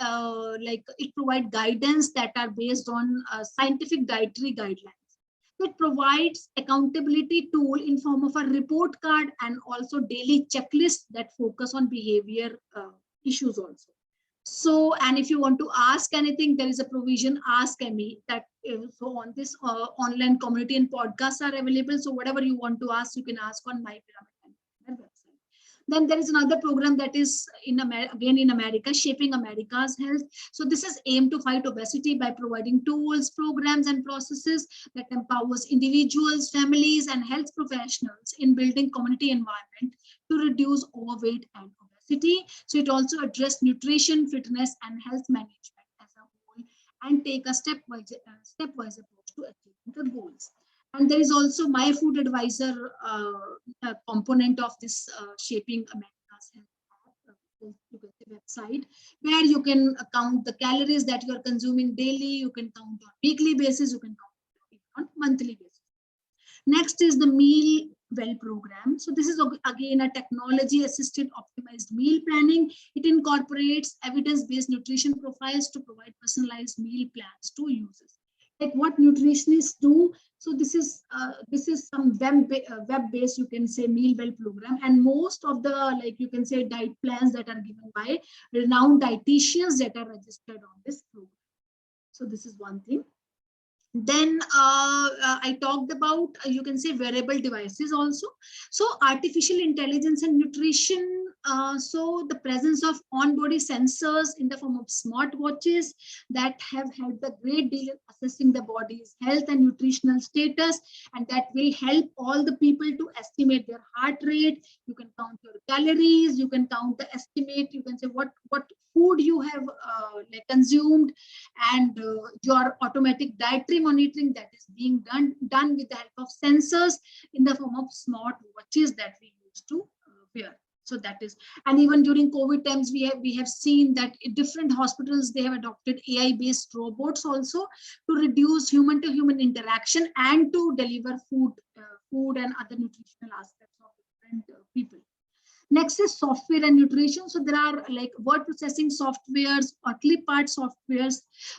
guidance that are based on scientific dietary guidelines. It provides accountability tool in form of a report card and also daily checklist that focus on behavior issues also. So, and if you want to ask anything, there is a provision, Ask ME, that so on this online community and podcasts are available. So whatever you want to ask, you can ask on My Pyramid website. Then there is another program that is again in America, Shaping America's Health. So this is aimed to fight obesity by providing tools, programs, and processes that empowers individuals, families, and health professionals in building community environment to reduce overweight and obesity. So it also addressed nutrition, fitness, and health management as a whole, and take a stepwise approach to achieving the goals. And there is also My Food Advisor component of this Shaping America's Health website, where you can count the calories that you are consuming daily. You can count on weekly basis. You can count on monthly basis. Next is the Meal Well program. So this is again a technology-assisted optimized meal planning. It incorporates evidence-based nutrition profiles to provide personalized meal plans to users. Like what nutritionists do. So this is some web-based, you can say, Meal Well program, and most of the, like you can say, diet plans that are given by renowned dietitians that are registered on this program. So this is one thing. Then I talked about, you can say, wearable devices also. So artificial intelligence and nutrition. So the presence of on-body sensors in the form of smartwatches that have helped a great deal in assessing the body's health and nutritional status, and that will help all the people to estimate their heart rate. You can count your calories, you can count the estimate, you can say what food you have like consumed, and your automatic dietary monitoring that is being done with the help of sensors in the form of smart watches that we used to wear. So that is, and even during COVID times, we have seen that in different hospitals, they have adopted AI-based robots also to reduce human-to-human interaction and to deliver food and other nutritional aspects of different people. Next is software and nutrition. So there are like word processing softwares or clip art softwares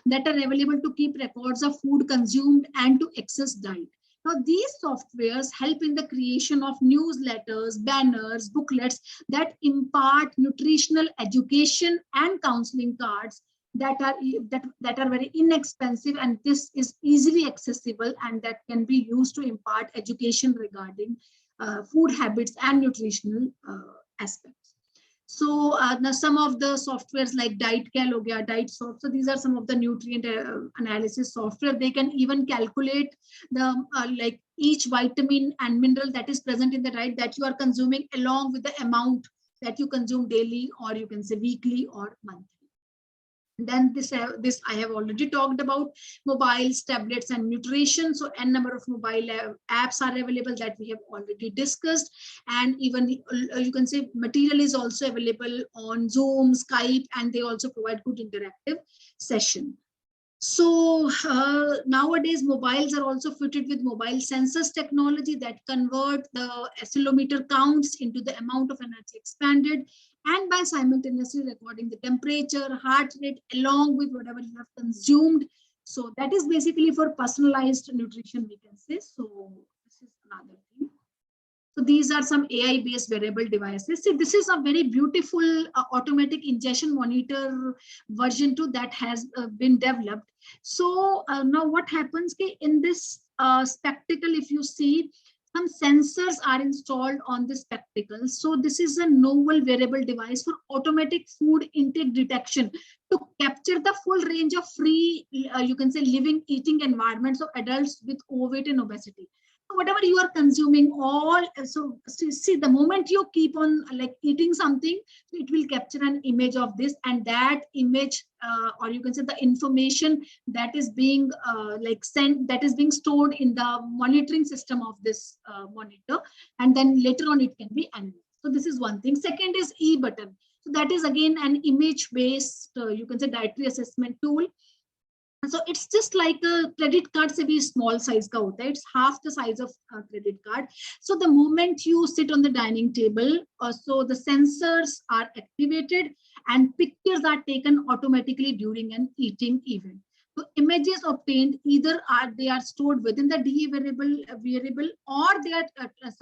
that are available to keep records of food consumed and to access diet. Now, these softwares help in the creation of newsletters, banners, booklets that impart nutritional education and counseling cards that are very inexpensive, and this is easily accessible, and that can be used to impart education regarding food habits and nutritional aspects. So now some of the softwares like DietCal ho gaya, DietSoft. So these are some of the nutrient analysis software. They can even calculate the like each vitamin and mineral that is present in the diet that you are consuming, along with the amount that you consume daily, or you can say weekly or monthly. Then this I have already talked about, mobiles, tablets, and nutrition. So n number of mobile apps are available that we have already discussed, and even you can say material is also available on Zoom, Skype, and they also provide good interactive session. So nowadays mobiles are also fitted with mobile sensors technology that convert the accelerometer counts into the amount of energy expanded, and by simultaneously recording the temperature, heart rate, along with whatever you have consumed. So that is basically for personalized nutrition, we can say. So this is another thing. So these are some AI-based wearable devices. See, this is a very beautiful automatic ingestion monitor version 2 that has been developed. So now what happens in this spectacle, if you see, some sensors are installed on the spectacle. So this is a novel wearable device for automatic food intake detection to capture the full range of free, you can say, living, eating environments of adults with overweight and obesity. So whatever you are consuming, so see, the moment you keep on like eating something, it will capture an image of this, and that image, or you can say the information that is being like sent, that is being stored in the monitoring system of this monitor, and then later on it can be analyzed. So this is one thing. Second is e-button. So that is again an image-based, you can say, dietary assessment tool. So it's just like a credit card se bhi small size ka hota hai. It's half the size of a credit card. So the moment you sit on the dining table, so the sensors are activated and pictures are taken automatically during an eating event. So images obtained either they are stored within the DE variable, or they are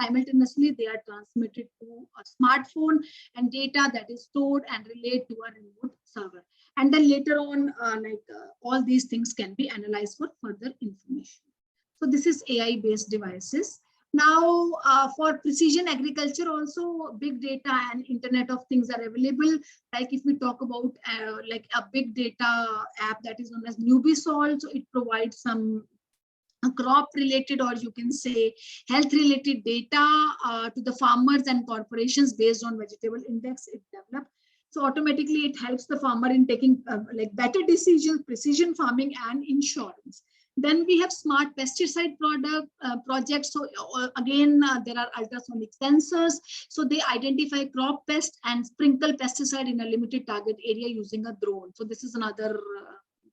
simultaneously they are transmitted to a smartphone, and data that is stored and relayed to a remote server. And then later on, all these things can be analyzed for further information. So this is AI-based devices. Now, for precision agriculture, also big data and Internet of Things are available. Like if we talk about like a big data app that is known as Nubisol, so it provides some crop related, or you can say health related data to the farmers and corporations based on vegetable index it developed. So automatically it helps the farmer in taking like better decisions, precision farming and insurance. Then we have smart pesticide projects. So again, there are ultrasonic sensors. So they identify crop pest and sprinkle pesticide in a limited target area using a drone. So this is another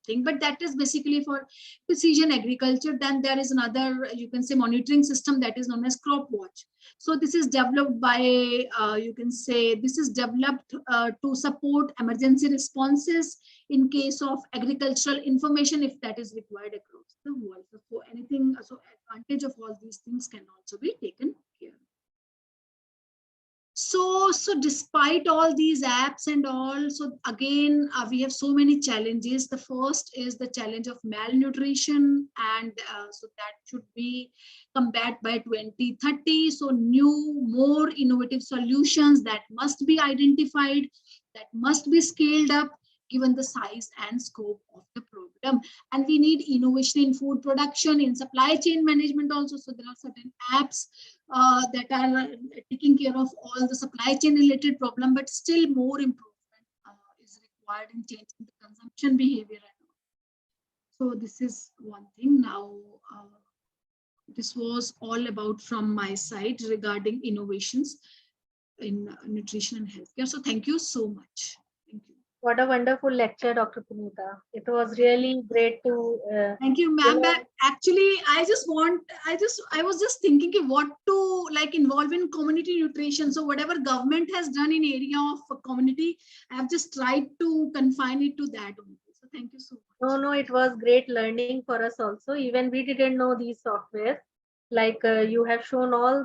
thing, but that is basically for precision agriculture. Then there is another, you can say, monitoring system that is known as Crop Watch. So this is developed by, you can say, this is developed to support emergency responses in case of agricultural information if that is required across the world. So anything, so advantage of all these things can also be taken care of. So despite all these apps and all, so again, we have so many challenges. The first is the challenge of malnutrition, and so that should be combated by 2030. So new, more innovative solutions that must be identified, that must be scaled up, given the size and scope of the problem. And we need innovation in food production, in supply chain management also. So there are certain apps that are taking care of all the supply chain related problem, but still more improvement is required in changing the consumption behavior. So this is one thing. Now, this was all about from my side regarding innovations in nutrition and healthcare. So thank you so much. What a wonderful lecture, Dr. Punita. It was really great to. Thank you, ma'am. Actually, I was just thinking what to like involve in community nutrition. So whatever government has done in area of community, I have just tried to confine it to that only. So thank you so much. No, it was great learning for us also. Even we didn't know these softwares. Like you have shown all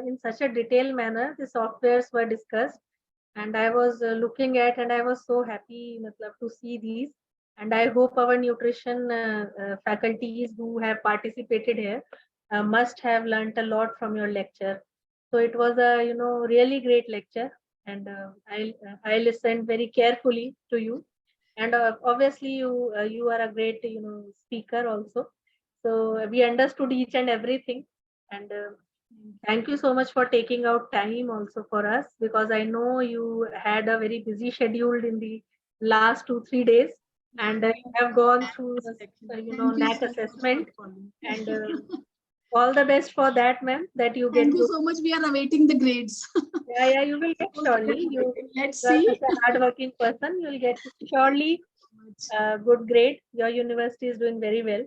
in such a detailed manner, the softwares were discussed. And I was looking at, and I was so happy to see these. And I hope our nutrition faculties who have participated here must have learned a lot from your lecture. So it was a really great lecture, and I listened very carefully to you. And obviously you are a great speaker also. So we understood each and everything. And thank you so much for taking out time also for us, because I know you had a very busy schedule in the last 2-3 days, and you have gone through NAC assessment, and all the best for that, ma'am, that you get. Thank you so much. We are awaiting the grades. Yeah, you will get surely. Let's You are see. such a hardworking person. You will get surely good grade. Your university is doing very well.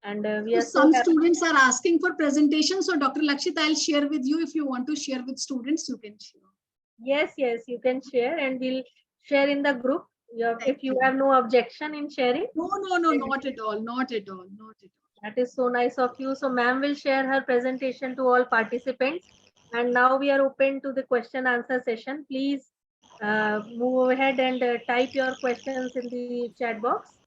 And we are some students are asking for presentation. So Dr. Lakshit, I'll share with you. If you want to share with students, you can share. Yes, you can share, and we'll share in the group. If you have no objection in sharing. No, not at all. Not at all. That is so nice of you. So ma'am will share her presentation to all participants. And now we are open to the question answer session. Please move ahead and type your questions in the chat box.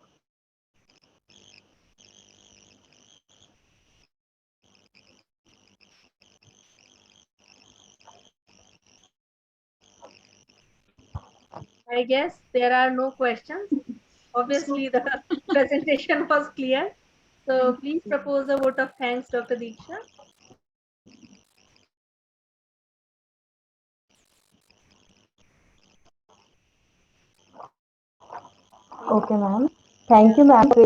I guess there are no questions. Obviously, the presentation was clear. So please propose a vote of thanks, Dr. Deeksha. Okay, ma'am. Thank you, ma'am, for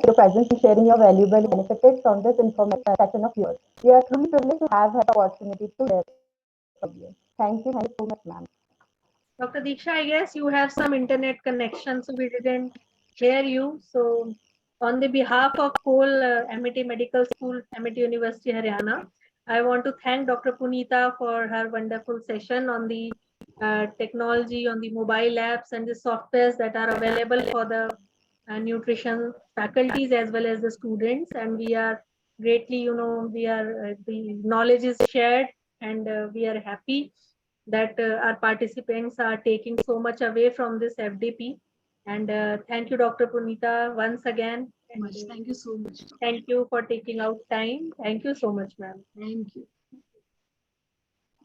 your presence and sharing your valuable benefits from this information session of yours. We are truly privileged to have had the opportunity to learn from you. Thank you so much, ma'am. Dr. Deeksha, I guess you have some internet connection, so we didn't hear you. So on the behalf of whole Amity Medical School, Amity University, Haryana, I want to thank Dr. Punita for her wonderful session on the technology, on the mobile apps and the softwares that are available for the nutrition faculties as well as the students. And we are greatly, the knowledge is shared, and we are happy that our participants are taking so much away from this FDP. And thank you, Dr. Punita, once again. Thank you so much. Thank you for taking out time. Thank you so much, ma'am. Thank you.